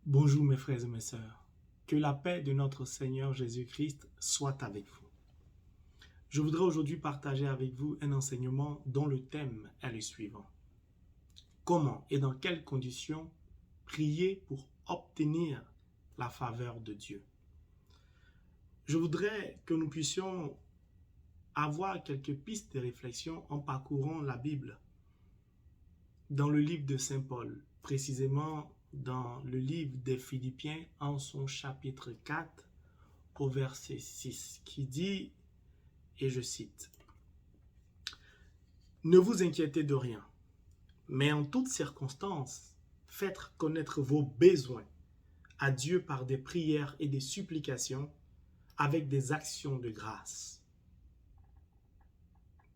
Bonjour mes frères et mes sœurs, que la paix de notre Seigneur Jésus-Christ soit avec vous. Je voudrais aujourd'hui partager avec vous un enseignement dont le thème est le suivant. Comment et dans quelles conditions prier pour obtenir la faveur de Dieu? Je voudrais que nous puissions avoir quelques pistes de réflexion en parcourant la Bible dans le livre de Saint Paul, précisément dans le livre des Philippiens en son chapitre 4 au verset 6 qui dit, et je cite, « Ne vous inquiétez de rien, mais en toutes circonstances, faites connaître vos besoins à Dieu par des prières et des supplications avec des actions de grâce. »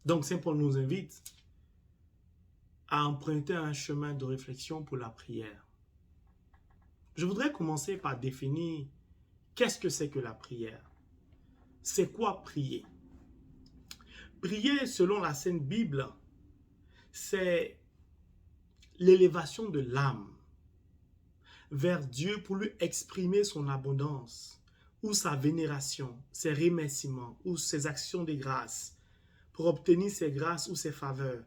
Donc Saint Paul nous invite à emprunter un chemin de réflexion pour la prière. Je voudrais commencer par définir qu'est-ce que c'est que la prière. C'est quoi prier? Prier, selon la Sainte Bible, c'est l'élévation de l'âme vers Dieu pour lui exprimer son abondance ou sa vénération, ses remerciements ou ses actions de grâce pour obtenir ses grâces ou ses faveurs,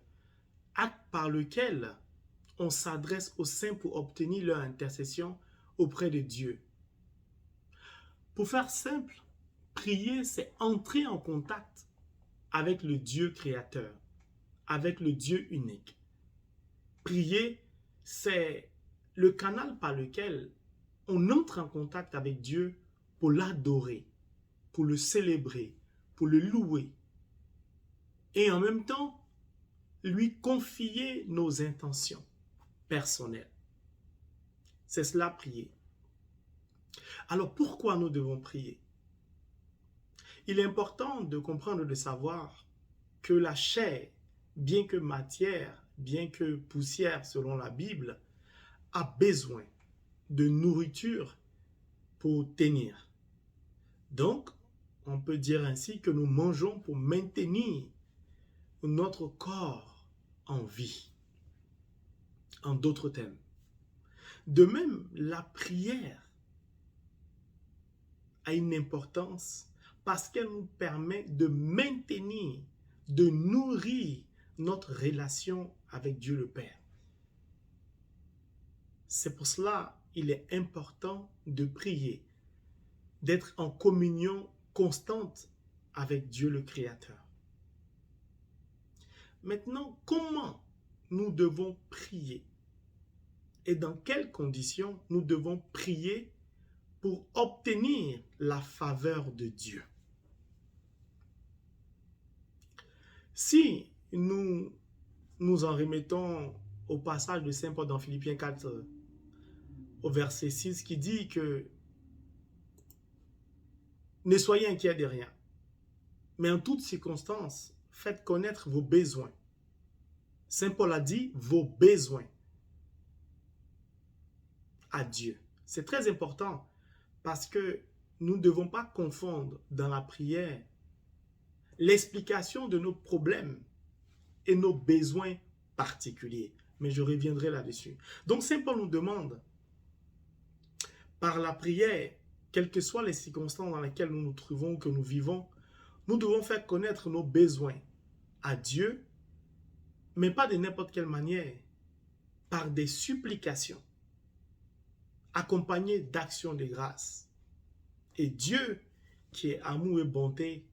acte par lequel on s'adresse aux saints pour obtenir leur intercession auprès de Dieu. Pour faire simple, prier, c'est entrer en contact avec le Dieu créateur, avec le Dieu unique. Prier, c'est le canal par lequel on entre en contact avec Dieu pour l'adorer, pour le célébrer, pour le louer. Et en même temps, lui confier nos intentions personnelles. C'est cela, prier. Alors, pourquoi nous devons prier? Il est important de comprendre, de savoir que la chair, bien que matière, bien que poussière selon la Bible, a besoin de nourriture pour tenir. Donc, on peut dire ainsi que nous mangeons pour maintenir notre corps en vie. En d'autres termes. De même, la prière a une importance parce qu'elle nous permet de maintenir, de nourrir notre relation avec Dieu le Père. C'est pour cela qu'il est important de prier, d'être en communion constante avec Dieu le Créateur. Maintenant, comment nous devons prier? Et dans quelles conditions nous devons prier pour obtenir la faveur de Dieu? Si nous nous en remettons au passage de Saint Paul dans Philippiens 4, au verset 6, qui dit que ne soyez inquiets de rien, mais en toutes circonstances, faites connaître vos besoins. Saint Paul a dit vos besoins à Dieu. C'est très important parce que nous ne devons pas confondre dans la prière l'explication de nos problèmes et nos besoins particuliers. Mais je reviendrai là-dessus. Donc Saint Paul nous demande, par la prière, quelles que soient les circonstances dans lesquelles nous nous trouvons, que nous vivons, nous devons faire connaître nos besoins à Dieu, mais pas de n'importe quelle manière, par des supplications, accompagnées d'actions de grâce. Et Dieu, qui est amour et bonté,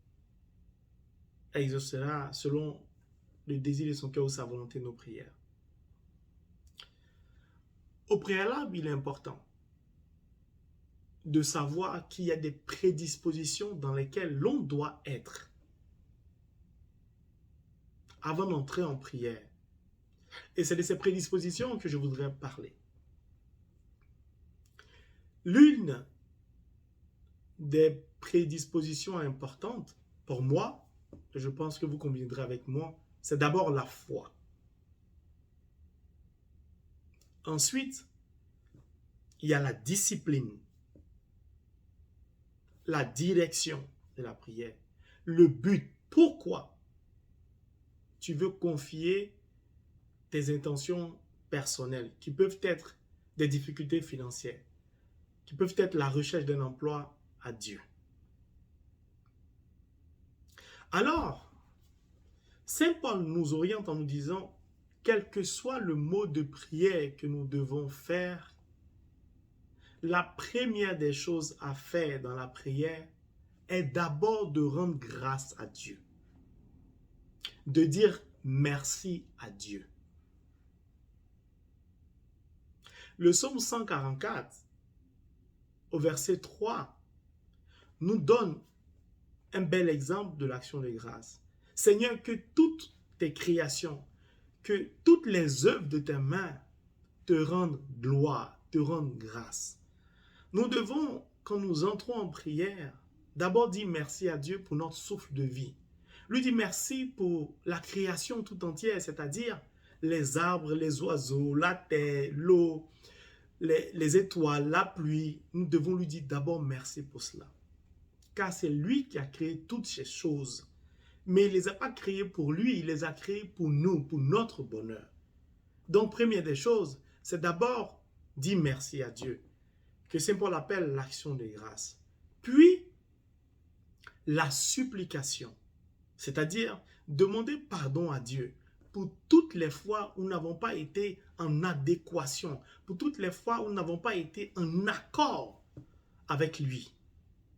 exaucera selon le désir de son cœur ou sa volonté nos prières. Au préalable, il est important de savoir qu'il y a des prédispositions dans lesquelles l'on doit être avant d'entrer en prière. Et c'est de ces prédispositions que je voudrais parler. L'une des prédispositions importantes pour moi, et je pense que vous conviendrez avec moi, c'est d'abord la foi. Ensuite, il y a la discipline, la direction de la prière, le but. Pourquoi tu veux confier tes intentions personnelles, qui peuvent être des difficultés financières, qui peuvent être la recherche d'un emploi, à Dieu. Alors, Saint Paul nous oriente en nous disant, quel que soit le mot de prière que nous devons faire, la première des choses à faire dans la prière est d'abord de rendre grâce à Dieu, de dire merci à Dieu. Le psaume 144, au verset 3, nous donne un bel exemple de l'action de grâce. Seigneur, que toutes tes créations, que toutes les œuvres de tes mains te rendent gloire, te rendent grâce. Nous devons, quand nous entrons en prière, d'abord dire merci à Dieu pour notre souffle de vie. Lui dire merci pour la création tout entière, c'est-à-dire les arbres, les oiseaux, la terre, l'eau, les étoiles, la pluie. Nous devons lui dire d'abord merci pour cela. Car c'est lui qui a créé toutes ces choses. Mais il ne les a pas créées pour lui, il les a créées pour nous, pour notre bonheur. Donc, première des choses, c'est d'abord dire merci à Dieu, que Saint Paul appelle l'action de grâce. Puis, la supplication, c'est-à-dire demander pardon à Dieu pour toutes les fois où nous n'avons pas été en adéquation, pour toutes les fois où nous n'avons pas été en accord avec lui,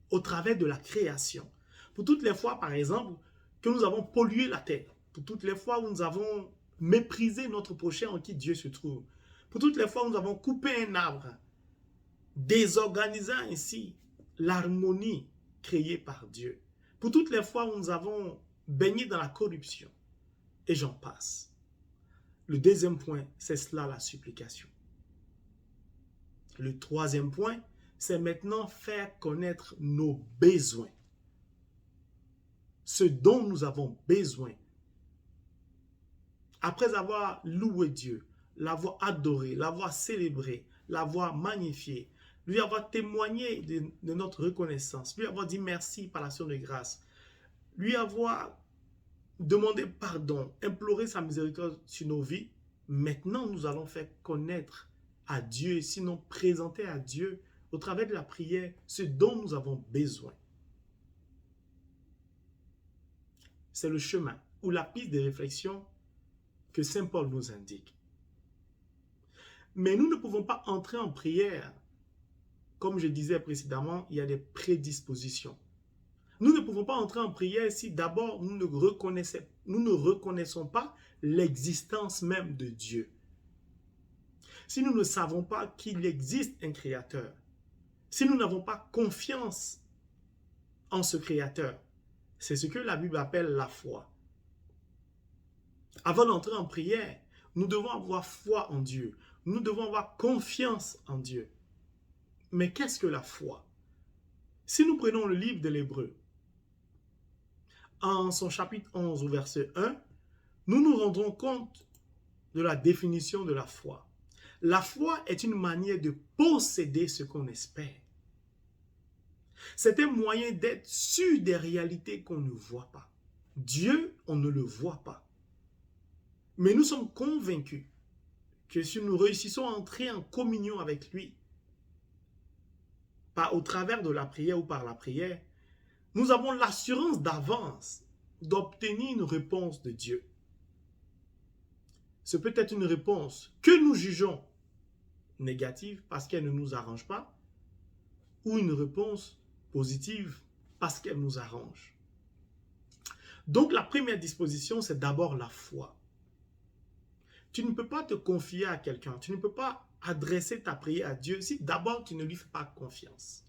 au travers de la création. Pour toutes les fois, par exemple, que nous avons pollué la terre, pour toutes les fois où nous avons méprisé notre prochain en qui Dieu se trouve, pour toutes les fois où nous avons coupé un arbre, désorganisant ainsi l'harmonie créée par Dieu, pour toutes les fois où nous avons baigné dans la corruption, et j'en passe. Le deuxième point, c'est cela, la supplication. Le troisième point, c'est maintenant faire connaître nos besoins. Ce dont nous avons besoin. Après avoir loué Dieu, l'avoir adoré, l'avoir célébré, l'avoir magnifié, lui avoir témoigné de notre reconnaissance, lui avoir dit merci par l'action de grâce, lui avoir demandé pardon, imploré sa miséricorde sur nos vies, maintenant nous allons faire connaître à Dieu, sinon présenter à Dieu, au travers de la prière, ce dont nous avons besoin. C'est le chemin ou la piste de réflexion que Saint Paul nous indique. Mais nous ne pouvons pas entrer en prière. Comme je disais précédemment, il y a des prédispositions. Nous ne pouvons pas entrer en prière si d'abord nous ne reconnaissons pas l'existence même de Dieu. Si nous ne savons pas qu'il existe un créateur, si nous n'avons pas confiance en ce créateur, c'est ce que la Bible appelle la foi. Avant d'entrer en prière, nous devons avoir foi en Dieu. Nous devons avoir confiance en Dieu. Mais qu'est-ce que la foi? Si nous prenons le livre de l'Hébreu, en son chapitre 11 au verset 1, nous nous rendrons compte de la définition de la foi. La foi est une manière de posséder ce qu'on espère. C'est un moyen d'être sûr des réalités qu'on ne voit pas. Dieu, on ne le voit pas. Mais nous sommes convaincus que si nous réussissons à entrer en communion avec lui, pas au travers de la prière ou par la prière, nous avons l'assurance d'avance d'obtenir une réponse de Dieu. Ce peut être une réponse que nous jugeons négative parce qu'elle ne nous arrange pas, ou une réponse positive parce qu'elle nous arrange. Donc la première disposition, c'est d'abord la foi. Tu ne peux pas te confier à quelqu'un, tu ne peux pas adresser ta prière à Dieu si d'abord tu ne lui fais pas confiance.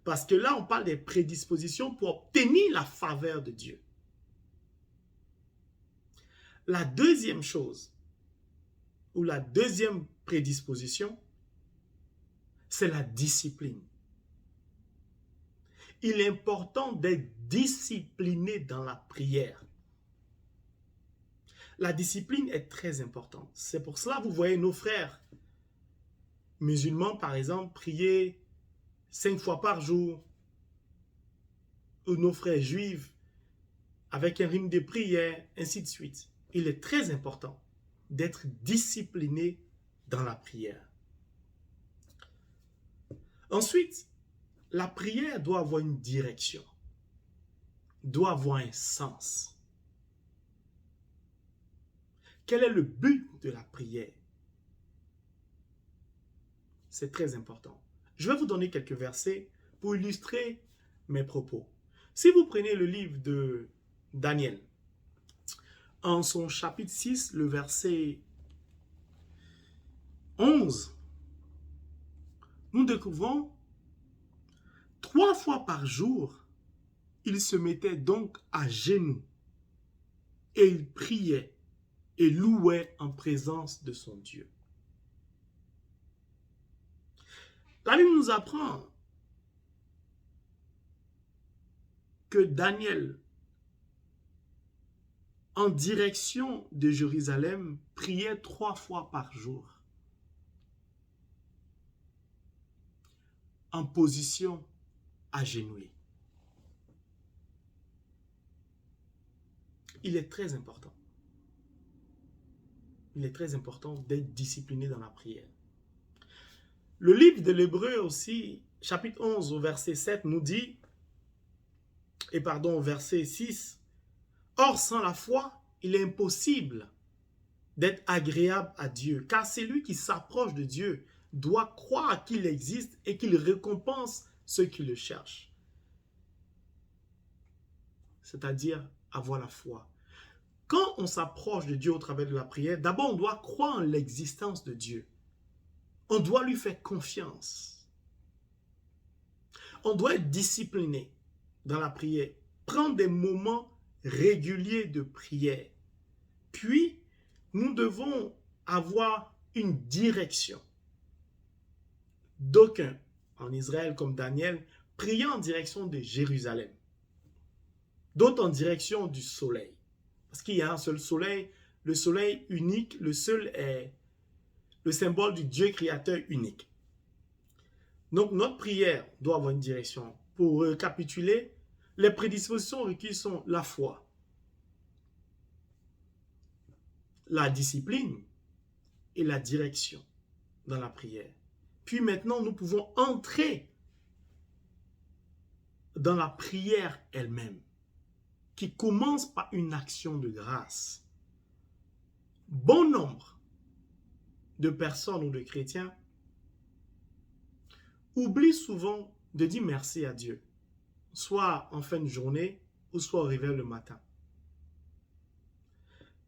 Parce que là, on parle des prédispositions pour obtenir la faveur de Dieu. La deuxième chose, ou la deuxième prédisposition, c'est la discipline. Il est important d'être discipliné dans la prière. La discipline est très importante. C'est pour cela que vous voyez nos frères musulmans, par exemple, prier 5 fois par jour, ou nos frères juifs avec un rythme de prière, ainsi de suite. Il est très important d'être discipliné dans la prière. Ensuite, la prière doit avoir une direction, doit avoir un sens. Quel est le but de la prière? C'est très important. Je vais vous donner quelques versets pour illustrer mes propos. Si vous prenez le livre de Daniel, en son chapitre 6, le verset 11, nous découvrons 3 fois par jour, il se mettait donc à genoux et il priait et louait en présence de son Dieu. La Bible nous apprend que Daniel, en direction de Jérusalem, priait 3 fois par jour, en position agenouillée. Il est très important. Il est très important d'être discipliné dans la prière. Le livre de l'Hébreu aussi, chapitre 11, au verset 7, nous dit, au verset 6, « Or, sans la foi, il est impossible d'être agréable à Dieu, car celui qui s'approche de Dieu doit croire qu'il existe et qu'il récompense ceux qui le cherchent. » C'est-à-dire avoir la foi. Quand on s'approche de Dieu au travers de la prière, d'abord on doit croire en l'existence de Dieu. On doit lui faire confiance. On doit être discipliné dans la prière. Prendre des moments réguliers de prière. Puis, nous devons avoir une direction. D'aucuns, en Israël comme Daniel, priaient en direction de Jérusalem. D'autres en direction du soleil. Parce qu'il y a un seul soleil, le soleil unique, le seul est le symbole du Dieu créateur unique. Donc notre prière doit avoir une direction. Pour récapituler, les prédispositions requises sont la foi, la discipline et la direction dans la prière. Puis maintenant, nous pouvons entrer dans la prière elle-même, qui commence par une action de grâce. Bon nombre de personnes ou de chrétiens oublient souvent de dire merci à Dieu, soit en fin de journée ou soit au réveil le matin.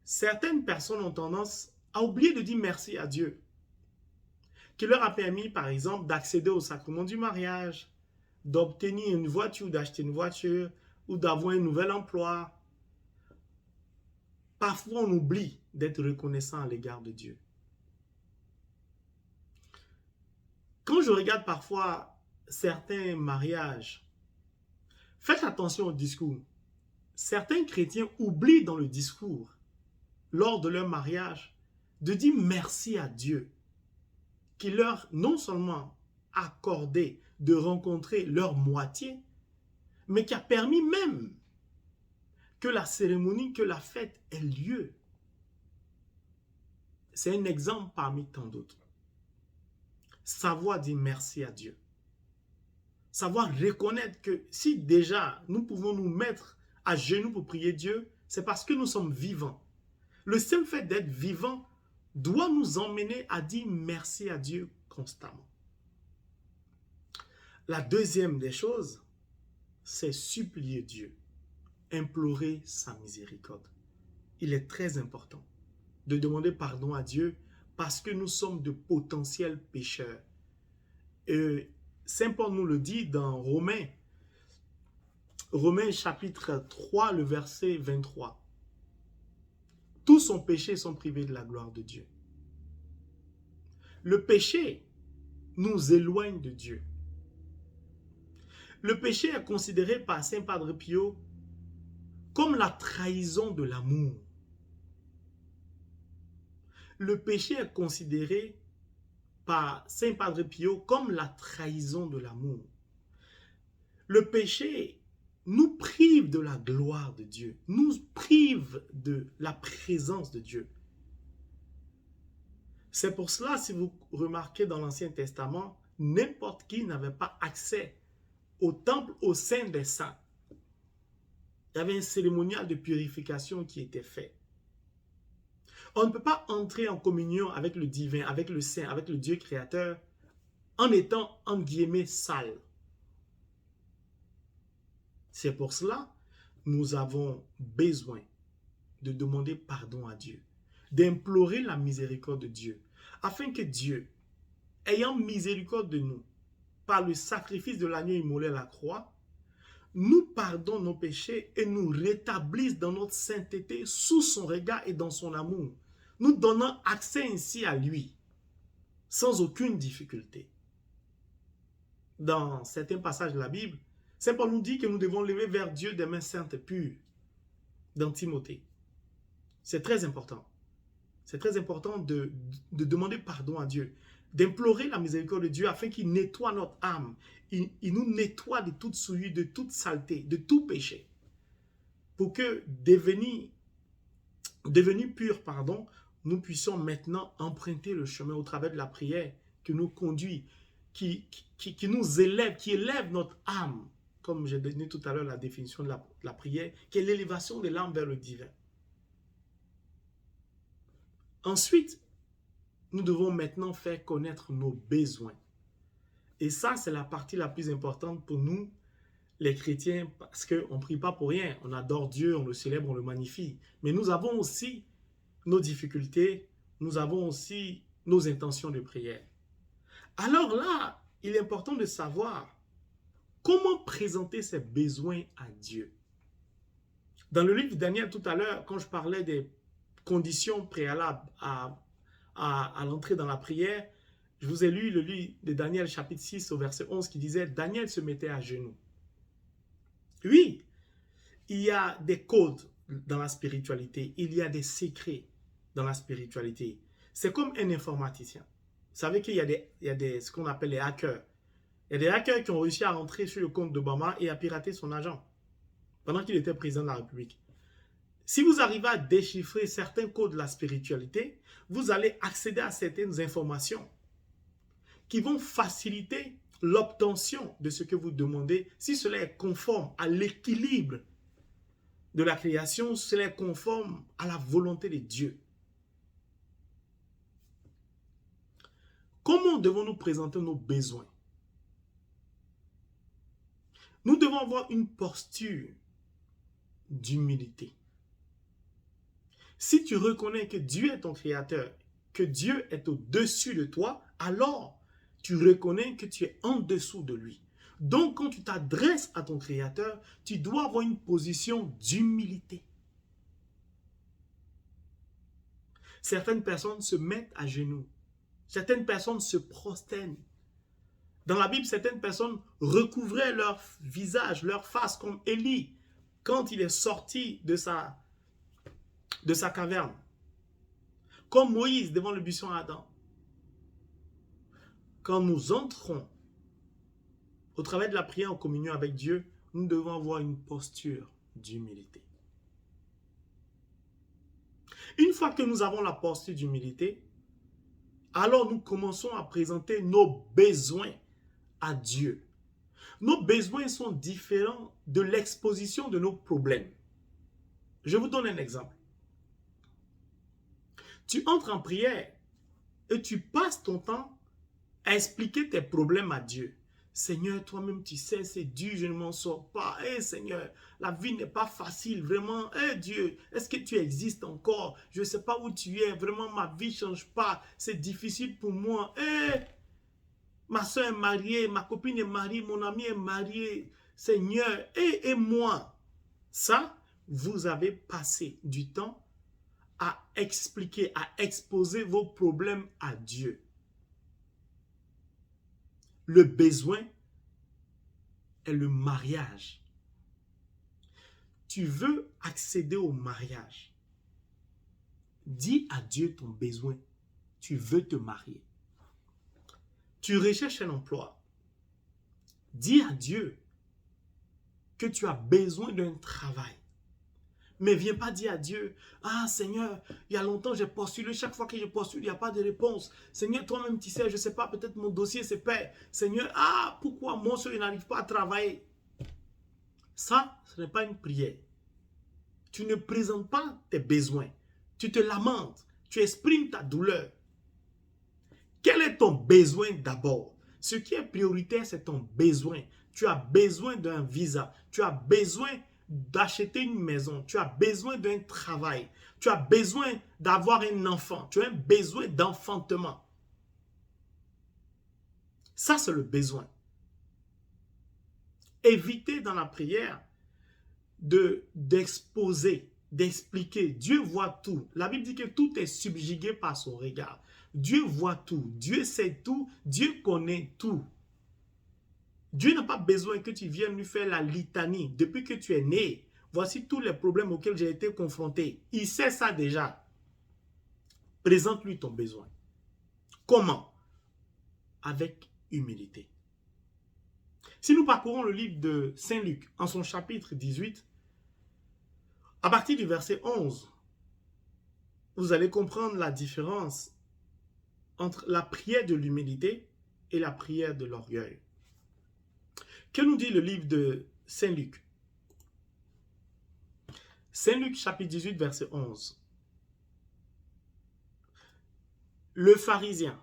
Certaines personnes ont tendance à oublier de dire merci à Dieu, qui leur a permis, par exemple, d'accéder au sacrement du mariage, d'obtenir une voiture, d'acheter une voiture, ou d'avoir un nouvel emploi. Parfois, on oublie d'être reconnaissant à l'égard de Dieu. Quand je regarde parfois certains mariages, faites attention au discours. Certains chrétiens oublient dans le discours, lors de leur mariage, de dire merci à Dieu, qui leur non seulement accordé de rencontrer leur moitié, mais qui a permis même que la cérémonie, que la fête ait lieu. C'est un exemple parmi tant d'autres. Savoir dire merci à Dieu. Savoir reconnaître que si déjà nous pouvons nous mettre à genoux pour prier Dieu, c'est parce que nous sommes vivants. Le simple fait d'être vivant doit nous emmener à dire merci à Dieu constamment. La deuxième des choses, c'est supplier Dieu, implorer sa miséricorde. Il est très important de demander pardon à Dieu parce que nous sommes de potentiels pécheurs. Saint Paul nous le dit dans Romains chapitre 3, le verset 23. Tous sont péchés et sont privés de la gloire de Dieu. Le péché nous éloigne de Dieu. Le péché est considéré par Saint Padre Pio comme la trahison de l'amour. Le péché est considéré par Saint Padre Pio comme la trahison de l'amour. Le péché nous prive de la gloire de Dieu, nous prive de la présence de Dieu. C'est pour cela, si vous remarquez dans l'Ancien Testament, n'importe qui n'avait pas accès au temple, au sein des saints. Il y avait un cérémonial de purification qui était fait. On ne peut pas entrer en communion avec le divin, avec le saint, avec le Dieu créateur, en étant, entre guillemets, sale. C'est pour cela que nous avons besoin de demander pardon à Dieu, d'implorer la miséricorde de Dieu, afin que Dieu, ayant miséricorde de nous, par le sacrifice de l'agneau immolé à la croix, nous pardonne nos péchés et nous rétablisse dans notre sainteté sous son regard et dans son amour, nous donnant accès ainsi à lui, sans aucune difficulté. Dans certains passages de la Bible, Saint Paul nous dit que nous devons lever vers Dieu des mains saintes et pures, dans Timothée. C'est très important. C'est très important de demander pardon à Dieu, d'implorer la miséricorde de Dieu afin qu'il nettoie notre âme. Il nous nettoie de toute souillure, de toute saleté, de tout péché. Pour que, devenus purs, nous puissions maintenant emprunter le chemin au travers de la prière qui nous conduit, qui nous élève, qui élève notre âme, comme j'ai donné tout à l'heure la définition de la prière, qui est l'élévation de l'âme vers le divin. Ensuite, nous devons maintenant faire connaître nos besoins. Et ça, c'est la partie la plus importante pour nous, les chrétiens, parce qu'on ne prie pas pour rien. On adore Dieu, on le célèbre, on le magnifie. Mais nous avons aussi nos difficultés, nous avons aussi nos intentions de prière. Alors là, il est important de savoir comment présenter ces besoins à Dieu. Dans le livre de Daniel, tout à l'heure, quand je parlais des conditions préalables à l'entrée dans la prière, je vous ai lu le livre de Daniel chapitre 6 au verset 11 qui disait « Daniel se mettait à genoux ». Oui, il y a des codes dans la spiritualité, il y a des secrets dans la spiritualité. C'est comme un informaticien. Vous savez qu'il y a ce qu'on appelle les hackers. Il y a des hackers qui ont réussi à rentrer sur le compte d'Obama et à pirater son argent pendant qu'il était président de la République. Si vous arrivez à déchiffrer certains codes de la spiritualité, vous allez accéder à certaines informations qui vont faciliter l'obtention de ce que vous demandez si cela est conforme à l'équilibre de la création, si cela est conforme à la volonté de Dieu. Comment devons-nous présenter nos besoins? Nous devons avoir une posture d'humilité. Si tu reconnais que Dieu est ton créateur, que Dieu est au-dessus de toi, alors tu reconnais que tu es en dessous de lui. Donc, quand tu t'adresses à ton créateur, tu dois avoir une position d'humilité. Certaines personnes se mettent à genoux. Certaines personnes se prosternent. Dans la Bible, certaines personnes recouvraient leur visage, leur face, comme Élie, quand il est sorti de sa caverne. Comme Moïse devant le buisson Adam. Quand nous entrons au travers de la prière en communion avec Dieu, nous devons avoir une posture d'humilité. Une fois que nous avons la posture d'humilité, alors nous commençons à présenter nos besoins à Dieu. Nos besoins sont différents de l'exposition de nos problèmes. Je vous donne un exemple. Tu entres en prière et tu passes ton temps à expliquer tes problèmes à Dieu. Seigneur, toi-même tu sais, c'est dur, je ne m'en sors pas. Seigneur, la vie n'est pas facile, vraiment. Dieu, est-ce que tu existes encore? Je ne sais pas où tu es, vraiment ma vie ne change pas, c'est difficile pour moi. Ma soeur est mariée, ma copine est mariée, mon ami est marié. Seigneur, et moi? Ça, vous avez passé du temps à expliquer, à exposer vos problèmes à Dieu. Le besoin est le mariage. Tu veux accéder au mariage. Dis à Dieu ton besoin. Tu veux te marier. Tu recherches un emploi. Dis à Dieu que tu as besoin d'un travail. Mais viens pas dire à Dieu, ah Seigneur, il y a longtemps j'ai postulé, chaque fois que je postule, il n'y a pas de réponse. Seigneur, toi-même tu sais, je ne sais pas, peut-être mon dossier se perd. Seigneur, ah, pourquoi mon Dieu n'arrive pas à travailler? Ça, ce n'est pas une prière. Tu ne présentes pas tes besoins. Tu te lamentes, tu exprimes ta douleur. Quel est ton besoin d'abord? Ce qui est prioritaire, c'est ton besoin. Tu as besoin d'un visa. Tu as besoin d'acheter une maison. Tu as besoin d'un travail. Tu as besoin d'avoir un enfant. Tu as un besoin d'enfantement. Ça, c'est le besoin. Évitez dans la prière d'exposer, d'expliquer. Dieu voit tout. La Bible dit que tout est subjugué par son regard. Dieu voit tout. Dieu sait tout. Dieu connaît tout. Dieu n'a pas besoin que tu viennes lui faire la litanie. Depuis que tu es né, voici tous les problèmes auxquels j'ai été confronté. Il sait ça déjà. Présente-lui ton besoin. Comment? Avec humilité. Si nous parcourons le livre de Saint Luc, en son chapitre 18, à partir du verset 11, vous allez comprendre la différence entre la prière de l'humilité et la prière de l'orgueil. Que nous dit le livre de Saint Luc? Saint Luc chapitre 18 verset 11. Le pharisien,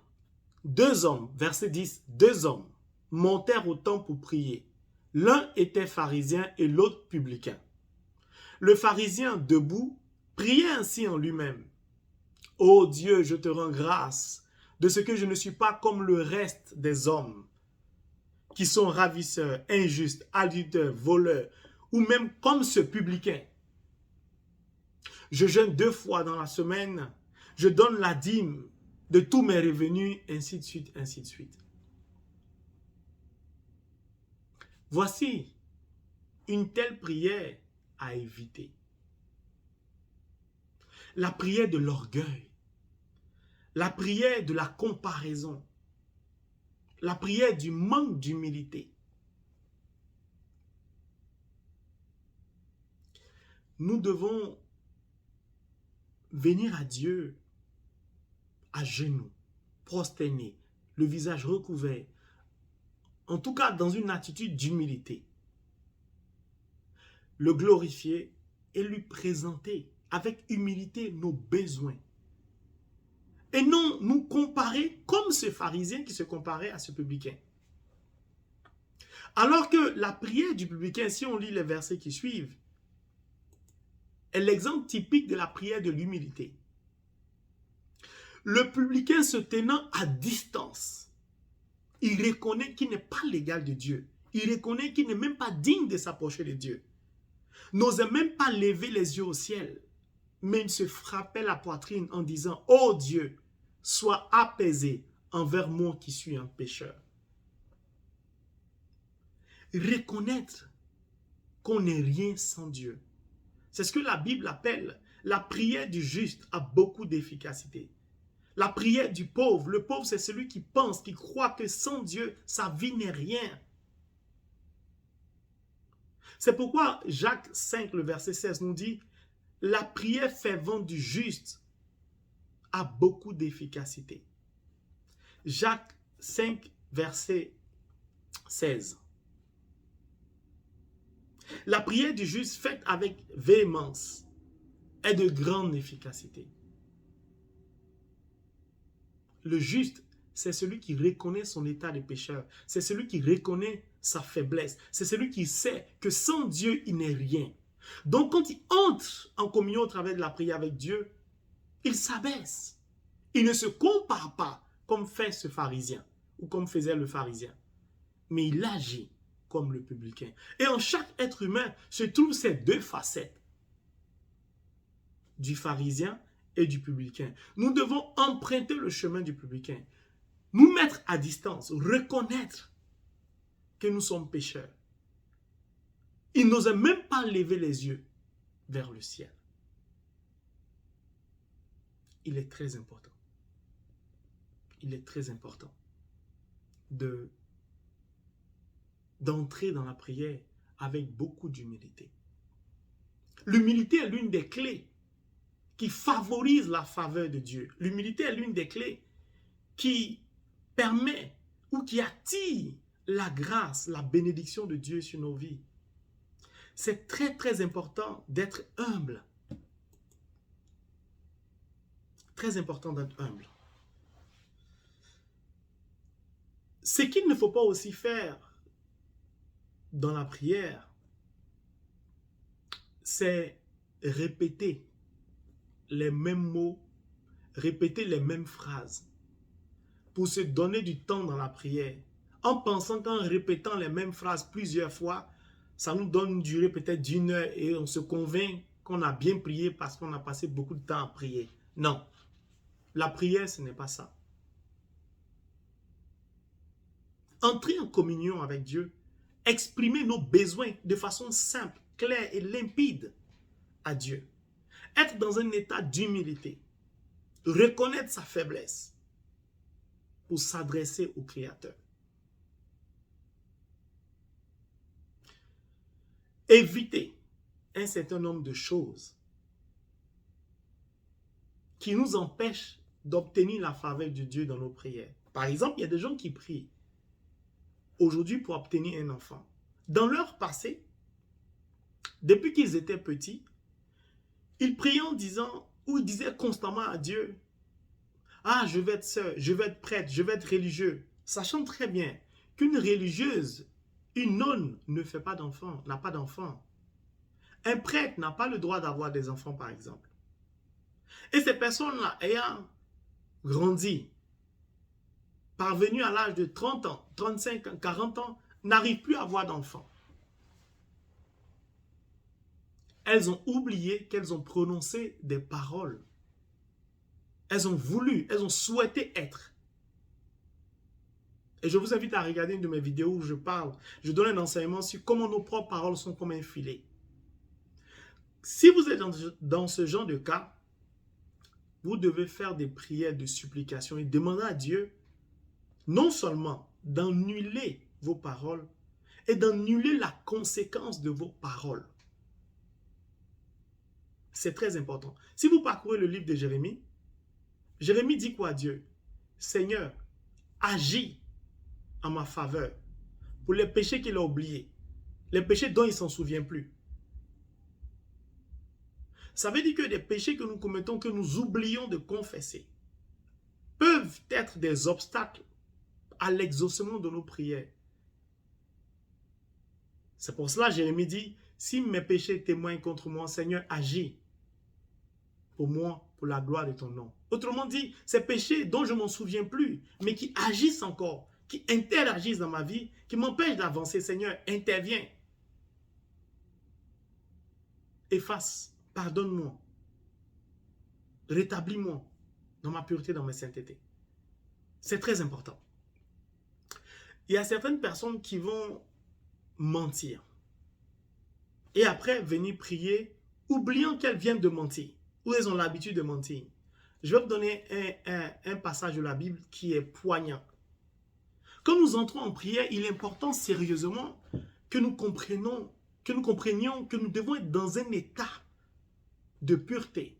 deux hommes, verset 10, deux hommes montèrent au temple pour prier. L'un était pharisien et l'autre publicain. Le pharisien, debout, priait ainsi en lui-même. « Ô Dieu, je te rends grâce de ce que je ne suis pas comme le reste des hommes qui sont ravisseurs, injustes, adultères, voleurs, ou même comme ce publicain. Je jeûne 2 fois dans la semaine, je donne la dîme de tous mes revenus, ainsi de suite, ainsi de suite. » Voici une telle prière à éviter. La prière de l'orgueil, la prière de la comparaison, la prière du manque d'humilité. Nous devons venir à Dieu à genoux, prosternés, le visage recouvert, en tout cas dans une attitude d'humilité. Le glorifier et lui présenter avec humilité nos besoins. Et non nous comparer comme ce pharisien qui se comparait à ce publicain. Alors que la prière du publicain, si on lit les versets qui suivent, est l'exemple typique de la prière de l'humilité. Le publicain se tenant à distance, il reconnaît qu'il n'est pas l'égal de Dieu. Il reconnaît qu'il n'est même pas digne de s'approcher de Dieu. N'osait même pas lever les yeux au ciel, mais il se frappait la poitrine en disant « Oh Dieu, sois apaisé envers moi qui suis un pécheur. » Reconnaître qu'on n'est rien sans Dieu. C'est ce que la Bible appelle la prière du juste a beaucoup d'efficacité. La prière du pauvre, le pauvre c'est celui qui pense, qui croit que sans Dieu, sa vie n'est rien. C'est pourquoi Jacques 5, le verset 16 nous dit « La prière fervente du juste a beaucoup d'efficacité. » Jacques 5, verset 16. La prière du juste faite avec véhémence est de grande efficacité. Le juste, c'est celui qui reconnaît son état de pécheur. C'est celui qui reconnaît sa faiblesse. C'est celui qui sait que sans Dieu, il n'est rien. Donc, quand il entre en communion au travers de la prière avec Dieu, il s'abaisse. Il ne se compare pas comme fait ce pharisien ou comme faisait le pharisien. Mais il agit comme le publicain. Et en chaque être humain se trouvent ces deux facettes du pharisien et du publicain. Nous devons emprunter le chemin du publicain, nous mettre à distance, reconnaître que nous sommes pécheurs. Il n'osait même pas lever les yeux vers le ciel. Il est très important. Il est très important d'entrer dans la prière avec beaucoup d'humilité. L'humilité est l'une des clés qui favorise la faveur de Dieu. L'humilité est l'une des clés qui permet ou qui attire la grâce, la bénédiction de Dieu sur nos vies. C'est très très important d'être humble. Très important d'être humble. Ce qu'il ne faut pas aussi faire dans la prière, c'est répéter les mêmes mots, répéter les mêmes phrases pour se donner du temps dans la prière, en pensant qu'en répétant les mêmes phrases plusieurs fois, ça nous donne une durée peut-être d'1 heure et on se convainc qu'on a bien prié parce qu'on a passé beaucoup de temps à prier. Non, la prière, ce n'est pas ça. Entrer en communion avec Dieu, exprimer nos besoins de façon simple, claire et limpide à Dieu. Être dans un état d'humilité, reconnaître sa faiblesse pour s'adresser au Créateur. Éviter un certain nombre de choses qui nous empêchent d'obtenir la faveur de Dieu dans nos prières. Par exemple, il y a des gens qui prient aujourd'hui pour obtenir un enfant. Dans leur passé, depuis qu'ils étaient petits, ils priaient en disant, ou ils disaient constamment à Dieu, « Ah, je vais être sœur, je vais être prêtre, je vais être religieux. » Sachant très bien qu'une religieuse, une nonne ne fait pas d'enfant, n'a pas d'enfant. Un prêtre n'a pas le droit d'avoir des enfants, par exemple. Et ces personnes-là, ayant grandi, parvenues à l'âge de 30 ans, 35 ans, 40 ans, n'arrivent plus à avoir d'enfants. Elles ont oublié qu'elles ont prononcé des paroles. Elles ont voulu, elles ont souhaité être. Et je vous invite à regarder une de mes vidéos où je donne un enseignement sur comment nos propres paroles sont comme un filet. Si vous êtes dans ce genre de cas, vous devez faire des prières de supplication et demander à Dieu non seulement d'annuler vos paroles et d'annuler la conséquence de vos paroles. C'est très important. Si vous parcourez le livre de Jérémie, Jérémie dit quoi à Dieu? Seigneur, agis en ma faveur pour les péchés qu'il a oubliés, les péchés dont il ne s'en souvient plus. Ça veut dire que des péchés que nous commettons, que nous oublions de confesser, peuvent être des obstacles à l'exaucement de nos prières. C'est pour cela que Jérémie dit, si mes péchés témoignent contre moi, Seigneur, agis pour moi, pour la gloire de ton nom. Autrement dit, ces péchés dont je ne m'en souviens plus, mais qui agissent encore, qui interagissent dans ma vie, qui m'empêchent d'avancer, Seigneur, interviens. Efface, pardonne-moi, rétablis-moi dans ma pureté, dans ma sainteté. C'est très important. Il y a certaines personnes qui vont mentir et après venir prier, oubliant qu'elles viennent de mentir, ou elles ont l'habitude de mentir. Je vais vous donner un passage de la Bible qui est poignant. Quand nous entrons en prière, il est important sérieusement que nous comprenions que nous devons être dans un état de pureté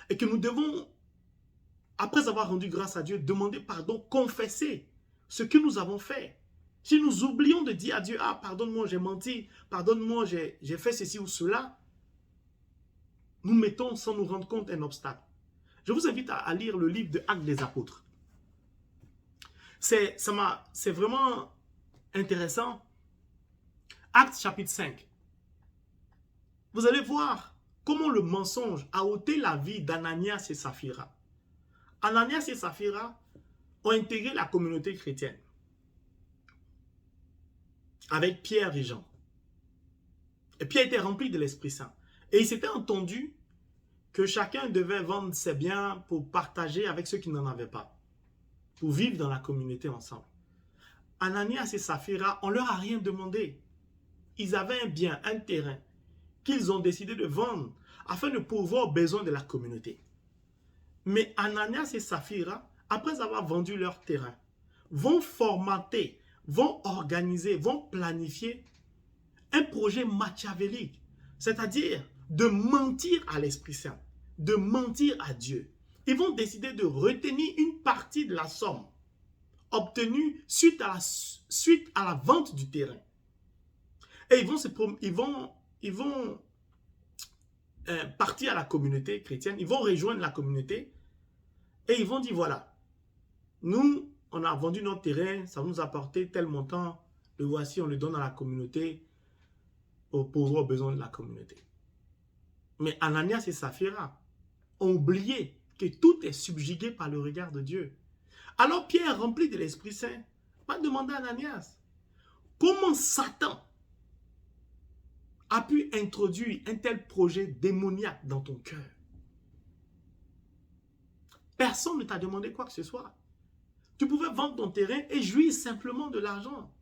et que nous devons, après avoir rendu grâce à Dieu, demander pardon, confesser ce que nous avons fait. Si nous oublions de dire à Dieu, ah, pardonne-moi, j'ai menti, pardonne-moi, j'ai fait ceci ou cela, nous mettons sans nous rendre compte un obstacle. Je vous invite à lire le livre de Actes des Apôtres. C'est vraiment intéressant. Actes chapitre 5. Vous allez voir comment le mensonge a ôté la vie d'Ananias et Saphira. Ananias et Saphira ont intégré la communauté chrétienne avec Pierre et Jean. Et Pierre était rempli de l'Esprit Saint. Et il s'était entendu que chacun devait vendre ses biens pour partager avec ceux qui n'en avaient pas, pour vivre dans la communauté ensemble. Ananias et Saphira, on ne leur a rien demandé. Ils avaient un bien, un terrain, qu'ils ont décidé de vendre afin de pourvoir aux besoins de la communauté. Mais Ananias et Saphira, après avoir vendu leur terrain, vont formater, vont organiser, vont planifier un projet machiavélique, c'est-à-dire de mentir à l'Esprit Saint, de mentir à Dieu. Ils vont décider de retenir une partie de la somme obtenue suite à la vente du terrain. Et ils vont partir à la communauté chrétienne, ils vont rejoindre la communauté et ils vont dire, voilà, nous, on a vendu notre terrain, ça nous a apporté tel montant, le voici, on le donne à la communauté, aux pauvres, aux besoins de la communauté. Mais Ananias et Saphira ont oublié que tout est subjugué par le regard de Dieu. Alors Pierre, rempli de l'Esprit Saint, va demander à Ananias, comment Satan a pu introduire un tel projet démoniaque dans ton cœur? Personne ne t'a demandé quoi que ce soit. Tu pouvais vendre ton terrain et jouir simplement de l'argent.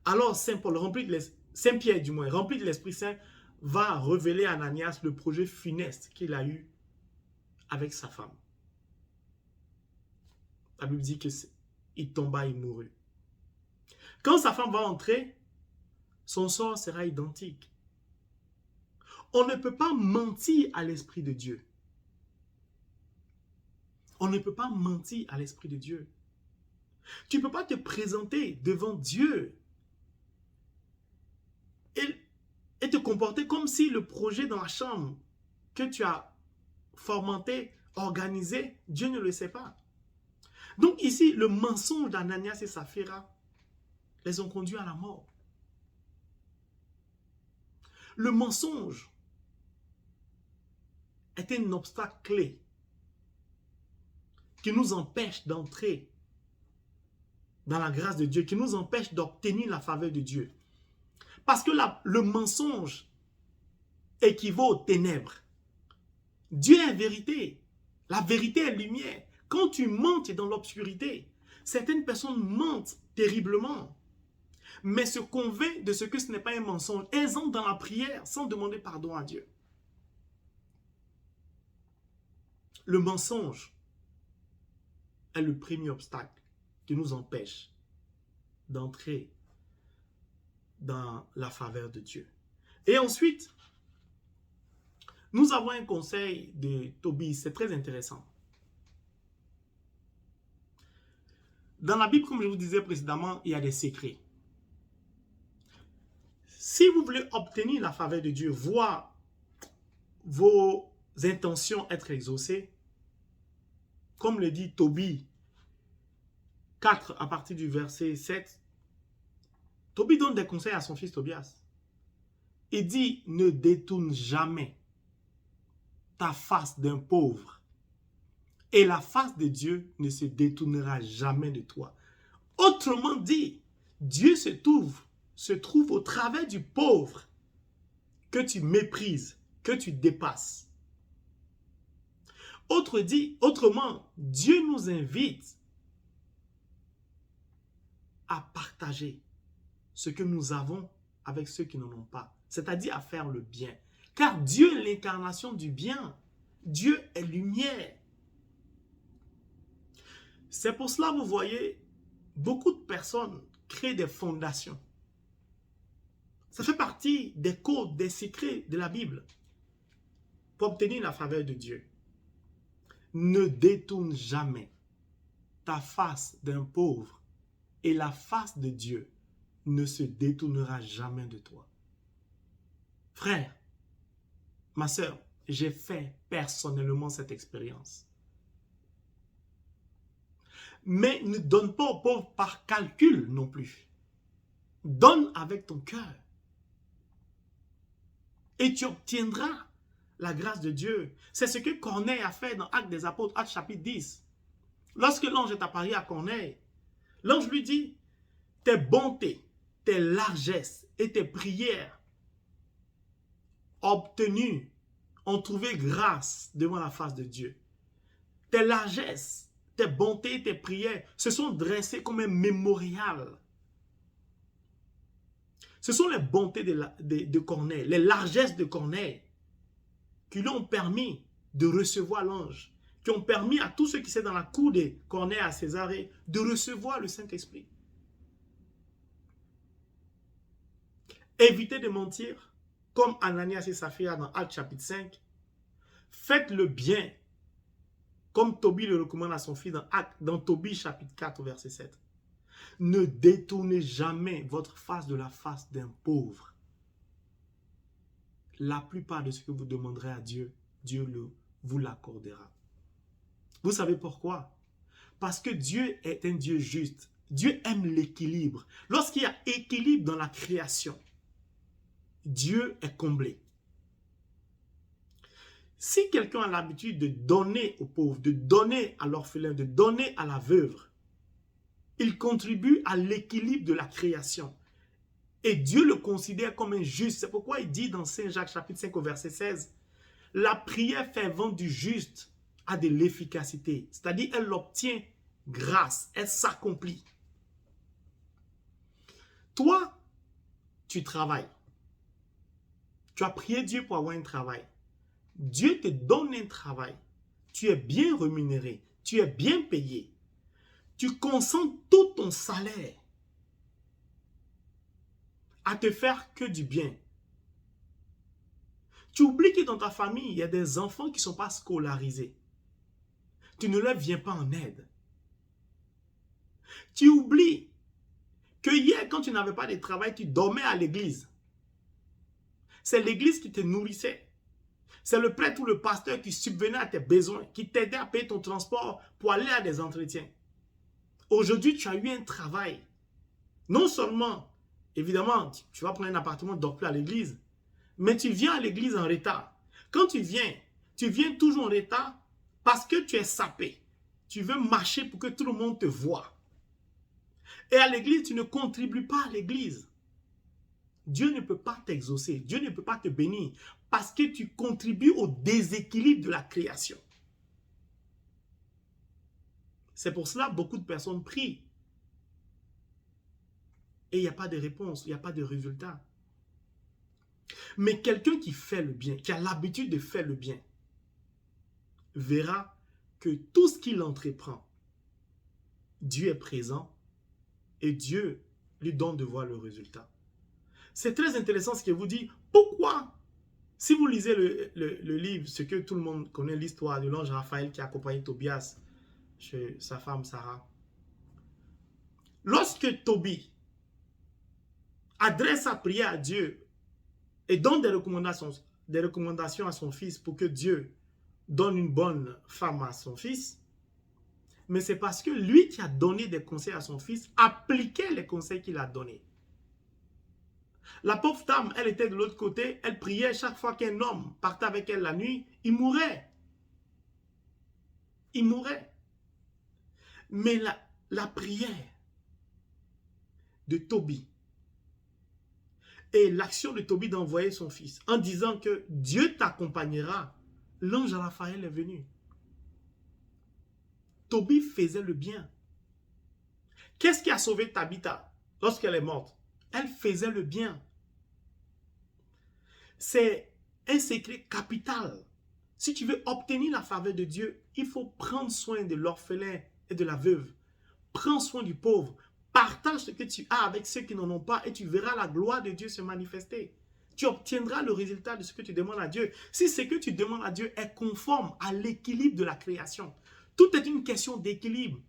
Alors Saint-Paul, Saint-Pierre du moins, rempli de l'Esprit Saint, va révéler à Ananias le projet funeste qu'il a eu avec sa femme. La Bible dit qu'il tomba et mourut. Quand sa femme va entrer, son sort sera identique. On ne peut pas mentir à l'Esprit de Dieu. On ne peut pas mentir à l'Esprit de Dieu. Tu ne peux pas te présenter devant Dieu et te comporter comme si le projet dans la chambre que tu as fomenté, organisé, Dieu ne le sait pas. Donc ici, le mensonge d'Ananias et Saphira les ont conduits à la mort. Le mensonge est un obstacle clé qui nous empêche d'entrer dans la grâce de Dieu, qui nous empêche d'obtenir la faveur de Dieu. Parce que le mensonge équivaut aux ténèbres. Dieu est vérité. La vérité est lumière. Quand tu mens, tu es dans l'obscurité. Certaines personnes mentent terriblement, mais se convainquent de ce que ce n'est pas un mensonge. Elles entrent dans la prière sans demander pardon à Dieu. Le mensonge est le premier obstacle qui nous empêche d'entrer dans la faveur de Dieu. Et ensuite, nous avons un conseil de Tobie, c'est très intéressant. Dans la Bible, comme je vous disais précédemment, il y a des secrets. Si vous voulez obtenir la faveur de Dieu, voir vos intentions être exaucées, comme le dit Tobie 4 à partir du verset 7, Tobie donne des conseils à son fils Tobias. Il dit, ne détourne jamais ta face d'un pauvre et la face de Dieu ne se détournera jamais de toi. Autrement dit, Dieu se trouve au travers du pauvre que tu méprises, que tu dépasses. Autrement, Dieu nous invite à partager ce que nous avons avec ceux qui n'en ont pas, c'est-à-dire à faire le bien. Car Dieu est l'incarnation du bien. Dieu est lumière. C'est pour cela, vous voyez, beaucoup de personnes créent des fondations. Ça fait partie des codes, des secrets de la Bible pour obtenir la faveur de Dieu. Ne détourne jamais ta face d'un pauvre et la face de Dieu ne se détournera jamais de toi. Frère, ma sœur, j'ai fait personnellement cette expérience. Mais ne donne pas aux pauvres par calcul non plus. Donne avec ton cœur. Et tu obtiendras la grâce de Dieu. C'est ce que Corneille a fait dans Actes des Apôtres, Actes chapitre 10. Lorsque l'ange est apparu à Corneille, l'ange lui dit, tes bontés, tes largesses et tes prières obtenues ont trouvé grâce devant la face de Dieu. Tes largesses, tes bontés, tes prières se sont dressées comme un mémorial. Ce sont les bontés de Corneille, les largesses de Corneille qui lui ont permis de recevoir l'ange, qui ont permis à tous ceux qui étaient dans la cour de Corneille à Césarée de recevoir le Saint-Esprit. Évitez de mentir, comme Ananias et Saphira dans Actes chapitre 5. Faites le bien, comme Tobie le recommande à son fils dans Tobie chapitre 4, verset 7. Ne détournez jamais votre face de la face d'un pauvre. La plupart de ce que vous demanderez à Dieu, Dieu vous l'accordera. Vous savez pourquoi? Parce que Dieu est un Dieu juste. Dieu aime l'équilibre. Lorsqu'il y a équilibre dans la création, Dieu est comblé. Si quelqu'un a l'habitude de donner aux pauvres, de donner à l'orphelin, de donner à la veuve, il contribue à l'équilibre de la création. Et Dieu le considère comme un juste. C'est pourquoi il dit dans Saint Jacques chapitre 5 au verset 16, la prière fervente du juste a de l'efficacité. C'est-à-dire elle obtient grâce, elle s'accomplit. Toi, tu travailles. Tu as prié Dieu pour avoir un travail. Dieu te donne un travail. Tu es bien rémunéré. Tu es bien payé. Tu concentres tout ton salaire à te faire que du bien. Tu oublies que dans ta famille, il y a des enfants qui ne sont pas scolarisés. Tu ne leur viens pas en aide. Tu oublies que hier, quand tu n'avais pas de travail, tu dormais à l'église. C'est l'église qui te nourrissait. C'est le prêtre ou le pasteur qui subvenait à tes besoins, qui t'aidait à payer ton transport pour aller à des entretiens. Aujourd'hui, tu as eu un travail. Non seulement, évidemment, tu vas prendre un appartement, dors plus à l'église, mais tu viens à l'église en retard. Quand tu viens toujours en retard parce que tu es sapé. Tu veux marcher pour que tout le monde te voie. Et à l'église, tu ne contribues pas à l'église. Dieu ne peut pas t'exaucer. Dieu ne peut pas te bénir parce que tu contribues au déséquilibre de la création. C'est pour cela que beaucoup de personnes prient. Et il n'y a pas de réponse, il n'y a pas de résultat. Mais quelqu'un qui fait le bien, qui a l'habitude de faire le bien, verra que tout ce qu'il entreprend, Dieu est présent et Dieu lui donne de voir le résultat. C'est très intéressant ce qu'il vous dit. Pourquoi? Si vous lisez le livre, ce que tout le monde connaît, l'histoire de l'ange Raphaël qui a accompagné Tobias chez sa femme Sarah. Lorsque Tobie adresse sa prière à Dieu et donne des recommandations à son fils pour que Dieu donne une bonne femme à son fils, mais c'est parce que lui qui a donné des conseils à son fils appliquait les conseils qu'il a donnés. La pauvre dame, elle était de l'autre côté, elle priait chaque fois qu'un homme partait avec elle la nuit, il mourait. Il mourait. Mais la prière de Tobie et l'action de Tobie d'envoyer son fils en disant que Dieu t'accompagnera, l'ange Raphaël est venu. Tobie faisait le bien. Qu'est-ce qui a sauvé Tabitha lorsqu'elle est morte? Elle faisait le bien. C'est un secret capital. Si tu veux obtenir la faveur de Dieu, il faut prendre soin de l'orphelin et de la veuve. Prends soin du pauvre. Partage ce que tu as avec ceux qui n'en ont pas et tu verras la gloire de Dieu se manifester. Tu obtiendras le résultat de ce que tu demandes à Dieu. Si ce que tu demandes à Dieu est conforme à l'équilibre de la création, tout est une question d'équilibre.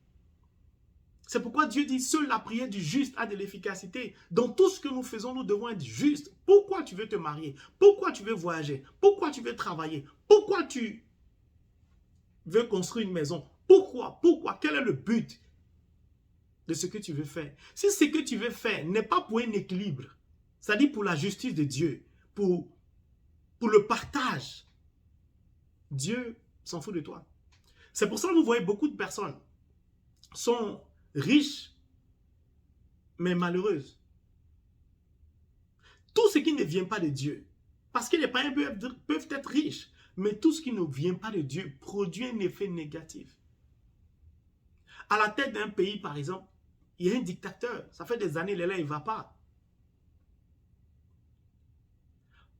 C'est pourquoi Dieu dit, seule la prière du juste a de l'efficacité. Dans tout ce que nous faisons, nous devons être justes. Pourquoi tu veux te marier? Pourquoi tu veux voyager? Pourquoi tu veux travailler? Pourquoi tu veux construire une maison? Pourquoi? Quel est le but de ce que tu veux faire? Si ce que tu veux faire n'est pas pour un équilibre, c'est-à-dire pour la justice de Dieu, pour le partage, Dieu s'en fout de toi. C'est pour ça que vous voyez beaucoup de personnes sont riches, mais malheureuses. Tout ce qui ne vient pas de Dieu, parce que les païens peuvent être riches, mais tout ce qui ne vient pas de Dieu produit un effet négatif. À la tête d'un pays, par exemple, il y a un dictateur. Ça fait des années, il est là, il ne va pas.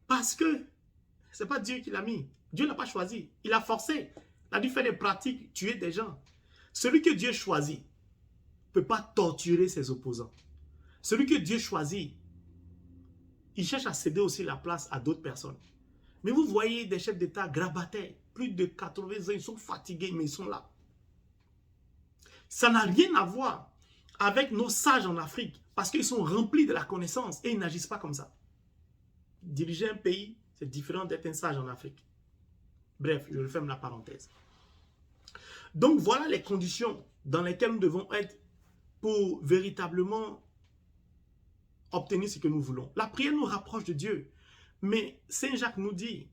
Parce que ce n'est pas Dieu qui l'a mis. Dieu ne l'a pas choisi. Il a forcé. Il a dû faire des pratiques, tuer des gens. Celui que Dieu choisit ne peut pas torturer ses opposants. Celui que Dieu choisit ils cherchent à céder aussi la place à d'autres personnes. Mais vous voyez des chefs d'État grabataires, plus de 80 ans, ils sont fatigués, mais ils sont là. Ça n'a rien à voir avec nos sages en Afrique, parce qu'ils sont remplis de la connaissance et ils n'agissent pas comme ça. Diriger un pays, c'est différent d'être un sage en Afrique. Bref, je referme la parenthèse. Donc voilà les conditions dans lesquelles nous devons être pour véritablement obtenir ce que nous voulons. La prière nous rapproche de Dieu. Mais Saint Jacques nous dit,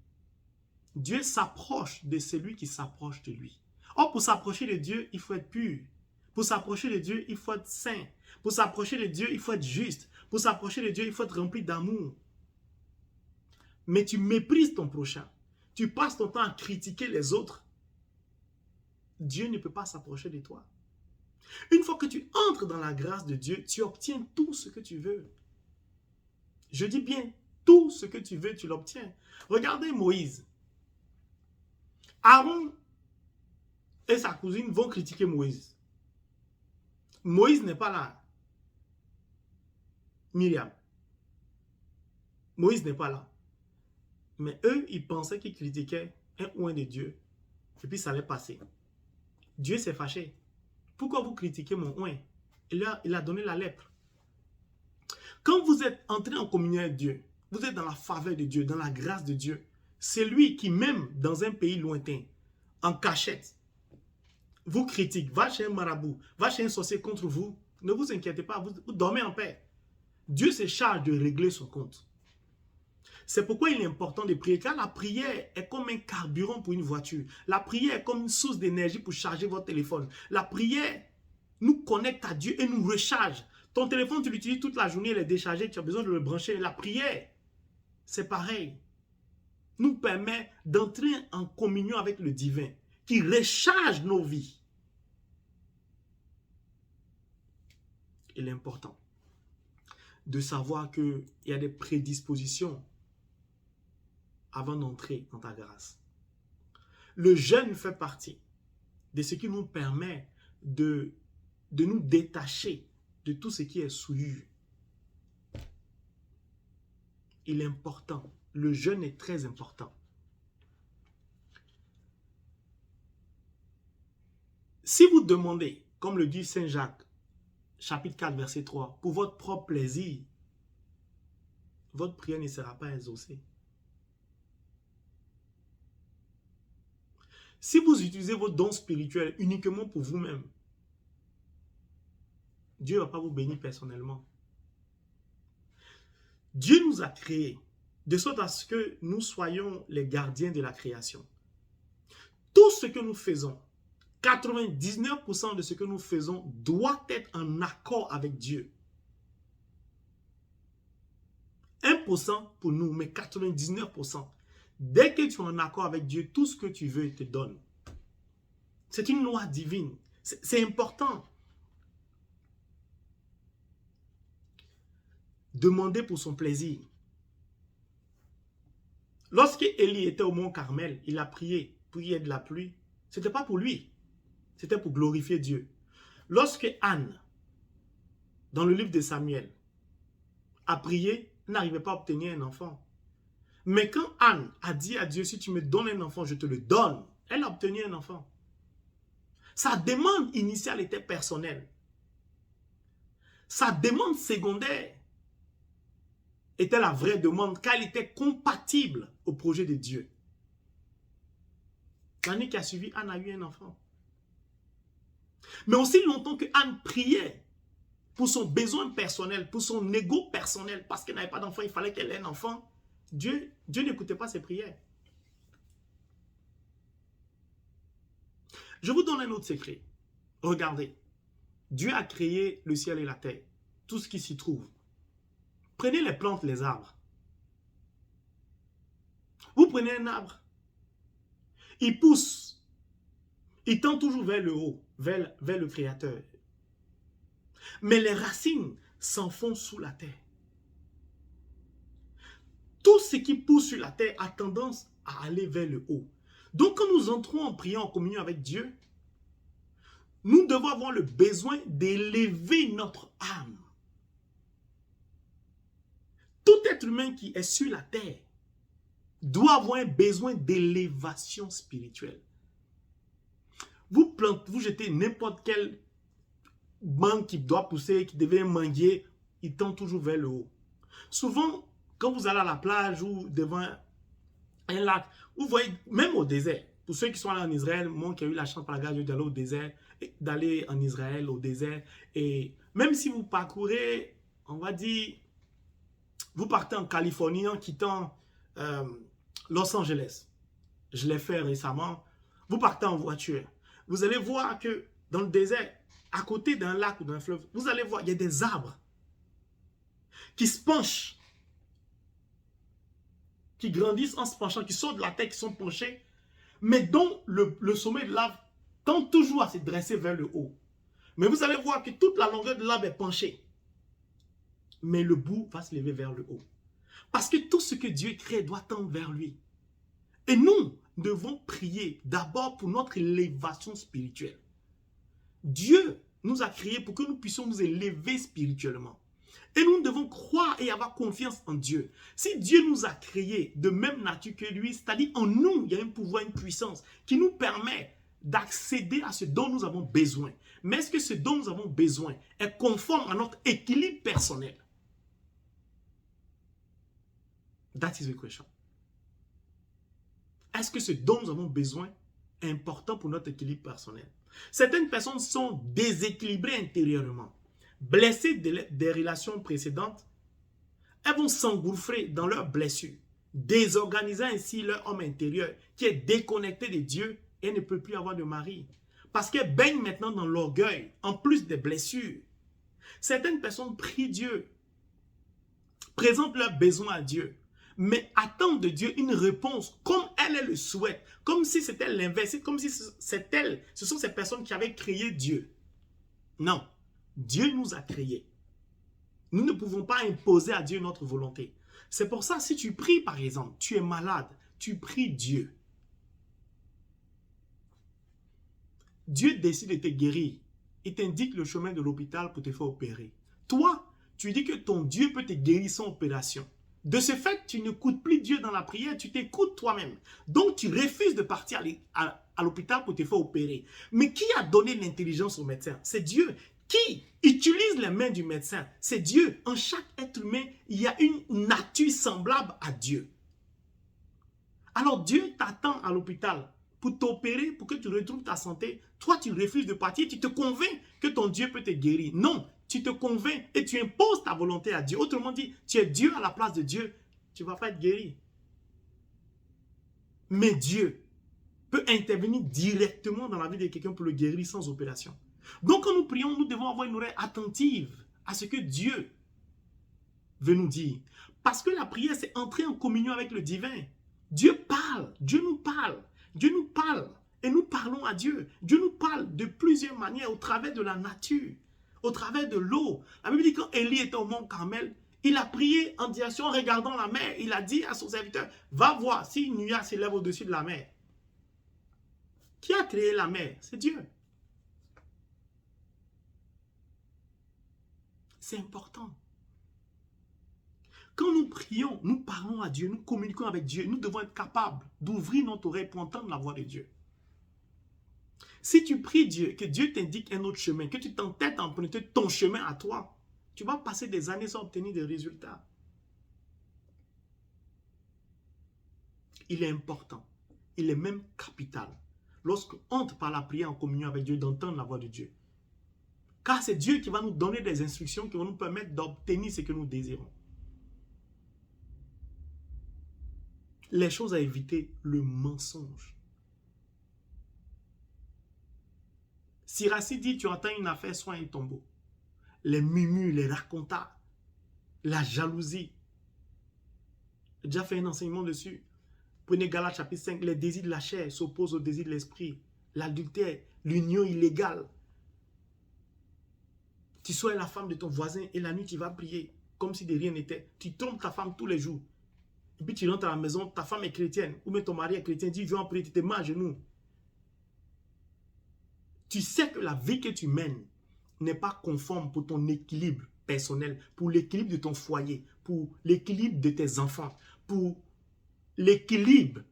Dieu s'approche de celui qui s'approche de lui. Or, pour s'approcher de Dieu, il faut être pur. Pour s'approcher de Dieu, il faut être saint. Pour s'approcher de Dieu, il faut être juste. Pour s'approcher de Dieu, il faut être rempli d'amour. Mais tu méprises ton prochain. Tu passes ton temps à critiquer les autres. Dieu ne peut pas s'approcher de toi. Une fois que tu entres dans la grâce de Dieu, tu obtiens tout ce que tu veux. Je dis bien, tout ce que tu veux, tu l'obtiens. Regardez Moïse. Aaron et sa cousine vont critiquer Moïse. Moïse n'est pas là. Myriam. Moïse n'est pas là. Mais eux, ils pensaient qu'ils critiquaient un oint de Dieu. Et puis ça allait passer. Dieu s'est fâché. Pourquoi vous critiquez mon oint? Il a donné la lèpre. Quand vous êtes entré en communion avec Dieu, vous êtes dans la faveur de Dieu, dans la grâce de Dieu. C'est lui qui, même dans un pays lointain, en cachette, vous critique, va chez un marabout, va chez un sorcier contre vous. Ne vous inquiétez pas, vous dormez en paix. Dieu se charge de régler son compte. C'est pourquoi il est important de prier, car la prière est comme un carburant pour une voiture. La prière est comme une source d'énergie pour charger votre téléphone. La prière nous connecte à Dieu et nous recharge. Ton téléphone, tu l'utilises toute la journée, il est déchargé, tu as besoin de le brancher. La prière, c'est pareil. Nous permet d'entrer en communion avec le divin, qui recharge nos vies. Il est important de savoir qu'il y a des prédispositions avant d'entrer dans ta grâce. Le jeûne fait partie de ce qui nous permet de nous détacher de tout ce qui est souillure. Il est important. Le jeûne est très important. Si vous demandez, comme le dit Saint Jacques, chapitre 4, verset 3, pour votre propre plaisir, votre prière ne sera pas exaucée. Si vous utilisez vos dons spirituels uniquement pour vous-même, Dieu ne va pas vous bénir personnellement. Dieu nous a créés de sorte à ce que nous soyons les gardiens de la création. Tout ce que nous faisons, 99% de ce que nous faisons doit être en accord avec Dieu. 1% pour nous, mais 99%. Dès que tu es en accord avec Dieu, tout ce que tu veux, il te donne. C'est une loi divine. C'est important. Demander pour son plaisir. Lorsque Élie était au mont Carmel, il a prié pour qu'il y ait de la pluie. Ce n'était pas pour lui. C'était pour glorifier Dieu. Lorsque Anne, dans le livre de Samuel, a prié, elle n'arrivait pas à obtenir un enfant. Mais quand Anne a dit à Dieu, si tu me donnes un enfant, je te le donne, elle a obtenu un enfant. Sa demande initiale était personnelle. Sa demande secondaire était la vraie demande, car elle était compatible au projet de Dieu. L'année qui a suivi, Anne a eu un enfant. Mais aussi longtemps que Anne priait pour son besoin personnel, pour son ego personnel, parce qu'elle n'avait pas d'enfant, il fallait qu'elle ait un enfant, Dieu n'écoutait pas ses prières. Je vous donne un autre secret. Regardez, Dieu a créé le ciel et la terre, tout ce qui s'y trouve. Prenez les plantes, les arbres. Vous prenez un arbre, il pousse, il tend toujours vers le haut, vers le Créateur. Mais les racines s'enfoncent sous la terre. Tout ce qui pousse sur la terre a tendance à aller vers le haut. Donc quand nous entrons en priant, en communion avec Dieu, nous devons avoir le besoin d'élever notre âme. Tout être être humain qui est sur la terre doit avoir un besoin d'élévation spirituelle. Vous jetez n'importe quel banc qui doit pousser, qui devait manguer, il tend toujours vers le haut. Souvent, quand vous allez à la plage ou devant un lac, vous voyez, même au désert, pour ceux qui sont allés en Israël, moi qui ai eu la chance par la grâce de Dieu d'aller au désert, d'aller en Israël, au désert, et même si vous parcourez, on va dire, vous partez en Californie en quittant Los Angeles, je l'ai fait récemment, vous partez en voiture, vous allez voir que dans le désert, à côté d'un lac ou d'un fleuve, vous allez voir, il y a des arbres qui se penchent, qui grandissent en se penchant, qui sortent de la terre, qui sont penchés, mais dont le sommet de l'arbre tend toujours à se dresser vers le haut. Mais vous allez voir que toute la longueur de l'arbre est penchée, mais le bout va se lever vers le haut. Parce que tout ce que Dieu crée doit tendre vers lui. Et nous devons prier d'abord pour notre élévation spirituelle. Dieu nous a créés pour que nous puissions nous élever spirituellement. Et nous devons croire et avoir confiance en Dieu. Si Dieu nous a créés de même nature que lui, c'est-à-dire en nous, il y a un pouvoir, une puissance qui nous permet d'accéder à ce dont nous avons besoin. Mais est-ce que ce dont nous avons besoin est conforme à notre équilibre personnel? That is the question. Est-ce que ce dont nous avons besoin est important pour notre équilibre personnel? Certaines personnes sont déséquilibrées intérieurement, blessées des relations précédentes. Elles vont s'engouffrer dans leurs blessures, désorganisant ainsi leur homme intérieur qui est déconnecté de Dieu et ne peut plus avoir de mari. Parce qu'elles baignent maintenant dans l'orgueil, en plus des blessures. Certaines personnes prient Dieu, présentent leurs besoins à Dieu, mais attendent de Dieu une réponse comme elle le souhaite, comme si c'était l'inverse, comme si c'est elle, ce sont ces personnes qui avaient créé Dieu. Non, Dieu nous a créés. Nous ne pouvons pas imposer à Dieu notre volonté. C'est pour ça, si tu pries par exemple, tu es malade, tu pries Dieu. Dieu décide de te guérir. Il t'indique le chemin de l'hôpital pour te faire opérer. Toi, tu dis que ton Dieu peut te guérir sans opération. De ce fait, tu n'écoutes plus Dieu dans la prière, tu t'écoutes toi-même. Donc, tu refuses de partir à l'hôpital pour te faire opérer. Mais qui a donné l'intelligence au médecin? C'est Dieu. Qui utilise les mains du médecin? C'est Dieu. En chaque être humain, il y a une nature semblable à Dieu. Alors, Dieu t'attend à l'hôpital pour t'opérer, pour que tu retrouves ta santé. Toi, tu refuses de partir, tu te convaincs que ton Dieu peut te guérir. Non, tu te convaincs et tu imposes ta volonté à Dieu. Autrement dit, tu es Dieu à la place de Dieu. Tu ne vas pas être guéri. Mais Dieu peut intervenir directement dans la vie de quelqu'un pour le guérir sans opération. Donc, quand nous prions, nous devons avoir une oreille attentive à ce que Dieu veut nous dire. Parce que la prière, c'est entrer en communion avec le divin. Dieu parle, Dieu nous parle. Dieu nous parle et nous parlons à Dieu. Dieu nous parle de plusieurs manières au travers de la nature, au travers de l'eau. La Bible dit quand Élie était au mont Carmel, il a prié en direction en regardant la mer. Il a dit à son serviteur, va voir si une nuage s'élève au-dessus de la mer. Qui a créé la mer? C'est Dieu. C'est important. Quand nous prions, nous parlons à Dieu, nous communiquons avec Dieu, nous devons être capables d'ouvrir notre oreille pour entendre la voix de Dieu. Si tu pries Dieu, que Dieu t'indique un autre chemin, que tu t'entêtes à emprunter ton chemin à toi, tu vas passer des années sans obtenir des résultats. Il est important, il est même capital, lorsqu'on entre par la prière en communion avec Dieu, d'entendre la voix de Dieu. Car c'est Dieu qui va nous donner des instructions qui vont nous permettre d'obtenir ce que nous désirons. Les choses à éviter, le mensonge. Siracide dit, tu entends une affaire, sois un tombeau. Les murmures, les racontas, la jalousie. J'ai déjà fait un enseignement dessus. Prenez Galates chapitre 5, les désirs de la chair s'opposent aux désirs de l'esprit. L'adultère, l'union illégale. Tu sois la femme de ton voisin et la nuit tu vas prier comme si de rien n'était. Tu trompes ta femme tous les jours. Et puis tu rentres à la maison, ta femme est chrétienne, ou même ton mari est chrétien, dit, viens en prier, tu te mets à genoux. Tu sais que la vie que tu mènes n'est pas conforme pour ton équilibre personnel, pour l'équilibre de ton foyer, pour l'équilibre de tes enfants, pour l'équilibre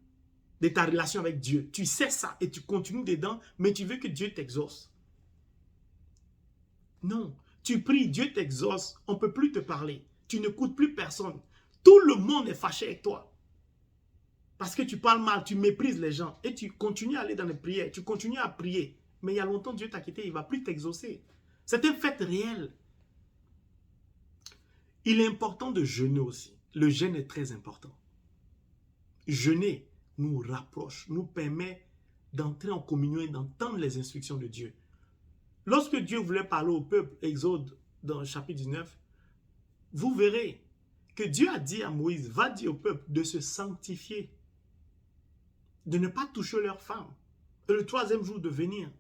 de ta relation avec Dieu. Tu sais ça et tu continues dedans, mais tu veux que Dieu t'exauce. Non, tu pries, Dieu t'exauce, on ne peut plus te parler. Tu n'écoutes plus personne. Tout le monde est fâché avec toi. Parce que tu parles mal, tu méprises les gens et tu continues à aller dans les prières, tu continues à prier. Mais il y a longtemps, Dieu t'a quitté, il ne va plus t'exaucer. C'est un fait réel. Il est important de jeûner aussi. Le jeûne est très important. Jeûner nous rapproche, nous permet d'entrer en communion et d'entendre les instructions de Dieu. Lorsque Dieu voulait parler au peuple, Exode dans le chapitre 19, vous verrez que Dieu a dit à Moïse, va dire au peuple de se sanctifier, de ne pas toucher leurs femmes, et le troisième jour de venir.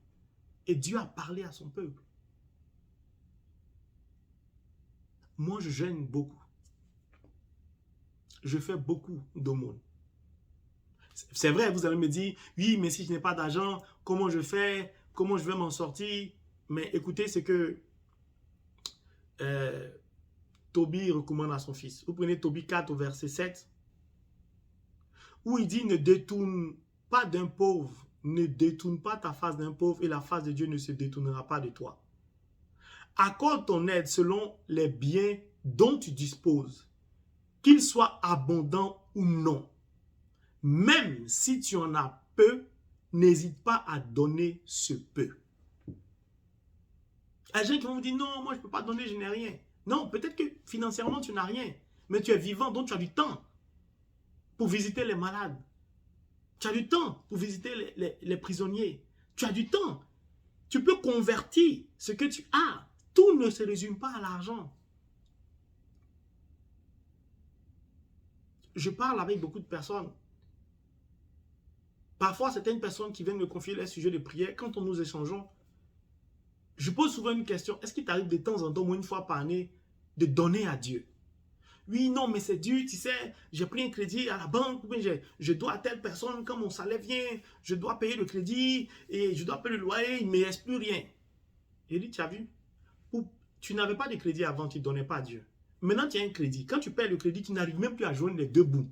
Et Dieu a parlé à son peuple. Moi, je jeûne beaucoup. Je fais beaucoup d'aumônes. C'est vrai, vous allez me dire, oui, mais si je n'ai pas d'argent, comment je fais? Comment je vais m'en sortir? Mais écoutez ce que Tobie recommande à son fils. Vous prenez Tobie 4 au verset 7, où il dit, ne détourne pas d'un pauvre, ne détourne pas ta face d'un pauvre et la face de Dieu ne se détournera pas de toi. Accorde ton aide selon les biens dont tu disposes, qu'ils soient abondants ou non. Même si tu en as peu, n'hésite pas à donner ce peu. Il y a des gens qui vont vous dire, non, moi je ne peux pas donner, je n'ai rien. Non, peut-être que financièrement tu n'as rien, mais tu es vivant, donc tu as du temps pour visiter les malades. Tu as du temps pour visiter les prisonniers. Tu as du temps. Tu peux convertir ce que tu as. Tout ne se résume pas à l'argent. Je parle avec beaucoup de personnes. Parfois, certaines personnes qui viennent me confier les sujets de prière, quand nous échangeons, je pose souvent une question. Est-ce qu'il t'arrive de temps en temps, ou une fois par année, de donner à Dieu? Oui, non, mais c'est dur, tu sais, j'ai pris un crédit à la banque, je dois à telle personne, quand mon salaire vient, je dois payer le crédit, et je dois payer le loyer, il ne me reste plus rien. Il dit, tu as vu, tu n'avais pas de crédit avant, tu ne donnais pas à Dieu. Maintenant, tu as un crédit. Quand tu payes le crédit, tu n'arrives même plus à joindre les deux bouts.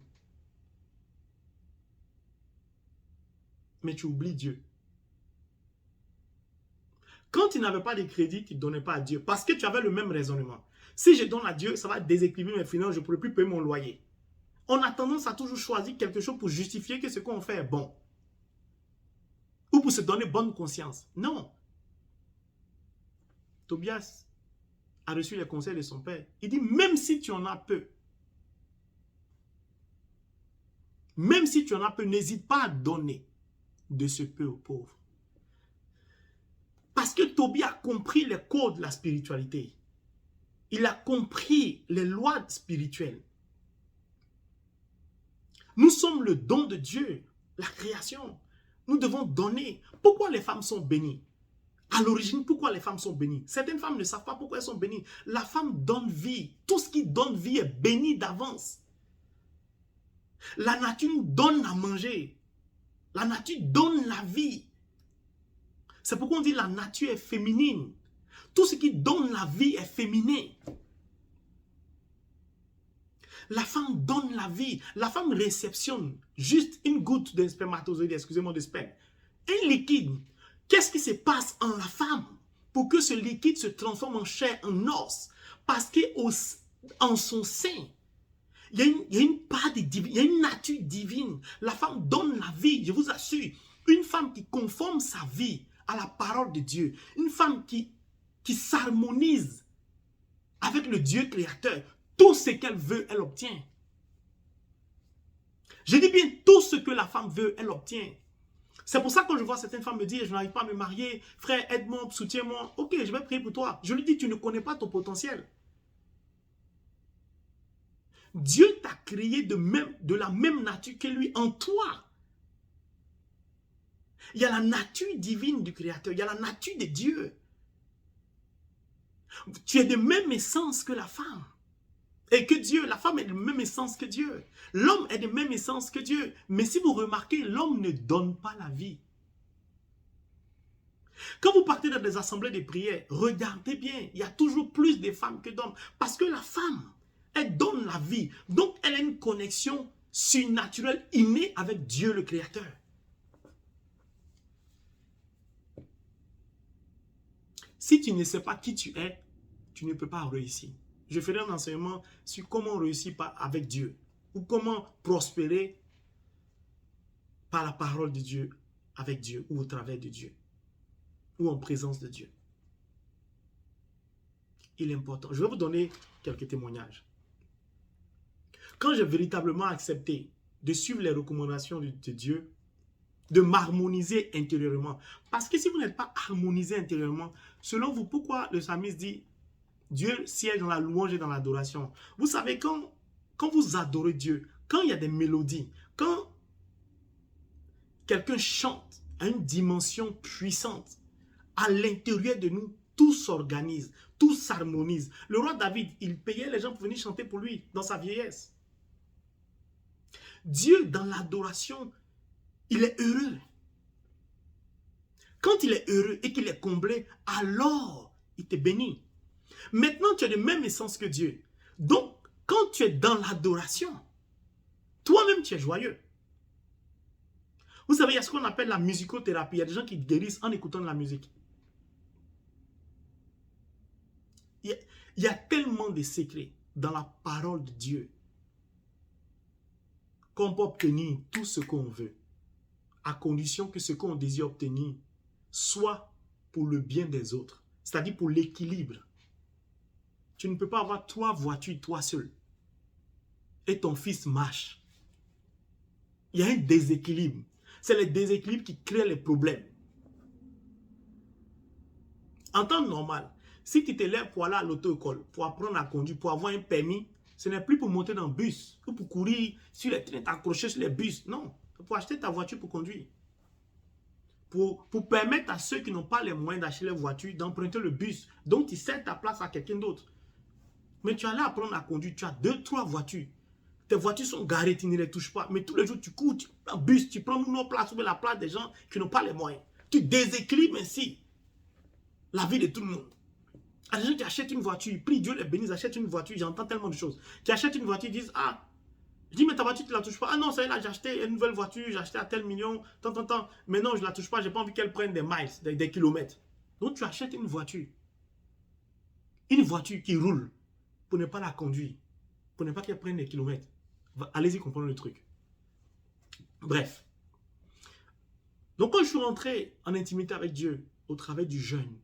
Mais tu oublies Dieu. Quand tu n'avais pas de crédit, tu ne donnais pas à Dieu. Parce que tu avais le même raisonnement. Si je donne à Dieu, ça va déséquilibrer mes finances, je ne pourrai plus payer mon loyer. On a tendance à toujours choisir quelque chose pour justifier que ce qu'on fait est bon. Ou pour se donner bonne conscience. Non. Tobias a reçu les conseils de son père. Il dit, même si tu en as peu, n'hésite pas à donner de ce peu aux pauvres. Parce que Tobie a compris les codes de la spiritualité. Il a compris les lois spirituelles. Nous sommes le don de Dieu, la création. Nous devons donner. Pourquoi les femmes sont bénies? À l'origine, pourquoi les femmes sont bénies? Certaines femmes ne savent pas pourquoi elles sont bénies. La femme donne vie. Tout ce qui donne vie est béni d'avance. La nature nous donne à manger. La nature donne la vie. C'est pourquoi on dit la nature est féminine. Tout ce qui donne la vie est féminin. La femme donne la vie. La femme réceptionne juste une goutte de spermatozoïde, excusez-moi, de sperme. Un liquide. Qu'est-ce qui se passe en la femme pour que ce liquide se transforme en chair, en os? Parce qu'en son sein, il y a une part de divin, il y a une nature divine. La femme donne la vie, je vous assure. Une femme qui conforme sa vie à la parole de Dieu. Une femme qui s'harmonise avec le Dieu créateur. Tout ce qu'elle veut, elle obtient. Je dis bien, tout ce que la femme veut, elle obtient. C'est pour ça que quand je vois certaines femmes me dire, je n'arrive pas à me marier, frère, aide-moi, soutiens-moi. Ok, je vais prier pour toi. Je lui dis, tu ne connais pas ton potentiel. Dieu t'a créé de la même nature que lui en toi. Il y a la nature divine du Créateur, il y a la nature de Dieu. Tu es de même essence que la femme. Et que Dieu, la femme est de même essence que Dieu. L'homme est de même essence que Dieu. Mais si vous remarquez, l'homme ne donne pas la vie. Quand vous partez dans des assemblées de prière, regardez bien, il y a toujours plus de femmes que d'hommes. Parce que la femme, elle donne la vie. Donc, elle a une connexion surnaturelle, innée avec Dieu le Créateur. Si tu ne sais pas qui tu es, tu ne peux pas réussir. Je ferai un enseignement sur comment réussir avec Dieu. Ou comment prospérer par la parole de Dieu, avec Dieu, ou au travers de Dieu. Ou en présence de Dieu. Il est important. Je vais vous donner quelques témoignages. Quand j'ai véritablement accepté de suivre les recommandations de Dieu, de m'harmoniser intérieurement. Parce que si vous n'êtes pas harmonisé intérieurement, selon vous, pourquoi le psalmiste dit Dieu siège dans la louange et dans l'adoration? Vous savez, quand vous adorez Dieu, quand il y a des mélodies, quand quelqu'un chante à une dimension puissante, à l'intérieur de nous, tout s'organise, tout s'harmonise. Le roi David, il payait les gens pour venir chanter pour lui dans sa vieillesse. Dieu, dans l'adoration, il est heureux. Quand il est heureux et qu'il est comblé, alors il te bénit. Maintenant, tu as le même essence que Dieu. Donc, quand tu es dans l'adoration, toi-même, tu es joyeux. Vous savez, il y a ce qu'on appelle la musicothérapie. Il y a des gens qui guérissent en écoutant de la musique. Il y a tellement de secrets dans la parole de Dieu qu'on peut obtenir tout ce qu'on veut, à condition que ce qu'on désire obtenir soit pour le bien des autres, c'est-à-dire pour l'équilibre. Tu ne peux pas avoir 3 voitures, toi seul, et ton fils marche. Il y a un déséquilibre. C'est le déséquilibre qui crée les problèmes. En temps normal, si tu te lèves pour aller à l'auto-école, pour apprendre à conduire, pour avoir un permis, ce n'est plus pour monter dans le bus, ou pour courir sur les trains, t'accrocher sur les bus. Non, pour acheter ta voiture pour conduire. Pour permettre à ceux qui n'ont pas les moyens d'acheter leur voiture d'emprunter le bus. Donc, tu cèdes ta place à quelqu'un d'autre. Mais tu allais apprendre à conduire, tu as 2, 3 voitures. Tes voitures sont garées, tu ne les touches pas. Mais tous les jours, tu cours, tu prends un bus, tu prends une autre place ou la place des gens qui n'ont pas les moyens. Tu déséquilibres ainsi la vie de tout le monde. Il y a des gens qui achètent une voiture, prie Dieu les bénisse, achètent une voiture, j'entends tellement de choses. Qui achètent une voiture, ils disent, ah, je dis, mais ta voiture, tu ne la touches pas. Ah non, ça y est, là, j'ai acheté une nouvelle voiture, j'ai acheté à tel million, tant. Mais non, je ne la touche pas, je n'ai pas envie qu'elle prenne des miles, des kilomètres. Donc, tu achètes une voiture qui roule, pour ne pas la conduire, pour ne pas qu'elle prenne des kilomètres. Allez-y comprendre le truc. Bref. Donc, quand je suis rentré en intimité avec Dieu, au travers du jeûne,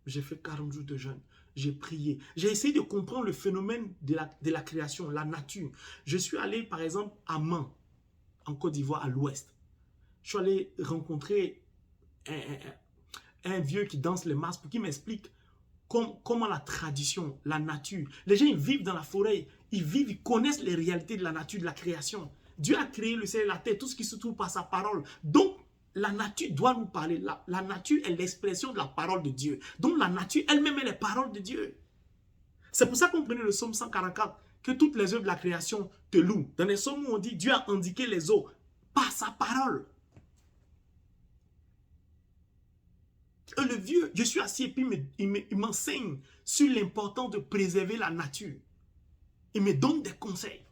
j'ai fait 40 jours de jeûne. J'ai prié. J'ai essayé de comprendre le phénomène de la création, la nature. Je suis allé, par exemple, à Mans, en Côte d'Ivoire, à l'ouest. Je suis allé rencontrer un vieux qui danse les masques pour qu'il m'explique comment la tradition, la nature. Les gens, ils vivent dans la forêt. Ils connaissent les réalités de la nature, de la création. Dieu a créé le ciel et la terre, tout ce qui se trouve par sa parole. Donc, la nature doit nous parler. La nature est l'expression de la parole de Dieu. Donc la nature elle-même est les paroles de Dieu. C'est pour ça qu'on prenait le psaume 144, que toutes les œuvres de la création te louent. Dans les psaumes où on dit, Dieu a indiqué les eaux par sa parole. Et le vieux, je suis assis et puis il m'enseigne sur l'importance de préserver la nature. Il me donne des conseils.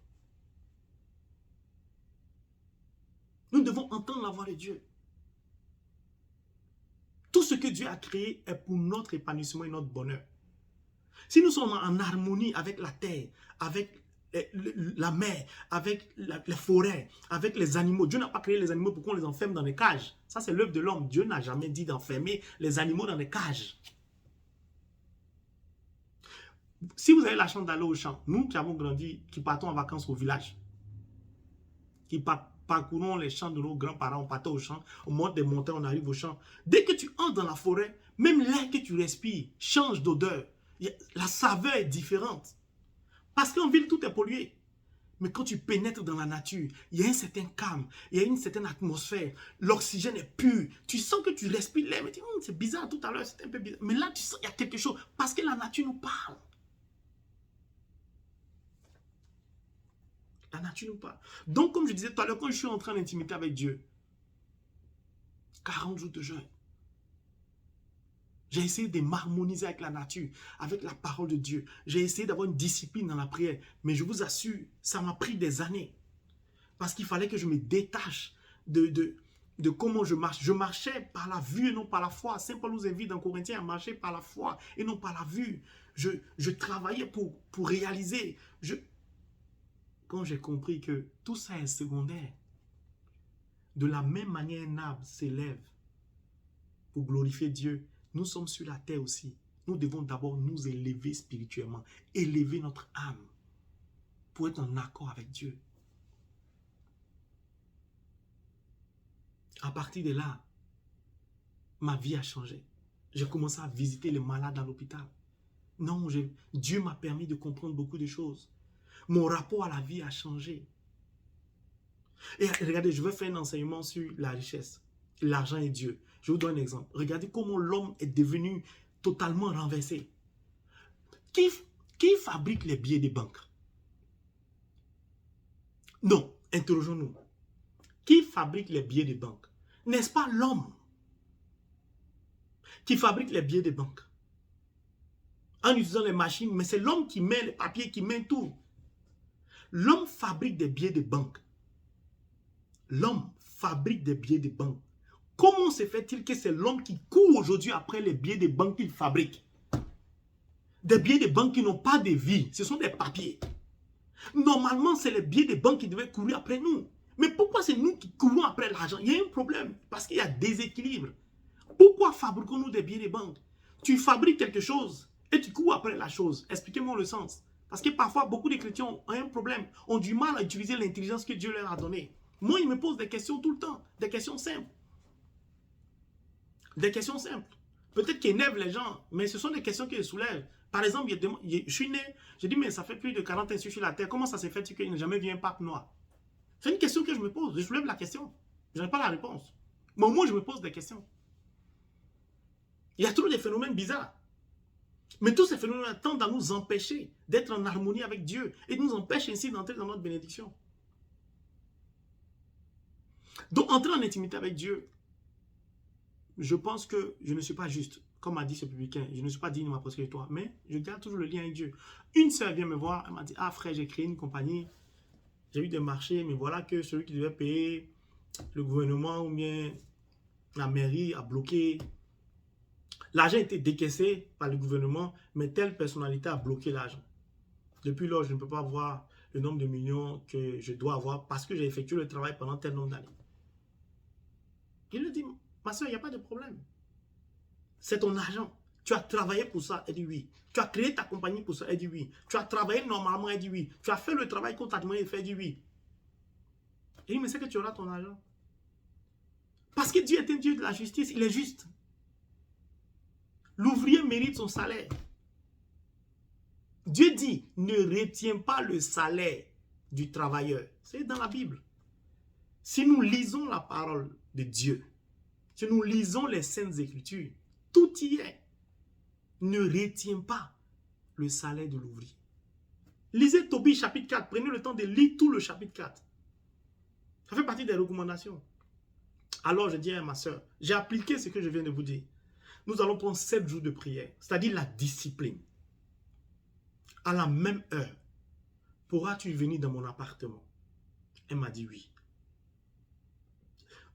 Nous devons entendre la voix de Dieu. Tout ce que Dieu a créé est pour notre épanouissement et notre bonheur. Si nous sommes en harmonie avec la terre, avec la mer, avec les forêts, avec les animaux. Dieu n'a pas créé les animaux pour qu'on les enferme dans des cages. Ça, c'est l'œuvre de l'homme. Dieu n'a jamais dit d'enfermer les animaux dans des cages. Si vous avez la chance d'aller au champ, nous qui avons grandi, qui partons en vacances au village, qui parcourons les champs de nos grands-parents, on partait au champ, on monte des montagnes, on arrive au champ. Dès que tu entres dans la forêt, même l'air que tu respires change d'odeur. La saveur est différente. Parce qu'en ville, tout est pollué. Mais quand tu pénètres dans la nature, il y a un certain calme, il y a une certaine atmosphère. L'oxygène est pur. Tu sens que tu respires l'air, mais tu dis, c'est bizarre tout à l'heure, c'était un peu bizarre. Mais là, tu sens qu'il y a quelque chose. Parce que la nature nous parle. La nature nous parle. Donc, comme je disais tout à l'heure, quand je suis entré en intimité avec Dieu, 40 jours de jeûne, J'ai essayé de m'harmoniser avec la nature, avec la parole de Dieu. J'ai essayé d'avoir une discipline dans la prière. Mais je vous assure, ça m'a pris des années. Parce qu'il fallait que je me détache de comment je marche. Je marchais par la vue et non par la foi. Saint Paul nous invite dans Corinthiens à marcher par la foi et non par la vue. Je travaillais pour réaliser. Quand j'ai compris que tout ça est secondaire, de la même manière un arbre s'élève pour glorifier Dieu, nous sommes sur la terre aussi. Nous devons d'abord nous élever spirituellement, élever notre âme pour être en accord avec Dieu. À partir de là, ma vie a changé. J'ai commencé à visiter les malades à l'hôpital. Non, Dieu m'a permis de comprendre beaucoup de choses. Mon rapport à la vie a changé. Et regardez, je vais faire un enseignement sur la richesse, l'argent et Dieu. Je vous donne un exemple. Regardez comment l'homme est devenu totalement renversé. Qui fabrique les billets des banques? Non, interrogeons-nous. Qui fabrique les billets des banques? N'est-ce pas l'homme qui fabrique les billets des banques? En utilisant les machines, mais c'est l'homme qui met les papiers, qui met tout. L'homme fabrique des billets de banque. L'homme fabrique des billets de banque. Comment se fait-il que c'est l'homme qui court aujourd'hui après les billets de banque qu'il fabrique? Des billets de banque qui n'ont pas de vie, ce sont des papiers. Normalement, c'est les billets de banque qui devaient courir après nous. Mais pourquoi c'est nous qui courons après l'argent? Il y a un problème, parce qu'il y a déséquilibre. Pourquoi fabriquons-nous des billets de banque? Tu fabriques quelque chose et tu cours après la chose. Expliquez-moi le sens. Parce que parfois, beaucoup de chrétiens ont un problème, ont du mal à utiliser l'intelligence que Dieu leur a donnée. Moi, ils me posent des questions tout le temps, des questions simples. Des questions simples. Peut-être qu'ils énervent les gens, mais ce sont des questions qui les soulèvent. Par exemple, je suis né, j'ai dit, mais ça fait plus de 40 ans que je suis sur la terre, comment ça s'est fait qu'il n'a jamais vu un pape noir? C'est une question que je me pose, je soulève la question. Je n'ai pas la réponse. Mais au moins, je me pose des questions. Il y a toujours des phénomènes bizarres. Mais tous ces phénomènes tendent à nous empêcher d'être en harmonie avec Dieu et nous empêchent ainsi d'entrer dans notre bénédiction. Donc, entrer en intimité avec Dieu, je pense que je ne suis pas juste. Comme a dit ce publicain, je ne suis pas digne de m'approcher de toi, mais je garde toujours le lien avec Dieu. Une sœur vient me voir, elle m'a dit, ah frère, j'ai créé une compagnie, j'ai eu des marchés, mais voilà que celui qui devait payer, le gouvernement ou bien la mairie a bloqué. L'argent a été décaissé par le gouvernement, mais telle personnalité a bloqué l'argent. Depuis lors, je ne peux pas avoir le nombre de millions que je dois avoir parce que j'ai effectué le travail pendant tel nombre d'années. Il lui dit, ma soeur, il n'y a pas de problème. C'est ton argent. Tu as travaillé pour ça, elle dit oui. Tu as créé ta compagnie pour ça, elle dit oui. Tu as travaillé normalement, elle dit oui. Tu as fait le travail qu'on t'a demandé de faire, elle dit oui. Il dit, mais c'est que tu auras ton argent. Parce que Dieu est un Dieu de la justice, il est juste. L'ouvrier mérite son salaire. Dieu dit, ne retiens pas le salaire du travailleur. C'est dans la Bible. Si nous lisons la parole de Dieu, si nous lisons les Saintes Écritures, tout y est. Ne retiens pas le salaire de l'ouvrier. Lisez Tobie chapitre 4. Prenez le temps de lire tout le chapitre 4. Ça fait partie des recommandations. Alors je dis à ma soeur, j'ai appliqué ce que je viens de vous dire. Nous allons prendre 7 jours de prière, c'est-à-dire la discipline. À la même heure, pourras-tu venir dans mon appartement? Elle m'a dit oui.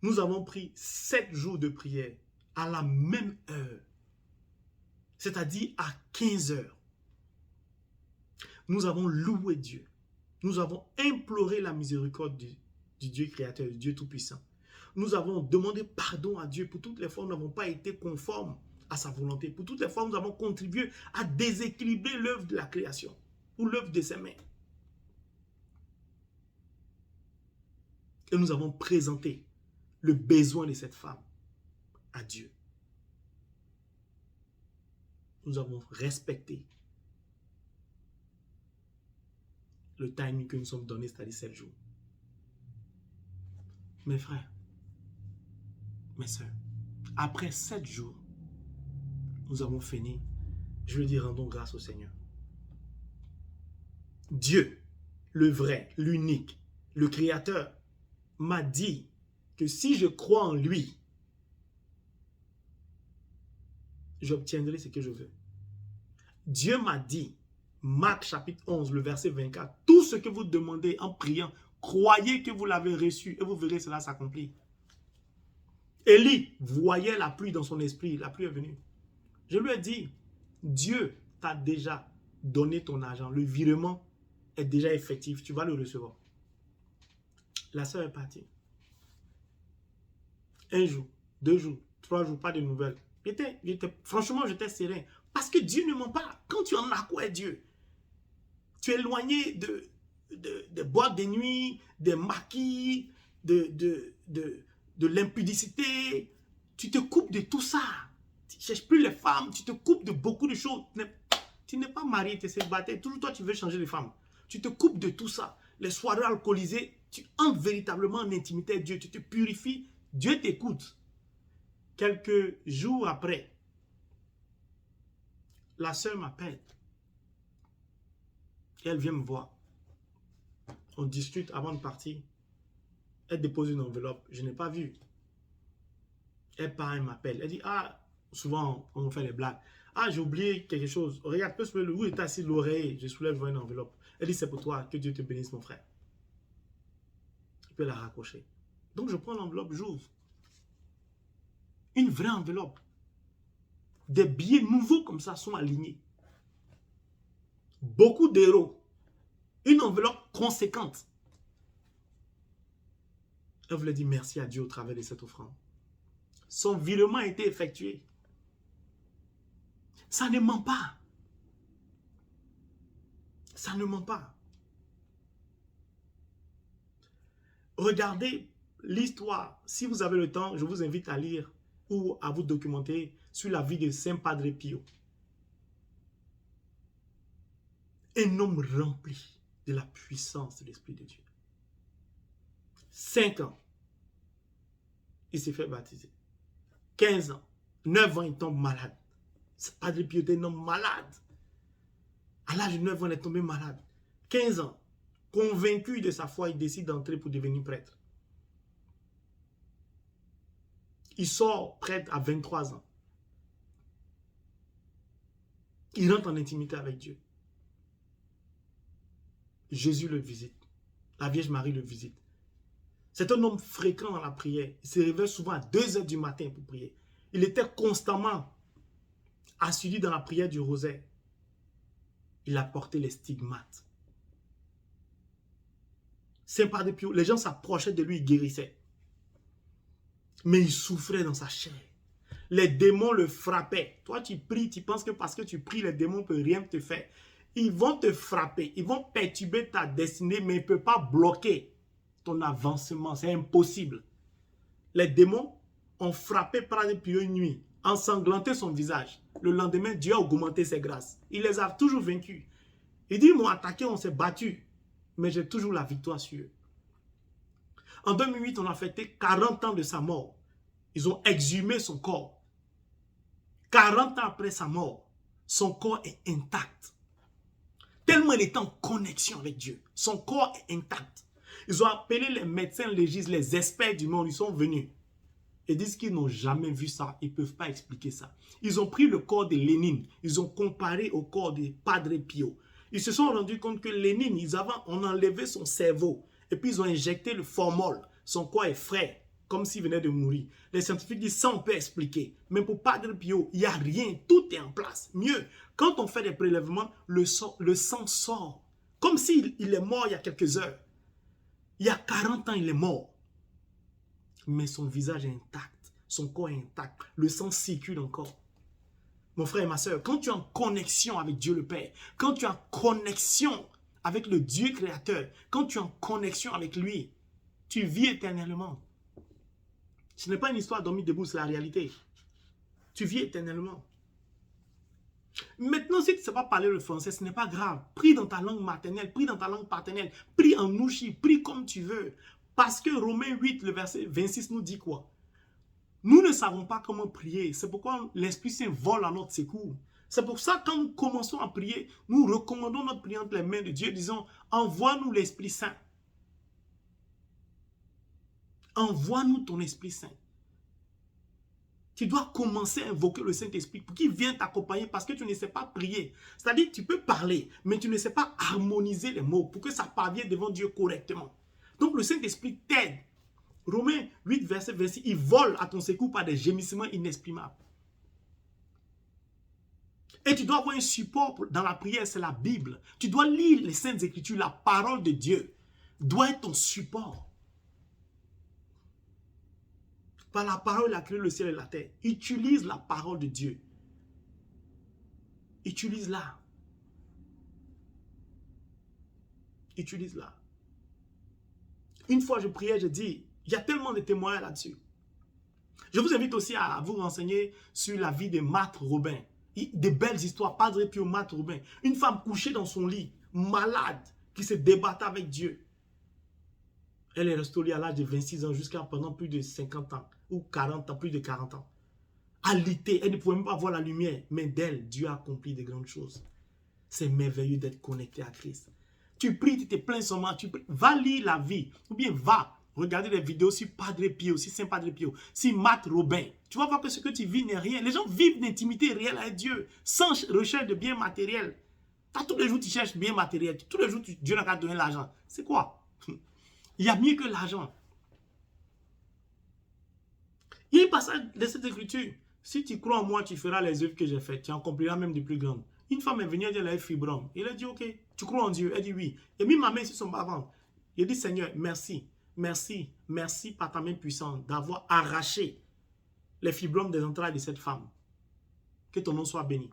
Nous avons pris 7 jours de prière à la même heure, c'est-à-dire à 15 heures. Nous avons loué Dieu. Nous avons imploré la miséricorde du Dieu créateur, du Dieu tout-puissant. Nous avons demandé pardon à Dieu pour toutes les fois où nous n'avons pas été conformes à sa volonté. Pour toutes les fois où nous avons contribué à déséquilibrer l'œuvre de la création ou l'œuvre de ses mains. Et nous avons présenté le besoin de cette femme à Dieu. Nous avons respecté le timing que nous sommes donnés, c'est-à-dire 7 jours. Mes frères, mes soeurs, après 7 jours, nous avons fini. Je veux dire, rendons grâce au Seigneur. Dieu, le vrai, l'unique, le Créateur, m'a dit que si je crois en lui, j'obtiendrai ce que je veux. Dieu m'a dit, Marc chapitre 11, le verset 24, tout ce que vous demandez en priant, croyez que vous l'avez reçu et vous verrez cela s'accomplir. Élie voyait la pluie dans son esprit, la pluie est venue. Je lui ai dit, Dieu t'a déjà donné ton argent, le virement est déjà effectif, tu vas le recevoir. La sœur est partie. Un jour, 2 jours, 3 jours, pas de nouvelles. Franchement, j'étais serein. Parce que Dieu ne ment pas. Quand tu en as quoi, Dieu? Tu es éloigné de boîtes de nuit, des maquis, de l'impudicité. Tu te coupes de tout ça. Tu ne cherches plus les femmes, tu te coupes de beaucoup de choses. Tu n'es pas marié, tu es célibataire. Toujours toi, tu veux changer de femme. Tu te coupes de tout ça. Les soirées alcoolisées, tu entres véritablement en intimité avec Dieu. Tu te purifies. Dieu t'écoute. Quelques jours après, la sœur m'appelle. Et elle vient me voir. On discute avant de partir. Elle dépose une enveloppe. Je n'ai pas vu. Elle part, elle m'appelle. Elle dit, ah, souvent on fait les blagues. Ah, j'ai oublié quelque chose. Regarde, peux soulever où est assis l'oreille. Je soulève, je vois une enveloppe. Elle dit, c'est pour toi. Que Dieu te bénisse, mon frère. Je peux la raccrocher. Donc, je prends l'enveloppe, j'ouvre. Une vraie enveloppe. Des billets nouveaux comme ça sont alignés. Beaucoup d'euros. Une enveloppe conséquente. Elle voulait dire merci à Dieu au travers de cette offrande. Son virement a été effectué. Ça ne ment pas. Ça ne ment pas. Regardez l'histoire. Si vous avez le temps, je vous invite à lire ou à vous documenter sur la vie de Saint Padre Pio. Un homme rempli de la puissance de l'Esprit de Dieu. 5 ans, il s'est fait baptiser. 15 ans, 9 ans, il tombe malade. Padre Pio était un homme malade. À l'âge de 9 ans, il est tombé malade. 15 ans, convaincu de sa foi, il décide d'entrer pour devenir prêtre. Il sort prêtre à 23 ans. Il rentre en intimité avec Dieu. Jésus le visite. La Vierge Marie le visite. C'est un homme fréquent dans la prière. Il se réveille souvent à 2 h du matin pour prier. Il était constamment assidu dans la prière du rosaire. Il a porté les stigmates. Saint Padre Pio, les gens s'approchaient de lui, il guérissait. Mais il souffrait dans sa chair. Les démons le frappaient. Toi, tu pries, tu penses que parce que tu pries, les démons ne peuvent rien te faire. Ils vont te frapper, ils vont perturber ta destinée, mais ils ne peuvent pas bloquer ton avancement. C'est impossible. Les démons ont frappé Padre Pio une nuit, ensanglanté son visage. Le lendemain, Dieu a augmenté ses grâces. Il les a toujours vaincus. Il dit, ils m'ont attaqué, on s'est battu. Mais j'ai toujours la victoire sur eux. En 2008, on a fêté 40 ans de sa mort. Ils ont exhumé son corps. 40 ans après sa mort, son corps est intact. Tellement il est en connexion avec Dieu. Son corps est intact. Ils ont appelé les médecins légistes, les experts du monde, ils sont venus. Ils disent qu'ils n'ont jamais vu ça, ils ne peuvent pas expliquer ça. Ils ont pris le corps de Lénine, ils ont comparé au corps de Padre Pio. Ils se sont rendus compte que Lénine, on a enlevé son cerveau et puis ils ont injecté le formol. Son corps est frais, comme s'il venait de mourir. Les scientifiques disent ça on peut expliquer. Mais pour Padre Pio, il n'y a rien, tout est en place. Mieux, quand on fait des prélèvements, le sang sort. Comme s'il est mort il y a quelques heures. Il y a 40 ans, il est mort. Mais son visage est intact, son corps est intact, le sang circule encore. Mon frère et ma soeur, quand tu es en connexion avec Dieu le Père, quand tu es en connexion avec le Dieu créateur, quand tu es en connexion avec lui, tu vis éternellement. Ce n'est pas une histoire dormir debout, c'est la réalité. Tu vis éternellement. Maintenant, si tu ne sais pas parler le français, ce n'est pas grave. Prie dans ta langue maternelle, prie dans ta langue paternelle, prie en nouchi, prie comme tu veux. Parce que Romains 8, le verset 26 nous dit quoi? Nous ne savons pas comment prier. C'est pourquoi l'Esprit Saint vole à notre secours. C'est pour ça que quand nous commençons à prier, nous recommandons notre prière entre les mains de Dieu, disons, envoie-nous l'Esprit Saint. Envoie-nous ton Esprit Saint. Tu dois commencer à invoquer le Saint-Esprit pour qu'il vienne t'accompagner parce que tu ne sais pas prier. C'est-à-dire que tu peux parler, mais tu ne sais pas harmoniser les mots pour que ça parvienne devant Dieu correctement. Donc le Saint-Esprit t'aide. Romains 8, verset 26, il vole à ton secours par des gémissements inexprimables. Et tu dois avoir un support dans la prière, c'est la Bible. Tu dois lire les Saintes Écritures, la parole de Dieu doit être ton support. Par la parole, il a créé le ciel et la terre. Utilise la parole de Dieu. Utilise-la. Utilise-la. Une fois, je priais, je dis, il y a tellement de témoins là-dessus. Je vous invite aussi à vous renseigner sur la vie de Marthe Robin. Des belles histoires. Padre Pio, Marthe Robin. Une femme couchée dans son lit, malade, qui se débattait avec Dieu. Elle est restée au lit à l'âge de 26 ans jusqu'à pendant plus de 50 ans. Ou 40 ans, plus de 40 ans. Alitée, elle ne pouvait même pas voir la lumière. Mais d'elle, Dieu a accompli de grandes choses. C'est merveilleux d'être connecté à Christ. Tu pries, tu te plains seulement, tu pries. Va lire la vie. Ou bien va regarder des vidéos sur Padre Pio, sur Saint Padre Pio, sur Marthe Robin. Tu vas voir que ce que tu vis n'est rien. Les gens vivent d'intimité réelle avec Dieu, sans recherche de biens matériels. Tous les jours, tu cherches bien matériel. Tous les jours, Dieu n'a qu'à donner l'argent. C'est quoi? Il y a mieux que l'argent. Il y a un passage de cette écriture. Si tu crois en moi, tu feras les œuvres que j'ai faites. Tu accompliras même de plus grandes. Une femme est venue, elle dit elle a un fibrome. Il a dit, ok, tu crois en Dieu? Elle dit oui. Il a mis ma main sur son bas-ventre. Il a dit, Seigneur, merci. Merci. Merci par ta main puissante d'avoir arraché les fibromes des entrailles de cette femme. Que ton nom soit béni.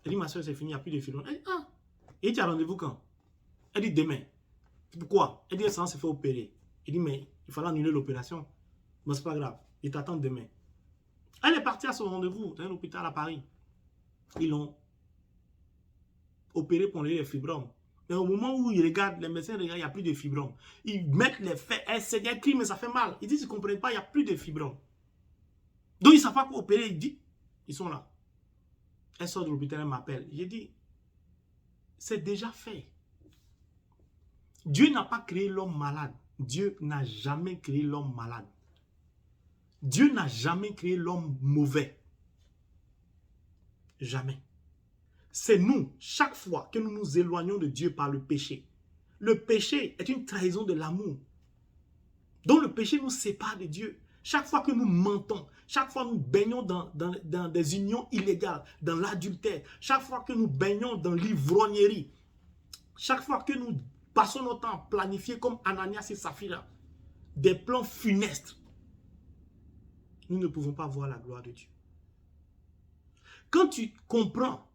Elle dit, ma soeur, c'est fini, il n'y a plus de fibromes. Elle dit, ah. Et tu as rendez-vous quand? Elle dit, demain. Pourquoi? Elle dit, ça se fait opérer. Il dit, mais il fallait annuler l'opération. Mais c'est pas grave. Il t'attend demain. Elle est partie à son rendez-vous dans un hôpital à Paris. Ils l'ont opéré pour enlever les fibromes. Mais au moment où ils regardent, les médecins regardent, il n'y a plus de fibromes. Ils mettent les faits, elle saigne, elle crie, mais ça fait mal. Ils disent, ils ne comprennent pas, il n'y a plus de fibromes. Donc ils ne savent pas quoi opérer. Ils sont là. Elle sort de l'hôpital, elle m'appelle. J'ai dit, c'est déjà fait. Dieu n'a pas créé l'homme malade. Dieu n'a jamais créé l'homme malade. Dieu n'a jamais créé l'homme mauvais. Jamais. C'est nous, chaque fois que nous nous éloignons de Dieu par le péché. Le péché est une trahison de l'amour. Donc le péché nous sépare de Dieu. Chaque fois que nous mentons, chaque fois que nous baignons dans des unions illégales, dans l'adultère, chaque fois que nous baignons dans l'ivrognerie, chaque fois que nous passons notre temps à planifier comme Ananias et Saphira, des plans funestes, nous ne pouvons pas voir la gloire de Dieu. Quand tu comprends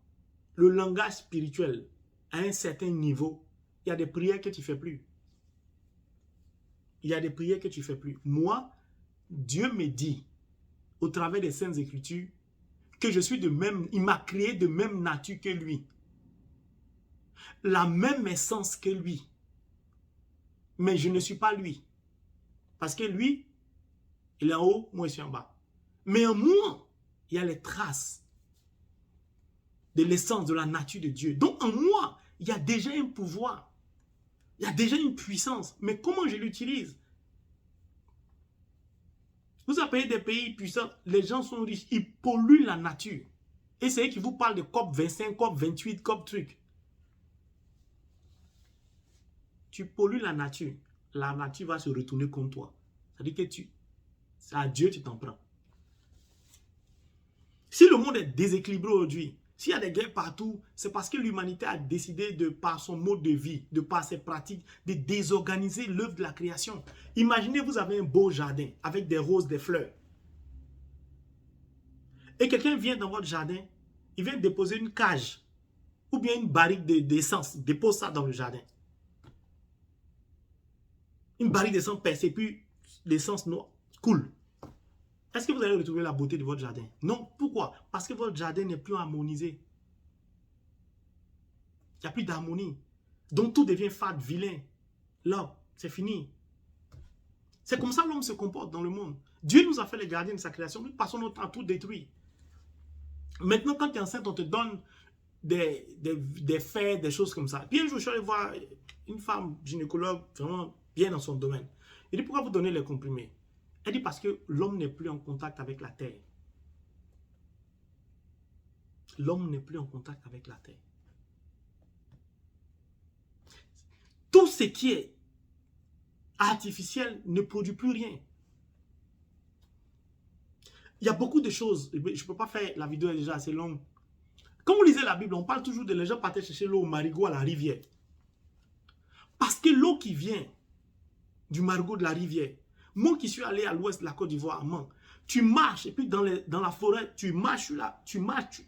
le langage spirituel à un certain niveau, il y a des prières que tu ne fais plus. Il y a des prières que tu ne fais plus. Moi, Dieu me dit, au travers des Saintes Écritures, que je suis de même, il m'a créé de même nature que lui. La même essence que lui. Mais je ne suis pas lui. Parce que lui, il est en haut, moi je suis en bas. Mais en moi, il y a les traces de l'essence, de la nature de Dieu. Donc en moi, il y a déjà un pouvoir. Il y a déjà une puissance. Mais comment je l'utilise? Vous appelez des pays puissants, les gens sont riches, ils polluent la nature. Et c'est eux qui vous parlent de COP 25, COP 28, COP truc. Tu pollues la nature va se retourner contre toi. C'est-à-dire que c'est à Dieu que tu t'en prends. Si le monde est déséquilibré aujourd'hui, s'il y a des guerres partout, c'est parce que l'humanité a décidé, de par son mode de vie, de par ses pratiques, de désorganiser l'œuvre de la création. Imaginez, vous avez un beau jardin avec des roses, des fleurs. Et quelqu'un vient dans votre jardin, il vient déposer une cage ou bien une barrique d'essence, dépose ça dans le jardin. Une barrique d'essence percée, puis l'essence coule. Est-ce que vous allez retrouver la beauté de votre jardin? Non. Pourquoi? Parce que votre jardin n'est plus harmonisé. Il n'y a plus d'harmonie. Donc tout devient fade, vilain. Là, c'est fini. C'est comme ça que l'homme se comporte dans le monde. Dieu nous a fait les gardiens de sa création. Nous passons notre temps à tout détruire. Maintenant, quand tu es enceinte, on te donne des faits, des choses comme ça. Puis un jour, je suis allé voir une femme gynécologue vraiment bien dans son domaine. Il dit, pourquoi vous donnez les comprimés? Elle dit parce que l'homme n'est plus en contact avec la terre. L'homme n'est plus en contact avec la terre. Tout ce qui est artificiel ne produit plus rien. Il y a beaucoup de choses. Je ne peux pas faire, la vidéo est déjà assez longue. Quand vous lisez la Bible, on parle toujours de les gens partaient chercher l'eau au marigot à la rivière. Parce que l'eau qui vient du marigot de la rivière, moi qui suis allé à l'ouest de la Côte d'Ivoire, à Mans, tu marches et puis dans la forêt, tu marches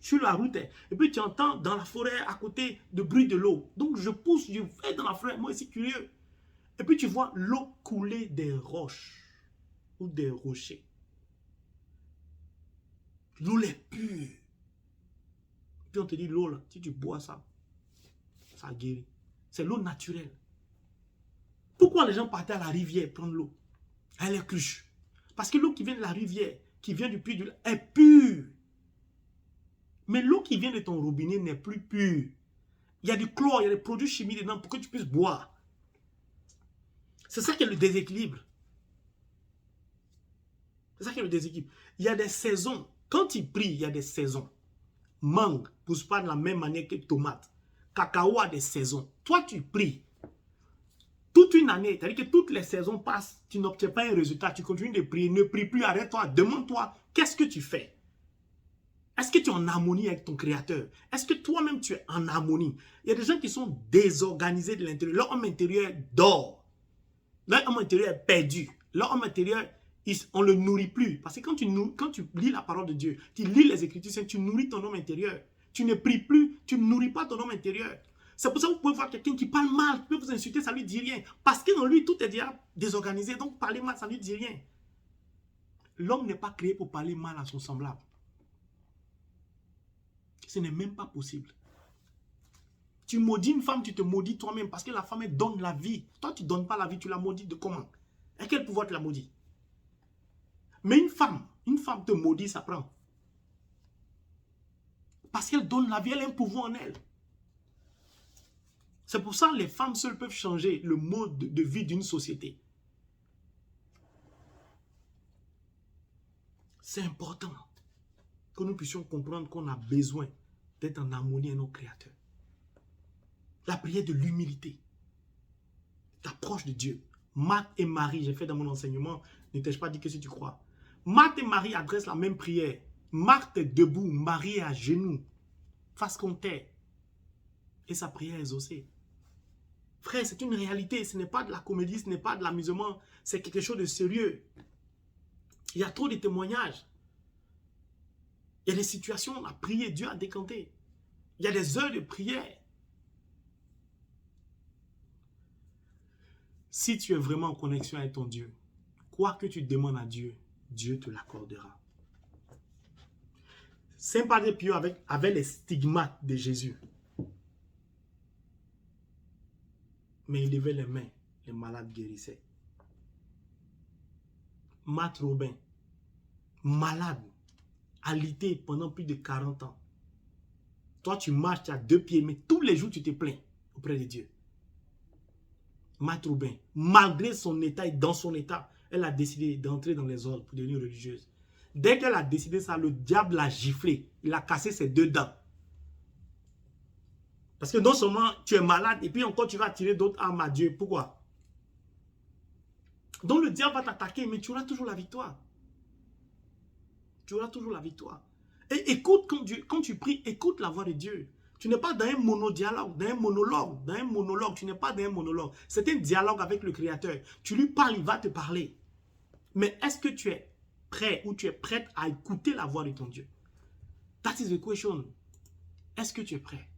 sur la route et puis tu entends dans la forêt à côté le bruit de l'eau. Donc je pousse, je vais dans la forêt, moi aussi curieux. Et puis tu vois l'eau couler des roches ou des rochers. L'eau est pure. Puis on te dit l'eau là, si tu bois ça, ça guérit. C'est l'eau naturelle. Pourquoi les gens partaient à la rivière prendre l'eau? Elle est cruche. Parce que l'eau qui vient de la rivière, qui vient du puits du lac, est pure. Mais l'eau qui vient de ton robinet n'est plus pure. Il y a du chlore, il y a des produits chimiques dedans pour que tu puisses boire. C'est ça qui est le déséquilibre. C'est ça qui est le déséquilibre. Il y a des saisons. Quand il prie, il y a des saisons. Mangue ne pousse pas de la même manière que tomate. Cacao a des saisons. Toi, tu pries. Toute une année, c'est-à-dire que toutes les saisons passent, tu n'obtiens pas un résultat, tu continues de prier, ne prie plus, arrête-toi, demande-toi, qu'est-ce que tu fais? Est-ce que tu es en harmonie avec ton Créateur? Est-ce que toi-même tu es en harmonie? Il y a des gens qui sont désorganisés de l'intérieur, leur homme intérieur dort, leur homme intérieur est perdu, leur homme intérieur, on ne le nourrit plus. Parce que quand tu lis la parole de Dieu, tu lis les Écritures, tu nourris ton homme intérieur. Tu ne pries plus, tu ne nourris pas ton homme intérieur. C'est pour ça que vous pouvez voir quelqu'un qui parle mal, qui peut vous insulter, ça ne lui dit rien. Parce que dans lui, tout est déjà désorganisé. Donc, parler mal, ça ne lui dit rien. L'homme n'est pas créé pour parler mal à son semblable. Ce n'est même pas possible. Tu maudis une femme, tu te maudis toi-même parce que la femme, elle donne la vie. Toi, tu ne donnes pas la vie, tu la maudis de comment? Et quel pouvoir tu la maudis? Mais une femme te maudit, ça prend. Parce qu'elle donne la vie, elle a un pouvoir en elle. C'est pour ça que les femmes seules peuvent changer le mode de vie d'une société. C'est important que nous puissions comprendre qu'on a besoin d'être en harmonie avec nos créateurs. La prière de l'humilité, l'approche de Dieu. Marthe et Marie, j'ai fait dans mon enseignement, ne t'ai-je pas dit que si tu crois. Marthe et Marie adressent la même prière. Marthe est debout, Marie est à genoux, face contre terre. Et sa prière est exaucée. Frère, c'est une réalité, ce n'est pas de la comédie, ce n'est pas de l'amusement, c'est quelque chose de sérieux. Il y a trop de témoignages. Il y a des situations, on a prié, Dieu a décanté. Il y a des heures de prière. Si tu es vraiment en connexion avec ton Dieu, quoi que tu demandes à Dieu, Dieu te l'accordera. Saint Padre Pio avait les stigmates de Jésus. Mais il levait les mains, les malades guérissaient. Marthe Robin, malade, alité pendant plus de 40 ans. Toi, tu marches, tu as 2 pieds, mais tous les jours, tu te plains auprès de Dieu. Marthe Robin, malgré son état et dans son état, elle a décidé d'entrer dans les ordres pour devenir religieuse. Dès qu'elle a décidé ça, le diable l'a giflé. Il a cassé ses 2 dents. Parce que non seulement tu es malade, et puis encore tu vas attirer d'autres âmes à Dieu. Pourquoi? Donc le diable va t'attaquer, mais tu auras toujours la victoire. Tu auras toujours la victoire. Et écoute, quand tu pries, écoute la voix de Dieu. Tu n'es pas dans un monodialogue, dans un monologue. Tu n'es pas dans un monologue. C'est un dialogue avec le Créateur. Tu lui parles, il va te parler. Mais est-ce que tu es prêt ou tu es prête à écouter la voix de ton Dieu? That is the question. Est-ce que tu es prêt?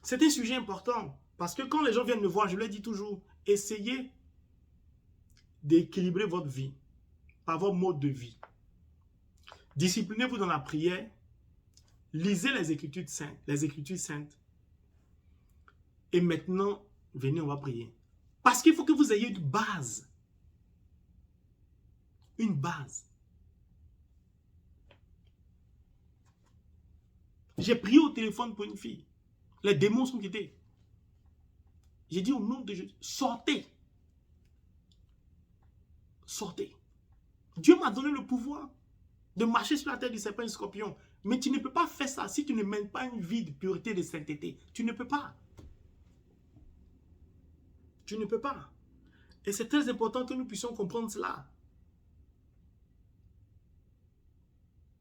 C'est un sujet important. Parce que quand les gens viennent me voir, je leur dis toujours, essayez d'équilibrer votre vie par votre mode de vie. Disciplinez-vous dans la prière. Lisez les Écritures saintes. Et maintenant, venez, on va prier. Parce qu'il faut que vous ayez une base. Une base. J'ai prié au téléphone pour une fille. Les démons sont quittés. J'ai dit au nom de Jésus, sortez. sortez. Dieu m'a donné le pouvoir de marcher sur la terre du serpent et du scorpion. Mais tu ne peux pas faire ça si tu ne mènes pas une vie de pureté et de sainteté. Tu ne peux pas. Tu ne peux pas. Et c'est très important que nous puissions comprendre cela.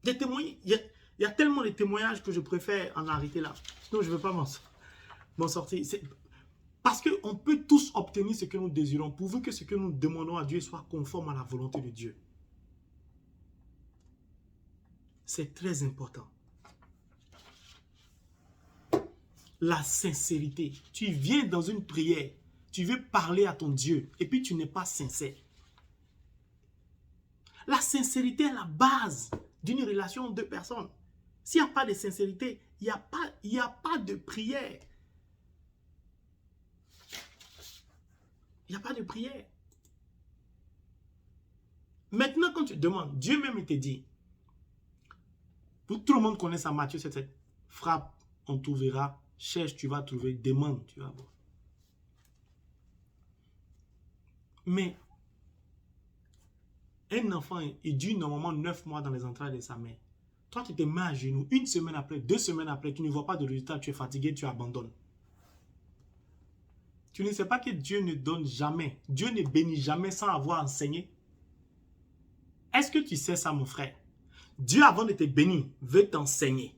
Des témoignages, il y a tellement de témoignages que je préfère en arrêter là. Sinon, je ne veux pas m'en sortir. Parce qu'on peut tous obtenir ce que nous désirons, pourvu que ce que nous demandons à Dieu soit conforme à la volonté de Dieu. C'est très important. La sincérité. Tu viens dans une prière, tu veux parler à ton Dieu, et puis tu n'es pas sincère. La sincérité est la base d'une relation de deux personnes. S'il n'y a pas de sincérité, il n'y a pas de prière. Il n'y a pas de prière. Maintenant, quand tu demandes, Dieu même te dit, tout le monde connaît ça, Matthieu 7, frappe, on t'ouvrira, cherche, tu vas trouver, demande, tu vas voir. Mais un enfant, il dure normalement 9 mois dans les entrailles de sa mère. Toi, tu te mets à genoux, 1 semaine après, 2 semaines après, tu ne vois pas de résultat, tu es fatigué, tu abandonnes. Tu ne sais pas que Dieu ne donne jamais, Dieu ne bénit jamais sans avoir enseigné. Est-ce que tu sais ça, mon frère? Dieu, avant de te bénir, veut t'enseigner.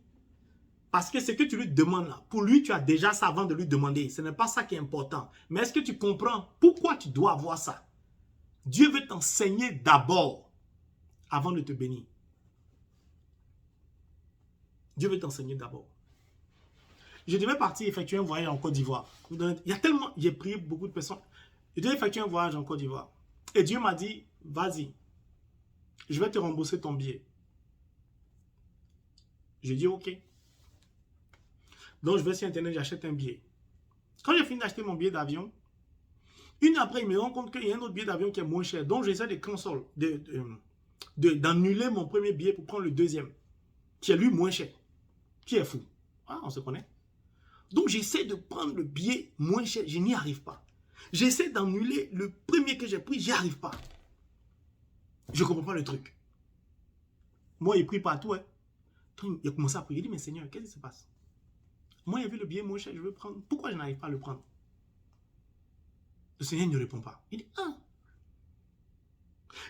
Parce que ce que tu lui demandes là, pour lui, tu as déjà ça avant de lui demander. Ce n'est pas ça qui est important. Mais est-ce que tu comprends pourquoi tu dois avoir ça? Dieu veut t'enseigner d'abord avant de te bénir. Dieu veut t'enseigner d'abord. Je devais partir effectuer un voyage en Côte d'Ivoire. Il y a tellement, j'ai prié beaucoup de personnes. Je devais effectuer un voyage en Côte d'Ivoire. Et Dieu m'a dit, vas-y, je vais te rembourser ton billet. J'ai dit, ok. Donc, je vais sur Internet, j'achète un billet. Quand j'ai fini d'acheter mon billet d'avion, une après, il me rend compte qu'il y a un autre billet d'avion qui est moins cher. Donc, j'essaie d'annuler mon premier billet pour prendre le deuxième, qui est lui moins cher. Qui est fou. Ah, on se connaît. Donc, j'essaie de prendre le billet moins cher. Je n'y arrive pas. J'essaie d'annuler le premier que j'ai pris. J'y arrive pas. Je ne comprends pas le truc. Moi, il prie partout. Hein. Il a commencé à prier. Il dit, mais Seigneur, qu'est-ce qui se passe? Moi, il y avait le billet moins cher. Je veux prendre. Pourquoi je n'arrive pas à le prendre? Le Seigneur ne répond pas. Il dit, ah.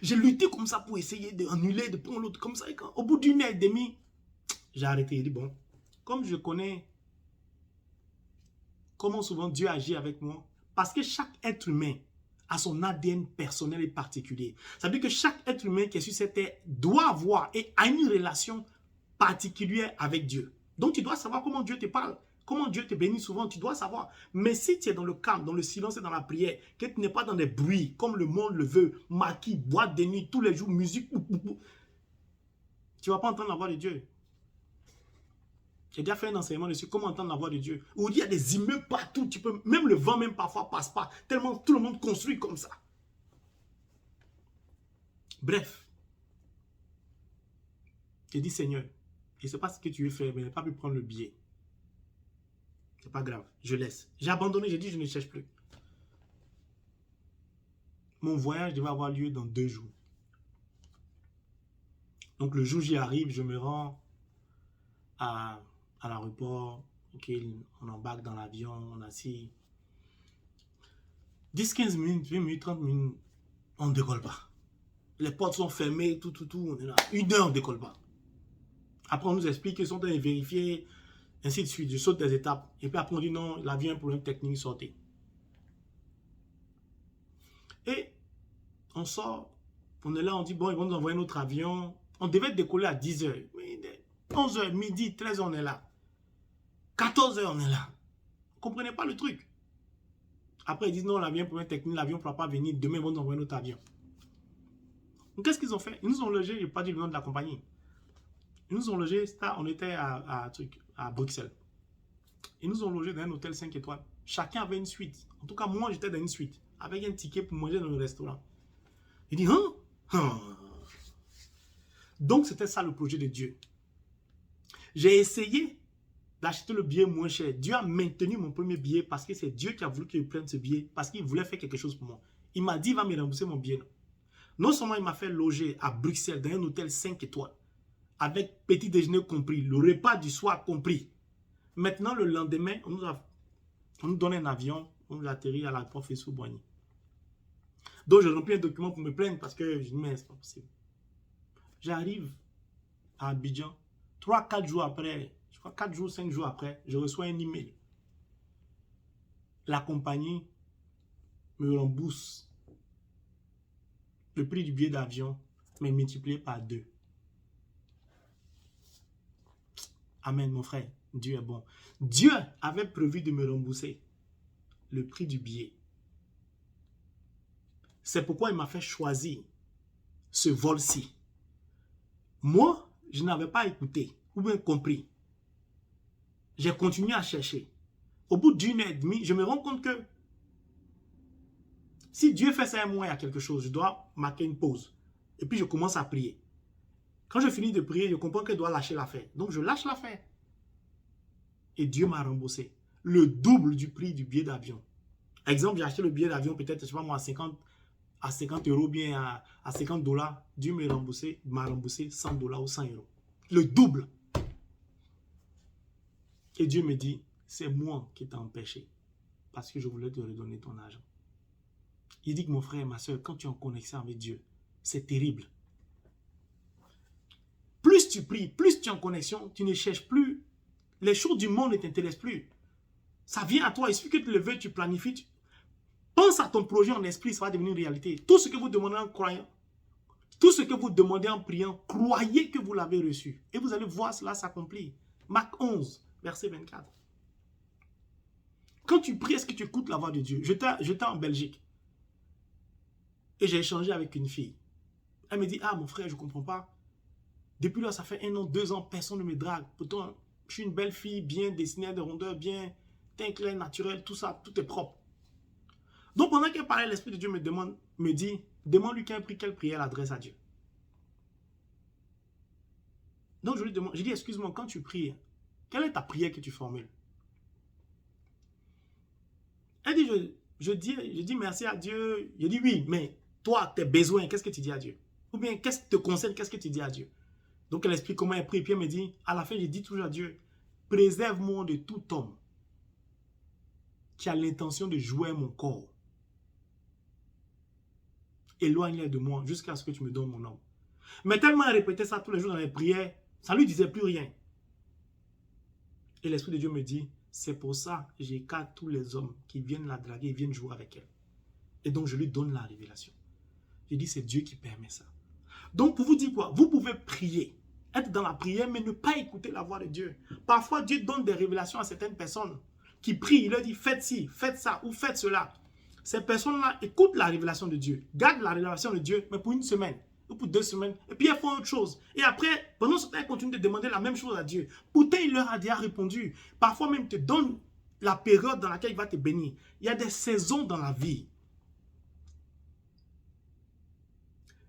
J'ai lutté comme ça pour essayer d'annuler, de prendre l'autre comme ça. Et au bout d'1 heure et demie, j'ai arrêté. Il dit, bon, comme je connais comment souvent Dieu agit avec moi, parce que chaque être humain a son ADN personnel et particulier. Ça veut dire que chaque être humain qui est sur cette terre doit avoir et a une relation particulière avec Dieu. Donc tu dois savoir comment Dieu te parle, comment Dieu te bénit souvent, tu dois savoir. Mais si tu es dans le calme, dans le silence et dans la prière, que tu n'es pas dans des bruits, comme le monde le veut, maquis, boîte de nuit, tous les jours, musique, tu ne vas pas entendre la voix de Dieu. J'ai déjà fait un enseignement dessus, comment entendre la voix de Dieu. Où il y a des immeubles partout, même le vent même parfois passe pas, tellement tout le monde construit comme ça. Bref. J'ai dit, Seigneur, je ne sais pas ce que tu veux faire, mais je n'ai pas pu prendre le billet. C'est pas grave, je laisse. J'ai abandonné, j'ai dit, je ne cherche plus. Mon voyage devait avoir lieu dans 2 jours. Donc le jour où j'y arrive, je me rends à l'aéroport, okay, on embarque dans l'avion, on assis. 10-15 minutes, 20 minutes, 30 minutes, on ne décolle pas. Les portes sont fermées, tout, on est là. 1 heure, on ne décolle pas. Après, on nous explique qu'ils sont en train de vérifier, ainsi de suite. Je saute des étapes. Et puis après, on dit non, l'avion a un problème technique, sortez. Et on sort, on est là, on dit bon, ils vont nous envoyer notre avion. On devait décoller à 10 heures. 11 heures, midi, 13 heures, on est là. 14 heures, on est là. Vous ne comprenez pas le truc. Après, ils disent non, l'avion, problème technique, l'avion ne pourra pas venir. Demain, ils vont nous envoyer notre avion. Donc, qu'est-ce qu'ils ont fait? Ils nous ont logés, je n'ai pas dit le nom de la compagnie. Ils nous ont logés, on était à Bruxelles. Ils nous ont logés dans un hôtel 5 étoiles. Chacun avait une suite. En tout cas, moi, j'étais dans une suite. Avec un ticket pour manger dans le restaurant. Il dit, hein? Donc, c'était ça le projet de Dieu. J'ai essayé d'acheter le billet moins cher. Dieu a maintenu mon premier billet parce que c'est Dieu qui a voulu que je prenne ce billet, parce qu'il voulait faire quelque chose pour moi. Il m'a dit, il va me rembourser mon billet. Non seulement il m'a fait loger à Bruxelles dans un hôtel 5 étoiles, avec petit déjeuner compris, le repas du soir compris. Maintenant, le lendemain, on nous donne un avion, on atterrit à l'aéroport Fessou-Boigny. Donc, je remplis un document pour me plaindre parce que je dis, mais c'est pas possible. J'arrive à Abidjan, 3-4 jours après, je crois 4 jours, 5 jours après, je reçois un email. La compagnie me rembourse le prix du billet d'avion, mais multiplié par 2. Amen, mon frère. Dieu est bon. Dieu avait prévu de me rembourser le prix du billet. C'est pourquoi il m'a fait choisir ce vol-ci. Moi, je n'avais pas écouté ou bien compris. J'ai continué à chercher. Au bout d'1 heure et demie, je me rends compte que si Dieu fait ça à moi, il y a quelque chose, je dois marquer une pause. Et puis je commence à prier. Quand je finis de prier, je comprends que je dois lâcher l'affaire. Donc je lâche l'affaire. Et Dieu m'a remboursé le double du prix du billet d'avion. Exemple, j'ai acheté le billet d'avion peut-être, je sais pas moi, à 50 euros, bien à 50 $. Dieu m'a remboursé 100 $ ou 100 euros. Le double. Et Dieu me dit, c'est moi qui t'ai empêché. Parce que je voulais te redonner ton argent. Il dit que mon frère et ma soeur, quand tu es en connexion avec Dieu, c'est terrible. Plus tu pries, plus tu es en connexion, tu ne cherches plus. Les choses du monde ne t'intéressent plus. Ça vient à toi. Il suffit que tu le veuilles, tu planifies. Pense à ton projet en esprit, ça va devenir une réalité. Tout ce que vous demandez en croyant, tout ce que vous demandez en priant, croyez que vous l'avez reçu. Et vous allez voir cela s'accomplir. Marc 11, verset 24. Quand tu pries, est-ce que tu écoutes la voix de Dieu? J'étais en Belgique. Et j'ai échangé avec une fille. Elle me dit, ah mon frère, je ne comprends pas. Depuis là, ça fait 1 an, 2 ans, personne ne me drague. Pourtant, je suis une belle fille, bien dessinée, de rondeur, bien teint clair, naturel, tout ça, tout est propre. Donc pendant qu'elle parlait, l'Esprit de Dieu me dit, demande-lui quelle prière adresse à Dieu. Donc je lui demande, je dis, excuse-moi, quand tu pries, quelle est ta prière que tu formules? Elle dit, je dis merci à Dieu. Je dis oui, mais toi, tes besoins, qu'est-ce que tu dis à Dieu? Ou bien, qu'est-ce qui te concerne, qu'est-ce que tu dis à Dieu? Donc elle explique comment elle prie, puis elle me dit, à la fin, je dis toujours à Dieu, préserve-moi de tout homme qui a l'intention de jouer mon corps. Éloigne-les de moi jusqu'à ce que tu me donnes mon homme. Mais tellement elle répétait ça tous les jours dans les prières, ça ne lui disait plus rien. Et l'Esprit de Dieu me dit, c'est pour ça que j'écarte tous les hommes qui viennent la draguer, viennent jouer avec elle. Et donc je lui donne la révélation. Je dis, c'est Dieu qui permet ça. Donc pour vous dire quoi? Vous pouvez prier, être dans la prière, mais ne pas écouter la voix de Dieu. Parfois, Dieu donne des révélations à certaines personnes qui prient. Il leur dit, faites ci, faites ça ou faites cela. Ces personnes-là écoutent la révélation de Dieu, gardent la révélation de Dieu, mais pour 1 semaine ou pour 2 semaines, et puis elles font autre chose. Et après, pendant ce temps, elles continuent de demander la même chose à Dieu. Pourtant, il leur a déjà répondu. Parfois même, il te donne la période dans laquelle il va te bénir. Il y a des saisons dans la vie.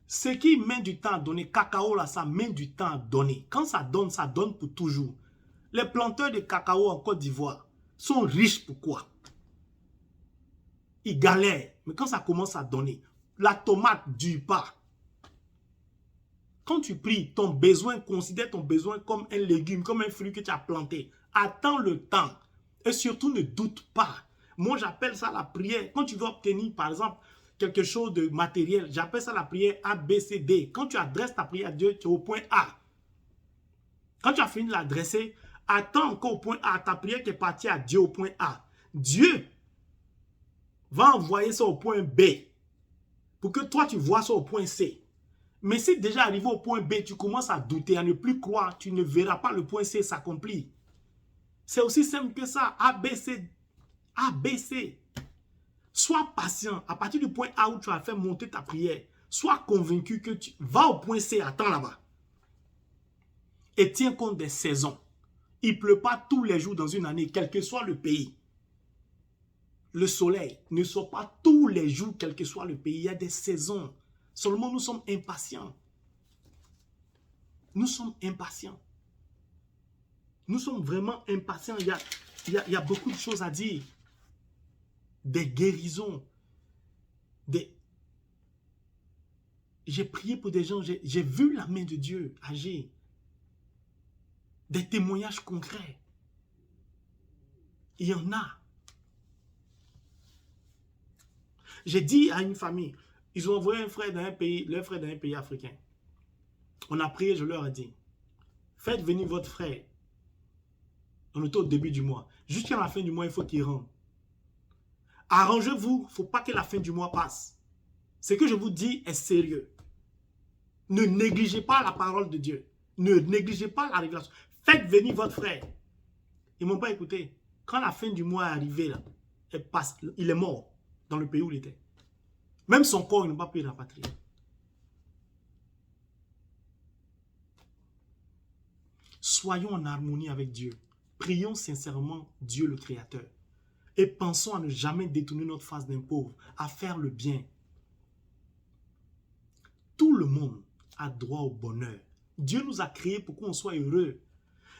Ce qui met du temps à donner, cacao là, ça met du temps à donner. Quand ça donne pour toujours. Les planteurs de cacao en Côte d'Ivoire sont riches pourquoi? Ils galèrent. Mais quand ça commence à donner, la tomate ne dure pas. Quand tu pries, ton besoin, considère ton besoin comme un légume, comme un fruit que tu as planté. Attends le temps. Et surtout, ne doute pas. Moi, j'appelle ça la prière. Quand tu veux obtenir, par exemple, quelque chose de matériel, j'appelle ça la prière A, B, C, D. Quand tu adresses ta prière à Dieu, tu es au point A. Quand tu as fini de l'adresser, attends encore au point A. Ta prière qui est partie à Dieu au point A. Dieu va envoyer ça au point B pour que toi, tu vois ça au point C. Mais si déjà arrivé au point B, tu commences à douter, à ne plus croire, tu ne verras pas le point C s'accomplir. C'est aussi simple que ça. A, B, C. A, B, C. Sois patient. À partir du point A où tu as fait monter ta prière, sois convaincu que tu vas au point C, attends là-bas. Et tiens compte des saisons. Il ne pleut pas tous les jours dans une année, quel que soit le pays. Le soleil ne sort pas tous les jours, quel que soit le pays. Il y a des saisons. Seulement, nous sommes impatients. Nous sommes impatients. Nous sommes vraiment impatients. Il y a beaucoup de choses à dire. Des guérisons. j'ai prié pour des gens, j'ai vu la main de Dieu agir. Des témoignages concrets. Il y en a. J'ai dit à une famille, ils ont envoyé un frère dans un pays, leur frère dans un pays africain. On a prié, je leur ai dit, faites venir votre frère. On était au début du mois. Jusqu'à la fin du mois, il faut qu'il rentre. Arrangez-vous, il ne faut pas que la fin du mois passe. Ce que je vous dis est sérieux. Ne négligez pas la parole de Dieu. Ne négligez pas la révélation. Faites venir votre frère. Ils ne m'ont pas écouté. Quand la fin du mois est arrivée, là, il est mort dans le pays où il était. Même son corps, ils n'ont pas pu le rapatrier. Soyons en harmonie avec Dieu. Prions sincèrement Dieu le Créateur. Et pensons à ne jamais détourner notre face d'un pauvre, à faire le bien. Tout le monde a droit au bonheur. Dieu nous a créés pour qu'on soit heureux.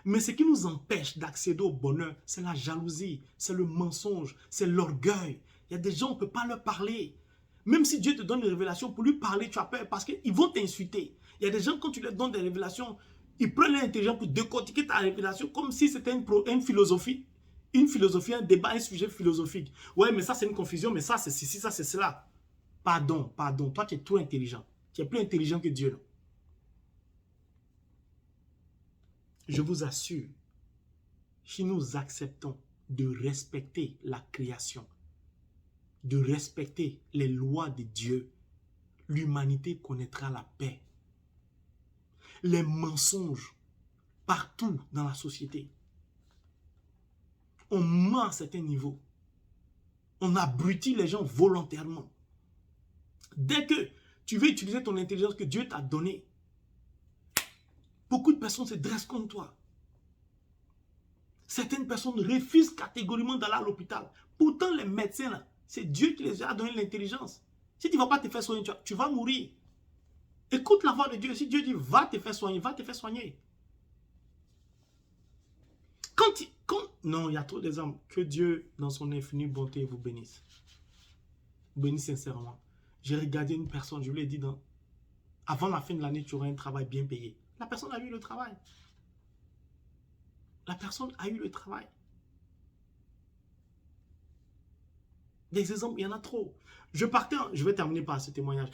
Mais ce qui nous empêche d'accéder au bonheur, c'est la jalousie, c'est le mensonge, c'est l'orgueil. Il y a des gens, on ne peut pas leur parler. Même si Dieu te donne une révélation, pour lui parler, tu as peur parce qu'ils vont t'insulter. Il y a des gens, quand tu leur donnes des révélations, ils prennent l'intelligence pour décortiquer ta révélation comme si c'était une philosophie. Une philosophie, un débat, un sujet philosophique. Ouais, mais ça, c'est une confusion, mais ça, c'est ceci, ça, c'est cela. Pardon. Toi, tu es trop intelligent. Tu es plus intelligent que Dieu. Là. Je vous assure, si nous acceptons de respecter la création, de respecter les lois de Dieu, l'humanité connaîtra la paix. Les mensonges partout dans la société. On ment à certains niveaux. On abrutit les gens volontairement. Dès que tu veux utiliser ton intelligence que Dieu t'a donnée, beaucoup de personnes se dressent contre toi. Certaines personnes refusent catégoriquement d'aller à l'hôpital. Pourtant, les médecins, là, c'est Dieu qui les a donné l'intelligence. Si tu ne vas pas te faire soigner, tu vas mourir. Écoute la voix de Dieu. Si Dieu dit, va te faire soigner, va te faire soigner. Non, il y a trop d'exemples. Que Dieu, dans son infinie bonté, vous bénisse. Vous bénisse sincèrement. J'ai regardé une personne, je lui ai dit, avant la fin de l'année, tu auras un travail bien payé. La personne a eu le travail. La personne a eu le travail. Des exemples, il y en a trop. Je vais terminer par ce témoignage.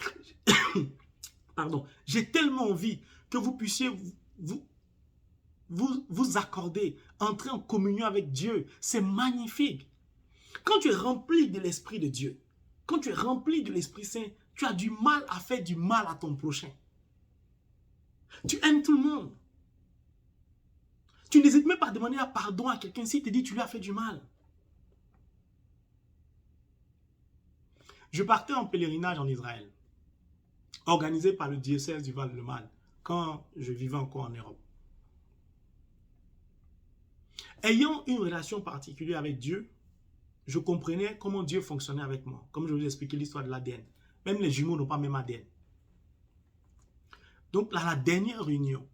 Pardon. J'ai tellement envie que vous puissiez vous accorder, entrer en communion avec Dieu. C'est magnifique. Quand tu es rempli de l'Esprit de Dieu, quand tu es rempli de l'Esprit Saint, tu as du mal à faire du mal à ton prochain. Tu aimes tout le monde. Tu n'hésites même pas à demander pardon à quelqu'un s'il te dit que tu lui as fait du mal. Je partais en pèlerinage en Israël, organisé par le diocèse du Val-de-Marne, quand je vivais encore en Europe. Ayant une relation particulière avec Dieu, je comprenais comment Dieu fonctionnait avec moi. Comme je vous ai expliqué l'histoire de l'ADN. Même les jumeaux n'ont pas même ADN. Donc, à la dernière réunion,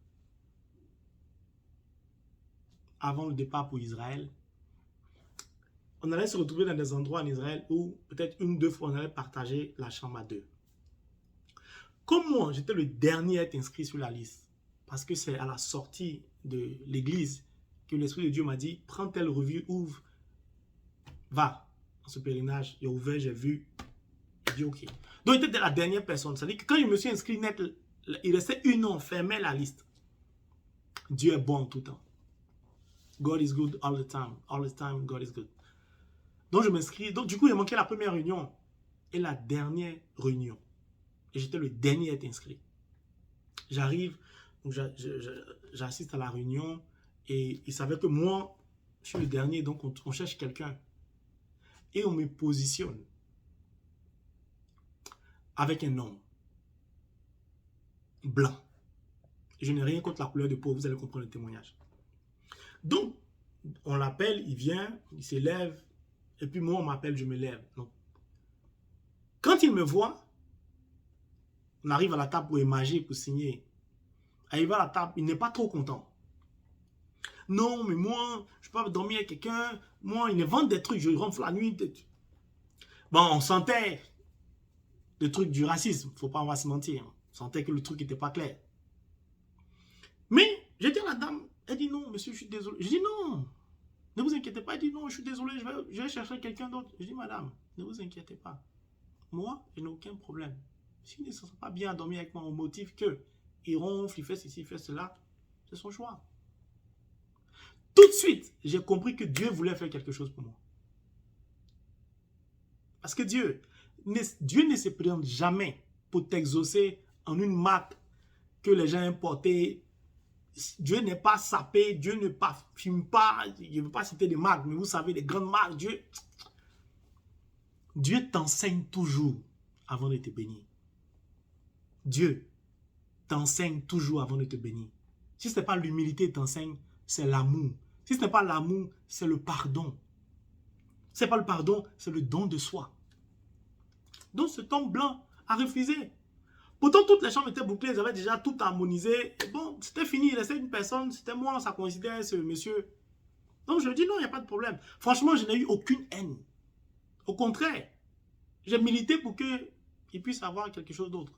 avant le départ pour Israël, on allait se retrouver dans des endroits en Israël où peut-être une ou deux fois on allait partager la chambre à deux. Comme moi, j'étais le dernier à être inscrit sur la liste, parce que c'est à la sortie de l'église que l'Esprit de Dieu m'a dit, prends telle revue, ouvre, va dans ce pèlerinage. J'ai ouvert, j'ai vu, j'ai dit ok. Donc j'étais la dernière personne. C'est-à-dire que quand je me suis inscrit net, il restait une an, on fermait la liste. Dieu est bon tout le temps. God is good all the time. All the time, God is good. Donc je m'inscris. Donc du coup, il manquait la première réunion et la dernière réunion. Et j'étais le dernier à être inscrit. J'arrive, j'assiste à la réunion et il savait que moi, je suis le dernier, donc on cherche quelqu'un. Et on me positionne avec un homme blanc. Je n'ai rien contre la couleur de peau, vous allez comprendre le témoignage. Donc, on l'appelle, il vient, il s'élève, et puis moi, on m'appelle, je me lève. Donc, quand il me voit, on arrive à la table pour émager, pour signer. Arrivé à la table, il n'est pas trop content. Non, mais moi, je peux pas dormir avec quelqu'un. Moi, il me vend des trucs, je ronfle la nuit. Bon, on sentait des trucs du racisme, on va se mentir. On sentais que le truc n'était pas clair. Mais j'ai dit à la dame, elle dit non, monsieur, je suis désolé. Je dis non, ne vous inquiétez pas. Elle dit non, je suis désolé, je vais chercher quelqu'un d'autre. Je dis madame, ne vous inquiétez pas. Moi, je n'ai aucun problème. S'il ne se sent pas bien à dormir avec moi au motif que il ronfle, il fait ceci, il fait cela, c'est son choix. Tout de suite, j'ai compris que Dieu voulait faire quelque chose pour moi. Parce que Dieu ne se présente jamais pour t'exaucer en une marque que les gens importaient. Dieu n'est pas sapé, Dieu ne fume pas, je ne veux pas citer des marques, mais vous savez, des grandes marques, Dieu t'enseigne toujours avant de te bénir. Dieu t'enseigne toujours avant de te bénir. Si ce n'est pas l'humilité t'enseigne, c'est l'amour. Si ce n'est pas l'amour, c'est le pardon. Ce n'est pas le pardon, c'est le don de soi. Donc cet homme blanc a refusé. Pourtant, toutes les chambres étaient bouclées, ils avaient déjà tout harmonisé. Et bon, c'était fini, il restait une personne, c'était moi, ça coïncidait, ce monsieur. Donc je dis non, il n'y a pas de problème. Franchement, je n'ai eu aucune haine. Au contraire, j'ai milité pour qu'il puisse avoir quelque chose d'autre.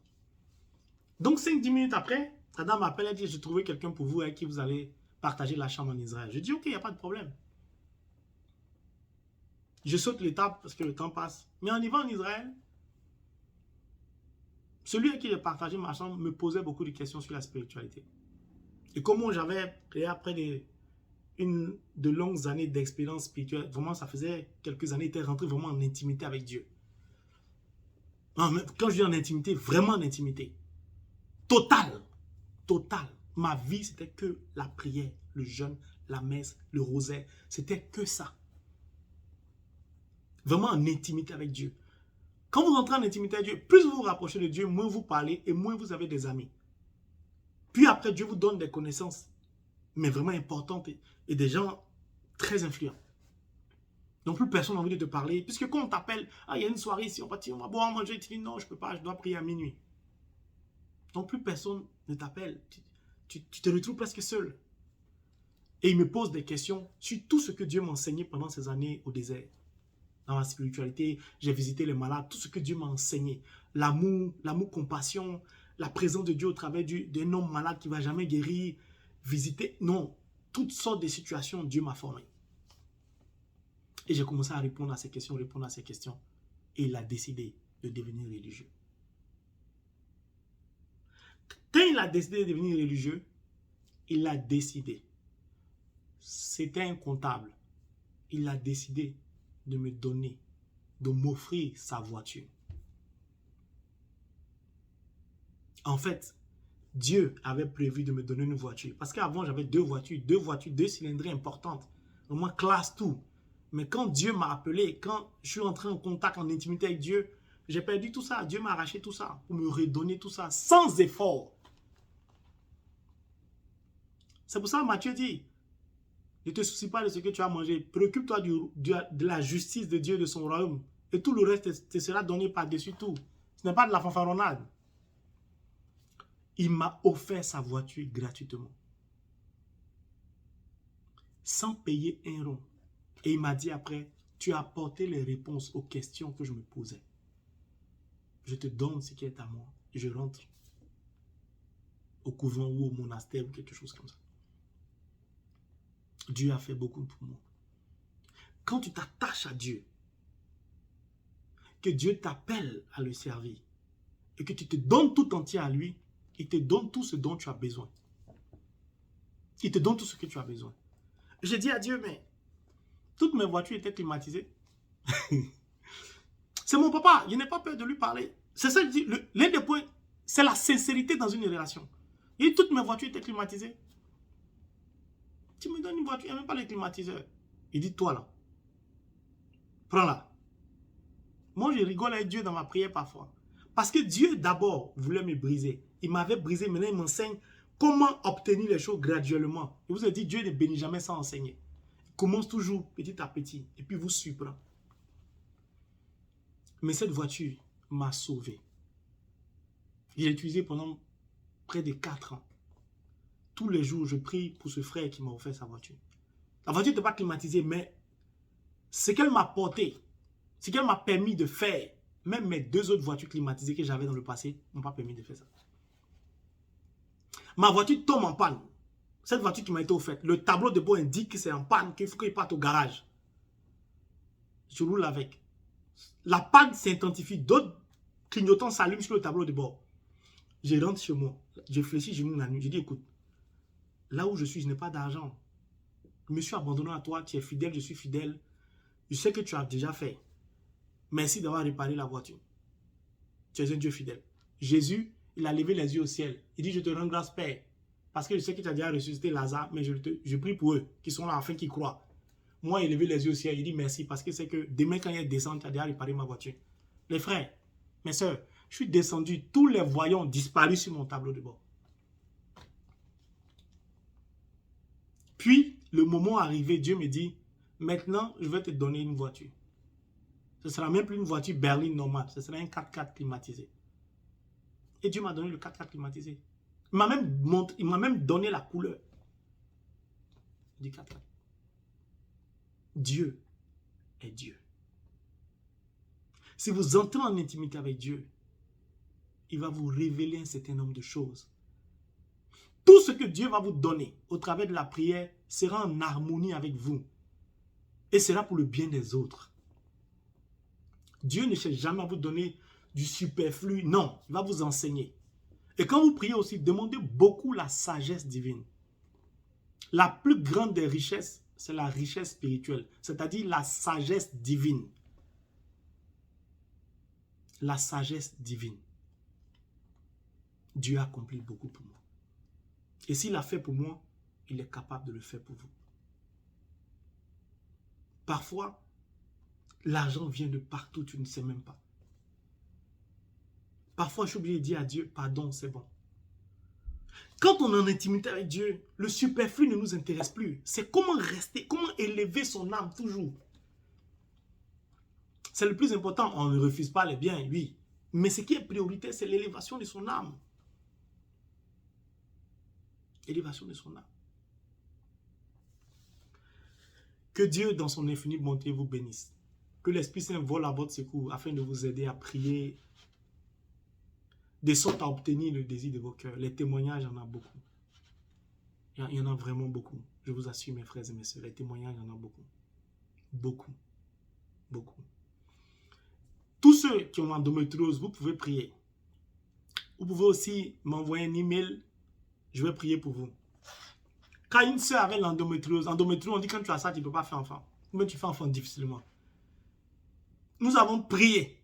Donc 5-10 minutes après, la dame m'appelle, elle dit, j'ai trouvé quelqu'un pour vous avec qui vous allez partager la chambre en Israël. Je dis, ok, il n'y a pas de problème. Je saute l'étape parce que le temps passe. Mais en arrivant en Israël, celui avec qui j'ai partagé ma chambre me posait beaucoup de questions sur la spiritualité. Et comment j'avais, après de longues années d'expérience spirituelle, vraiment ça faisait quelques années, j'étais rentré vraiment en intimité avec Dieu. Quand je dis en intimité, vraiment en intimité. Total. Ma vie, c'était que la prière, le jeûne, la messe, le rosaire. C'était que ça. Vraiment en intimité avec Dieu. Quand vous rentrez en intimité avec Dieu, plus vous vous rapprochez de Dieu, moins vous parlez et moins vous avez des amis. Puis après, Dieu vous donne des connaissances, mais vraiment importantes et des gens très influents. Donc plus personne n'a envie de te parler. Puisque quand on t'appelle, ah, il y a une soirée ici, on va boire, manger, tu dis non, je ne peux pas, je dois prier à minuit. Donc plus personne ne t'appelle. Tu te retrouves presque seul. Et il me pose des questions sur tout ce que Dieu m'a enseigné pendant ces années au désert. Dans la spiritualité, j'ai visité les malades, tout ce que Dieu m'a enseigné. L'amour, compassion, la présence de Dieu au travers d'un homme malade qui ne va jamais guérir, visiter, non, toutes sortes de situations, Dieu m'a formé. Et j'ai commencé à répondre à ces questions. Et il a décidé de devenir religieux. Quand il a décidé de devenir religieux, il a décidé. C'était un comptable. Il a décidé de me donner, de m'offrir sa voiture. En fait, Dieu avait prévu de me donner une voiture. Parce qu'avant, j'avais deux cylindrées importantes. Vraiment classe tout. Mais quand Dieu m'a appelé, quand je suis entré en contact, en intimité avec Dieu, j'ai perdu tout ça. Dieu m'a arraché tout ça pour me redonner tout ça sans effort. C'est pour ça que Matthieu dit, ne te soucie pas de ce que tu as mangé. Préoccupe-toi de la justice de Dieu, de son royaume. Et tout le reste te sera donné par-dessus tout. Ce n'est pas de la fanfaronnade. Il m'a offert sa voiture gratuitement. Sans payer un rond. Et il m'a dit après, tu as apporté les réponses aux questions que je me posais. Je te donne ce qui est à moi. Je rentre au couvent ou au monastère ou quelque chose comme ça. Dieu a fait beaucoup pour moi. Quand tu t'attaches à Dieu, que Dieu t'appelle à le servir et que tu te donnes tout entier à lui, il te donne tout ce dont tu as besoin. Il te donne tout ce que tu as besoin. J'ai dit à Dieu, mais toutes mes voitures étaient climatisées. C'est mon papa, je n'ai pas peur de lui parler. C'est ça que je dis, l'un des points, c'est la sincérité dans une relation. Et toutes mes voitures étaient climatisées. Tu me donnes une voiture, il n'y a même pas les climatiseurs. Il dit, toi là, prends-la. Moi, je rigole avec Dieu dans ma prière parfois. Parce que Dieu, d'abord, voulait me briser. Il m'avait brisé, maintenant il m'enseigne comment obtenir les choses graduellement. Je vous ai dit, Dieu ne bénit jamais sans enseigner. Il commence toujours petit à petit, et puis vous surprend. Mais cette voiture m'a sauvé. Je l'ai utilisée pendant près de 4 ans. Tous les jours, je prie pour ce frère qui m'a offert sa voiture. La voiture n'était pas climatisée, mais ce qu'elle m'a apporté, ce qu'elle m'a permis de faire, même mes 2 autres voitures climatisées que j'avais dans le passé, ne m'ont pas permis de faire ça. Ma voiture tombe en panne. Cette voiture qui m'a été offerte, le tableau de bord indique que c'est en panne, qu'il faut qu'il parte au garage. Je roule avec. La panne s'identifie, d'autres clignotants s'allument sur le tableau de bord. Je rentre chez moi, je fléchis, je me la nuit. Je dis, écoute, là où je suis, je n'ai pas d'argent. Je me suis abandonné à toi, tu es fidèle, je suis fidèle. Je sais que tu as déjà fait. Merci d'avoir réparé la voiture. Tu es un Dieu fidèle. Jésus, il a levé les yeux au ciel. Il dit, je te rends grâce, Père. Parce que je sais que tu as déjà ressuscité Lazare, mais je prie pour eux, qui sont là afin qu'ils croient. Moi, il a levé les yeux au ciel. Il dit merci, parce que c'est que demain, quand il descend, tu as déjà réparé ma voiture. Les frères, mes soeurs, je suis descendu. Tous les voyants ont disparu sur mon tableau de bord. Puis, le moment arrivé, Dieu me dit, maintenant, je vais te donner une voiture. Ce ne sera même plus une voiture berline normale. Ce sera un 4x4 climatisé. Et Dieu m'a donné le 4x4 climatisé. Il m'a même donné la couleur du 4x4. Dieu est Dieu. Si vous entrez en intimité avec Dieu, il va vous révéler un certain nombre de choses. Tout ce que Dieu va vous donner au travers de la prière sera en harmonie avec vous. Et sera pour le bien des autres. Dieu ne cherche jamais à vous donner du superflu. Non, il va vous enseigner. Et quand vous priez aussi, demandez beaucoup la sagesse divine. La plus grande des richesses, c'est la richesse spirituelle. C'est-à-dire la sagesse divine. La sagesse divine. Dieu a accompli beaucoup pour moi. Et s'il a fait pour moi, il est capable de le faire pour vous. Parfois, l'argent vient de partout, tu ne sais même pas. Parfois, je suis obligé de dire à Dieu, pardon, c'est bon. Quand on est en intimité avec Dieu, le superflu ne nous intéresse plus. C'est comment rester, comment élever son âme toujours. C'est le plus important. On ne refuse pas les biens, oui. Mais ce qui est prioritaire, c'est l'élévation de son âme. Élévation de son âme. Que Dieu, dans son infinie bonté, vous bénisse. Que l'Esprit Saint vole à votre secours afin de vous aider à prier de sorte à obtenir le désir de vos cœurs. Les témoignages, il y en a beaucoup. Il y en a vraiment beaucoup. Je vous assure, mes frères et mes sœurs, les témoignages, il y en a beaucoup. Beaucoup. Beaucoup. Tous ceux qui ont l'endométriose, vous pouvez prier. Vous pouvez aussi m'envoyer un email. Je vais prier pour vous. Quand une sœur avait l'endométriose, on dit quand tu as ça, tu ne peux pas faire enfant. Mais tu fais enfant difficilement. Nous avons prié.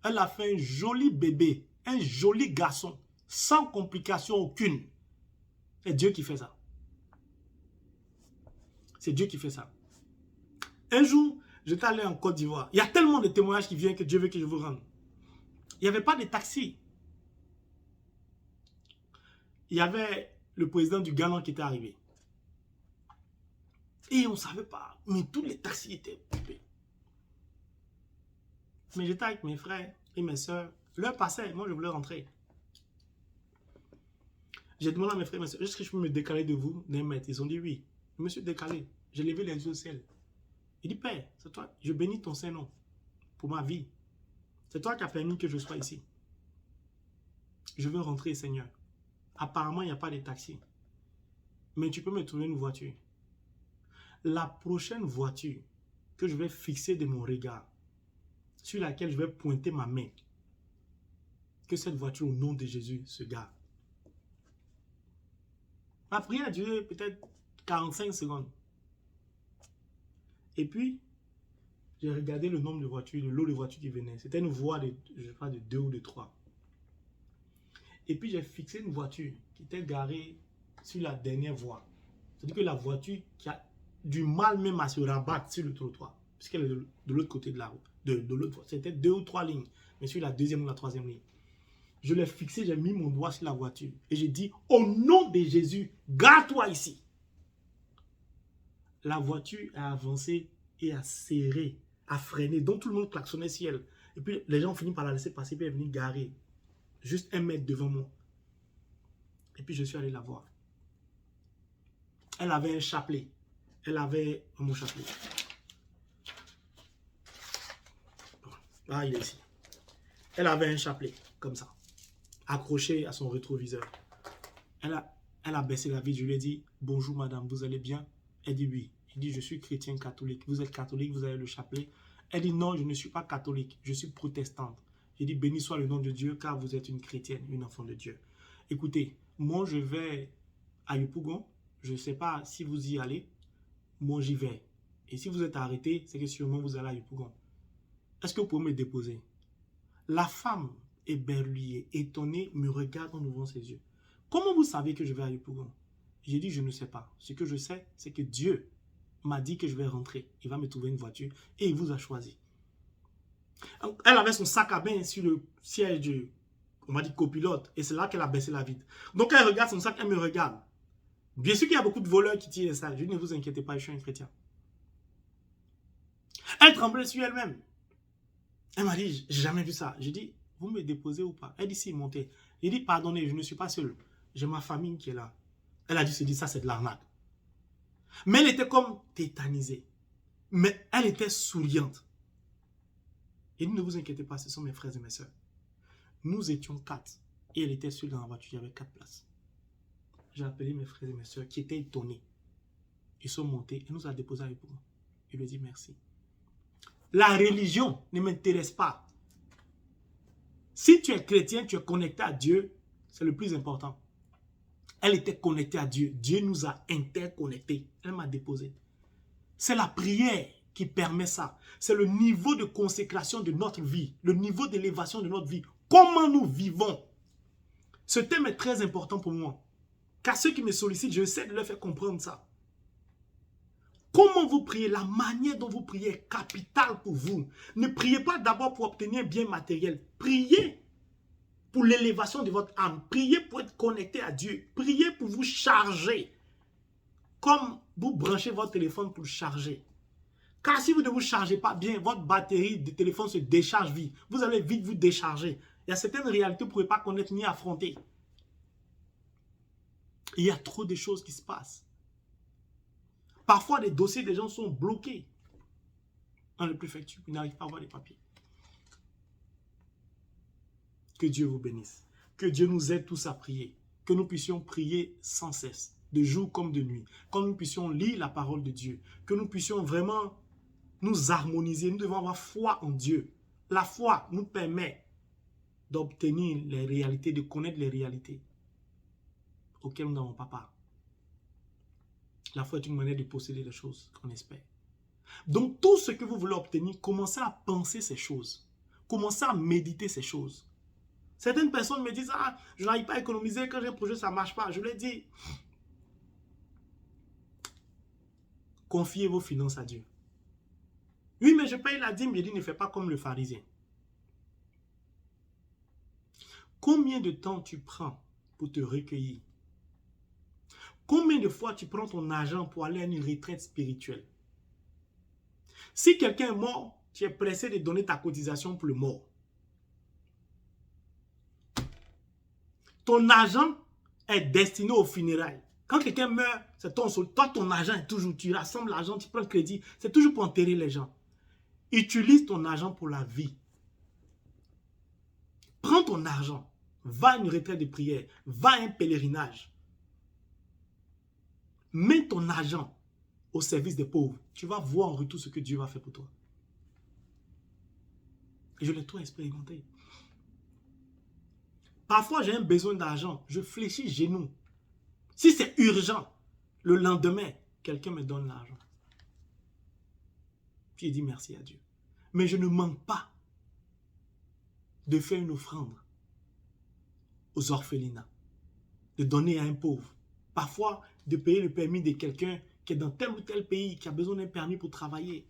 Elle a fait un joli bébé, un joli garçon, sans complication aucune. C'est Dieu qui fait ça. C'est Dieu qui fait ça. Un jour, j'étais allé en Côte d'Ivoire. Il y a tellement de témoignages qui viennent que Dieu veut que je vous rende. Il n'y avait pas de taxi. Il y avait le président du Ghana qui était arrivé. Et on ne savait pas. Mais tous les taxis étaient occupés. Mais j'étais avec mes frères et mes soeurs. L'heure passait, moi je voulais rentrer. J'ai demandé à mes frères et mes soeurs, est-ce que je peux me décaler de vous d'un mètre? Ils ont dit oui. Je me suis décalé. J'ai levé les yeux au ciel. Il dit, Père, c'est toi, je bénis ton Saint-Nom pour ma vie. C'est toi qui as permis que je sois ici. Je veux rentrer, Seigneur. Apparemment, il n'y a pas de taxi. Mais tu peux me trouver une voiture. La prochaine voiture que je vais fixer de mon regard, sur laquelle je vais pointer ma main, que cette voiture, au nom de Jésus, se gare. Ma prière a duré peut-être 45 secondes. Et puis, j'ai regardé le nombre de voitures, le lot de voitures qui venaient. C'était une voie de, je sais pas, de 2 ou de 3. Et puis, j'ai fixé une voiture qui était garée sur la dernière voie. C'est-à-dire que la voiture qui a du mal même à se rabattre sur le trottoir, puisqu'elle est de l'autre côté de la route, de l'autre voie. C'était 2 ou 3 lignes, mais sur la deuxième ou la troisième ligne. Je l'ai fixé, j'ai mis mon doigt sur la voiture et j'ai dit, au nom de Jésus, gare-toi ici. La voiture a avancé et a serré, a freiné, donc tout le monde klaxonnait ciel. Et puis les gens ont fini par la laisser passer, puis elle est venue garer, juste 1 mètre devant moi. Et puis je suis allé la voir. Elle avait un chapelet. Elle avait mon chapelet. Ah, il est ici. Elle avait un chapelet, comme ça, accroché à son rétroviseur. Elle a baissé la vitre. Je lui ai dit, bonjour madame, vous allez bien? Elle dit oui. Je dis, je suis chrétien catholique. Vous êtes catholique, vous avez le chapelet? Elle dit, non, je ne suis pas catholique, je suis protestante. J'ai dit, béni soit le nom de Dieu, car vous êtes une chrétienne, une enfant de Dieu. Écoutez, moi je vais à Yopougon. Je ne sais pas si vous y allez. Moi j'y vais. Et si vous êtes arrêté, c'est que sûrement vous allez à Yopougon. Est-ce que vous pouvez me déposer? La femme éberluée, étonnée, me regarde en ouvrant ses yeux. Comment vous savez que je vais à Yopougon? J'ai dit, je ne sais pas. Ce que je sais, c'est que Dieu m'a dit que je vais rentrer. Il va me trouver une voiture et il vous a choisi. Elle avait son sac à bain sur le siège du, on m'a dit, copilote. Et c'est là qu'elle a baissé la vitre. Donc elle regarde son sac, elle me regarde. Bien sûr qu'il y a beaucoup de voleurs qui tirent ça. Je dis, ne vous inquiétez pas, je suis un chrétien. Elle tremblait sur elle-même. Elle m'a dit, j'ai jamais vu ça. J'ai dit, vous me déposez ou pas? Elle dit, si, montez. J'ai dit, pardonnez, je ne suis pas seul. J'ai ma famille qui est là. Elle a dû se dire, ça c'est de l'arnaque. Mais elle était comme tétanisée. Mais elle était souriante. Et ne vous inquiétez pas, ce sont mes frères et mes sœurs. Nous étions 4. Et elle était seule dans la voiture, il y avait 4 places. J'ai appelé mes frères et mes sœurs qui étaient étonnés. Ils sont montés et nous a déposé à l'époque. Je lui ai dit merci. La religion ne m'intéresse pas. Si tu es chrétien, tu es connecté à Dieu, c'est le plus important. Elle était connectée à Dieu. Dieu nous a interconnectés. Elle m'a déposé. C'est la prière qui permet ça. C'est le niveau de consécration de notre vie, le niveau d'élévation de notre vie. Comment nous vivons. Ce thème est très important pour moi. Car ceux qui me sollicitent, je essaie de leur faire comprendre ça. Comment vous priez, la manière dont vous priez est capitale pour vous. Ne priez pas d'abord pour obtenir un bien matériel. Priez pour l'élévation de votre âme. Priez pour être connecté à Dieu. Priez pour vous charger. Comme vous branchez votre téléphone pour le charger. Car si vous ne vous chargez pas bien, votre batterie de téléphone se décharge vite. Vous allez vite vous décharger. Il y a certaines réalités que vous ne pouvez pas connaître ni affronter. Il y a trop de choses qui se passent. Parfois, les dossiers des gens sont bloqués dans le préfecture. Ils n'arrivent pas à avoir les papiers. Que Dieu vous bénisse. Que Dieu nous aide tous à prier. Que nous puissions prier sans cesse, de jour comme de nuit. Que nous puissions lire la parole de Dieu. Que nous puissions vraiment nous harmoniser. Nous devons avoir foi en Dieu. La foi nous permet d'obtenir les réalités, de connaître les réalités auxquelles nous n'avons pas part. La foi est une manière de posséder les choses qu'on espère. Donc, tout ce que vous voulez obtenir, commencez à penser ces choses. Commencez à méditer ces choses. Certaines personnes me disent, ah, je n'arrive pas à économiser, quand j'ai un projet, ça ne marche pas. Je leur dis, confiez vos finances à Dieu. Oui, mais je paye la dîme. Je dis, ne fais pas comme le pharisien. Combien de temps tu prends pour te recueillir? Combien de fois tu prends ton argent pour aller à une retraite spirituelle? Si quelqu'un est mort, tu es pressé de donner ta cotisation pour le mort. Ton argent est destiné aux funérailles. Quand quelqu'un meurt, c'est ton sol. Toi, ton argent est toujours, tu rassembles l'argent, tu prends le crédit. C'est toujours pour enterrer les gens. Utilise ton argent pour la vie. Prends ton argent. Va à une retraite de prière. Va à un pèlerinage. Mets ton argent au service des pauvres. Tu vas voir en retour ce que Dieu va faire pour toi. Et je l'ai trop expérimenté. Parfois, j'ai un besoin d'argent. Je fléchis genoux. Si c'est urgent, le lendemain, quelqu'un me donne l'argent. Puis je dis merci à Dieu. Mais je ne manque pas de faire une offrande aux orphelinats, de donner à un pauvre. Parfois, de payer le permis de quelqu'un qui est dans tel ou tel pays, qui a besoin d'un permis pour travailler.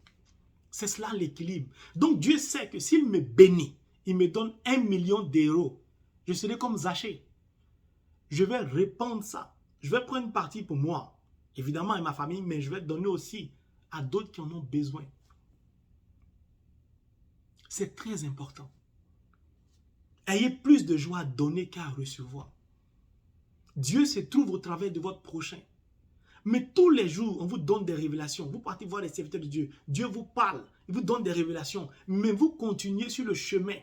C'est cela l'équilibre. Donc Dieu sait que s'il me bénit, il me donne 1 million d'euros, je serai comme Zachée. Je vais répandre ça. Je vais prendre une partie pour moi, évidemment et ma famille, mais je vais donner aussi à d'autres qui en ont besoin. C'est très important. Ayez plus de joie à donner qu'à recevoir. Dieu se trouve au travers de votre prochain. Mais tous les jours, on vous donne des révélations. Vous partez voir les serviteurs de Dieu. Dieu vous parle. Il vous donne des révélations. Mais vous continuez sur le chemin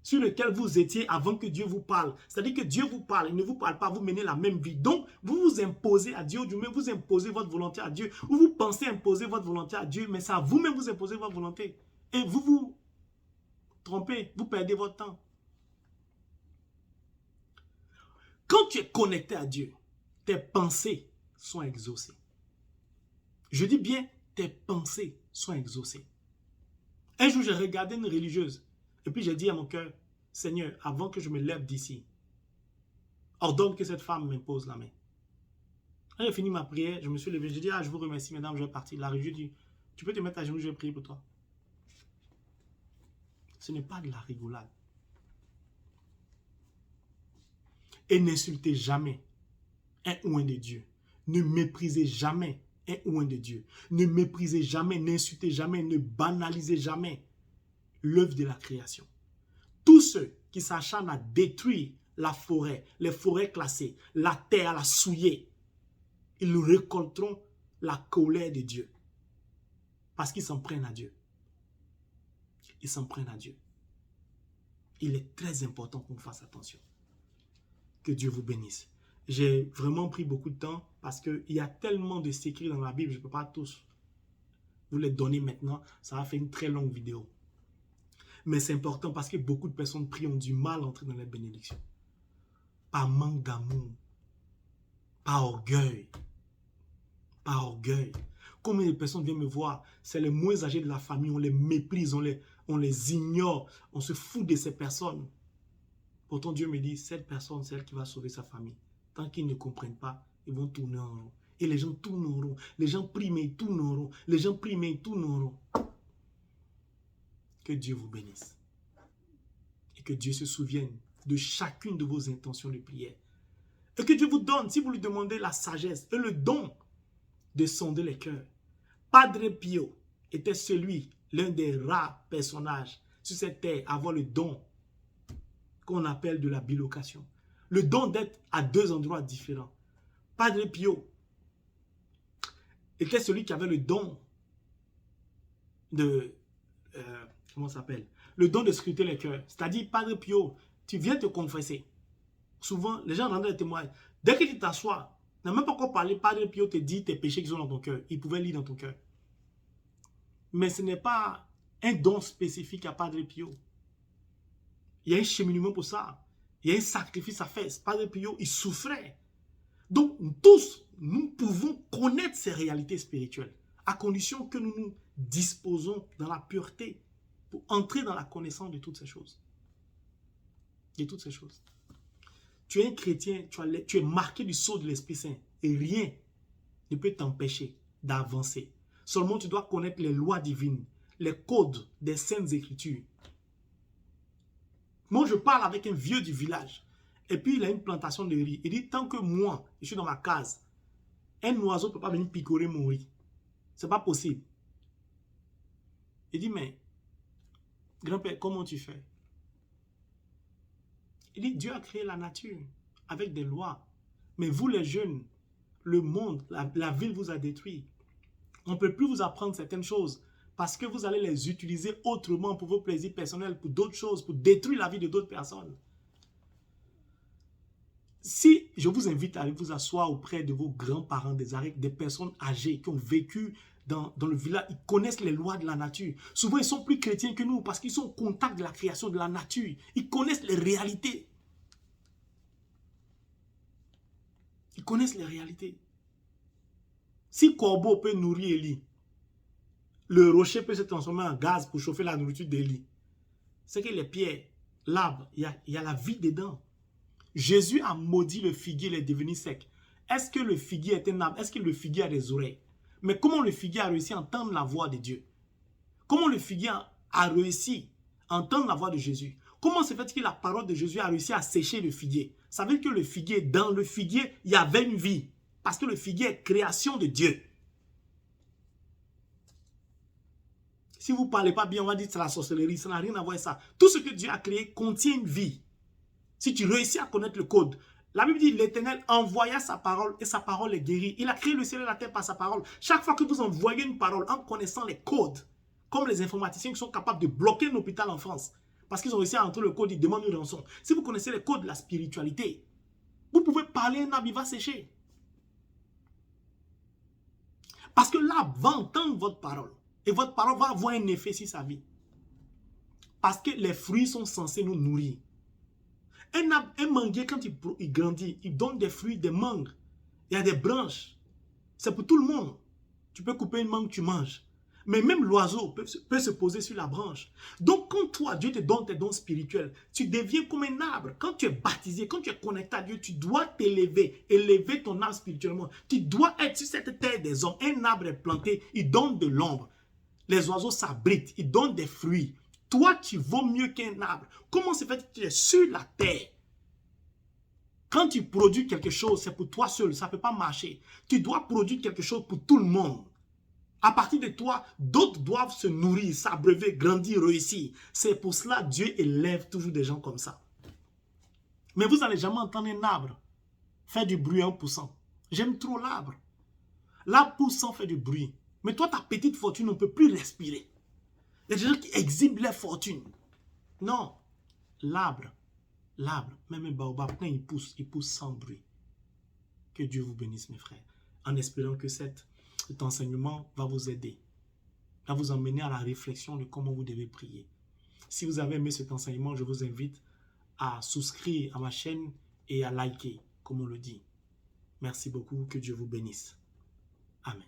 sur lequel vous étiez avant que Dieu vous parle. C'est-à-dire que Dieu vous parle, il ne vous parle pas, vous menez la même vie. Donc, vous vous imposez à Dieu, ou du moins vous imposez votre volonté à Dieu, ou vous pensez imposer votre volonté à Dieu, mais c'est à vous-même vous imposez votre volonté. Et vous vous trompez, vous perdez votre temps. Quand tu es connecté à Dieu, tes pensées sont exaucées. Je dis bien, tes pensées sont exaucées. Un jour, j'ai regardé une religieuse. Et puis, j'ai dit à mon cœur, Seigneur, avant que je me lève d'ici, ordonne que cette femme m'impose la main. Quand j'ai fini ma prière, je me suis levé. J'ai dit, je vous remercie, mesdames, je vais partir. La religieuse dit, tu peux te mettre à genoux, je vais prier pour toi. Ce n'est pas de la rigolade. Et n'insultez jamais un oint de Dieu. Ne méprisez jamais un oint de Dieu. Ne méprisez jamais, n'insultez jamais, ne banalisez jamais l'œuvre de la création. Tous ceux qui s'acharnent à détruire la forêt, les forêts classées, la terre, à la souiller, ils récolteront la colère de Dieu. Parce qu'ils s'en prennent à Dieu. Ils s'en prennent à Dieu. Il est très important qu'on fasse attention. Que Dieu vous bénisse. J'ai vraiment pris beaucoup de temps parce qu'il y a tellement de secrets dans la Bible, je ne peux pas tous vous les donner maintenant. Ça va faire une très longue vidéo. Mais c'est important parce que beaucoup de personnes prient ont du mal à entrer dans les bénédictions. Par manque d'amour. Par orgueil. Par orgueil. Combien de personnes viennent me voir, c'est les moins âgés de la famille, on les méprise, on les ignore, on se fout de ces personnes. Pourtant Dieu me dit, cette personne, c'est elle qui va sauver sa famille. Tant qu'ils ne comprennent pas, ils vont tourner en rond. Et les gens tournent en rond. Les gens prient, mais ils tournent en rond. Les gens prient, mais ils tournent en rond. Que Dieu vous bénisse. Et que Dieu se souvienne de chacune de vos intentions de prière. Et que Dieu vous donne, si vous lui demandez la sagesse et le don de sonder les cœurs. Padre Pio était l'un des rares personnages sur cette terre à avoir le don qu'on appelle de la bilocation. Le don d'être à deux endroits différents. Padre Pio était celui qui avait le don de... comment ça s'appelle? Le don de scruter les cœurs. C'est-à-dire, Padre Pio, tu viens te confesser. Souvent, les gens rendaient des témoignages. Dès que tu t'assois, tu n'as même pas encore parlé, Padre Pio te dit tes péchés qui sont dans ton cœur. Il pouvait lire dans ton cœur. Mais ce n'est pas un don spécifique à Padre Pio. Il y a un cheminement pour ça. Il y a un sacrifice à faire. Padre Pio, il souffrait. Donc, tous, nous pouvons connaître ces réalités spirituelles, à condition que nous nous disposons dans la pureté pour entrer dans la connaissance de toutes ces choses. De toutes ces choses. Tu es un chrétien, tu es marqué du sceau de l'Esprit Saint et rien ne peut t'empêcher d'avancer. Seulement, tu dois connaître les lois divines, les codes des Saintes Écritures. Moi, je parle avec un vieux du village. Et puis, il a une plantation de riz. Il dit, tant que moi, je suis dans ma case, un oiseau ne peut pas venir picorer mon riz. Ce n'est pas possible. Il dit, mais, grand-père, comment tu fais? Il dit, Dieu a créé la nature avec des lois. Mais vous, les jeunes, le monde, la ville vous a détruit. On ne peut plus vous apprendre certaines choses parce que vous allez les utiliser autrement pour vos plaisirs personnels, pour d'autres choses, pour détruire la vie de d'autres personnes. Si je vous invite à aller vous asseoir auprès de vos grands-parents, des personnes âgées qui ont vécu dans le village, ils connaissent les lois de la nature. Souvent, ils sont plus chrétiens que nous parce qu'ils sont au contact de la création de la nature. Ils connaissent les réalités. Ils connaissent les réalités. Si Corbeau peut nourrir Élie, le rocher peut se transformer en gaz pour chauffer la nourriture d'Élie. C'est que les pierres, l'arbre, il y a la vie dedans. Jésus a maudit le figuier, il est devenu sec. Est-ce que le figuier est un arbre? Est-ce que le figuier a des oreilles? Mais comment le figuier a réussi à entendre la voix de Dieu? Comment le figuier a réussi à entendre la voix de Jésus? Comment se fait-il que la parole de Jésus a réussi à sécher le figuier? Ça veut dire que le figuier, dans le figuier, il y avait une vie. Parce que le figuier est création de Dieu. Si vous ne parlez pas bien, on va dire que c'est la sorcellerie. Ça n'a rien à voir avec ça. Tout ce que Dieu a créé contient une vie. Si tu réussis à connaître le code. La Bible dit, l'Éternel envoya sa parole et sa parole est guérie. Il a créé le ciel et la terre par sa parole. Chaque fois que vous envoyez une parole en connaissant les codes, comme les informaticiens qui sont capables de bloquer un hôpital en France, Parce qu'ils ont réussi à entrer le code, ils demandent une rançon. Si vous connaissez les codes de la spiritualité, vous pouvez parler, un arbre, il va sécher. Parce que l'arbre va entendre votre parole. Et votre parole va avoir un effet sur sa vie. Parce que les fruits sont censés nous nourrir. Un manguier, quand il grandit, il donne des fruits, des mangues. Il y a des branches. C'est pour tout le monde. Tu peux couper une mangue, tu manges. Mais même l'oiseau peut se poser sur la branche. Donc, quand toi, Dieu te donne tes dons spirituels, tu deviens comme un arbre. Quand tu es baptisé, quand tu es connecté à Dieu, tu dois t'élever, élever ton arbre spirituellement. Tu dois être sur cette terre des hommes. Un arbre est planté, il donne de l'ombre. Les oiseaux s'abritent, ils donnent des fruits. Toi, tu vaux mieux qu'un arbre. Comment se fait que tu es sur la terre? Quand tu produis quelque chose, c'est pour toi seul, ça ne peut pas marcher. Tu dois produire quelque chose pour tout le monde. À partir de toi, d'autres doivent se nourrir, s'abreuver, grandir, réussir. C'est pour cela que Dieu élève toujours des gens comme ça. Mais vous n'allez jamais entendre un arbre faire du bruit en poussant. J'aime trop l'arbre. L'arbre poussant fait du bruit. Mais toi, ta petite fortune, on ne peut plus respirer. Il y a des gens qui exhibent leur fortune. Non. L'arbre, même un baobab, quand il pousse sans bruit. Que Dieu vous bénisse, mes frères. En espérant que cet enseignement va vous aider, va vous emmener à la réflexion de comment vous devez prier. Si vous avez aimé cet enseignement, je vous invite à souscrire à ma chaîne et à liker, comme on le dit. Merci beaucoup, que Dieu vous bénisse. Amen.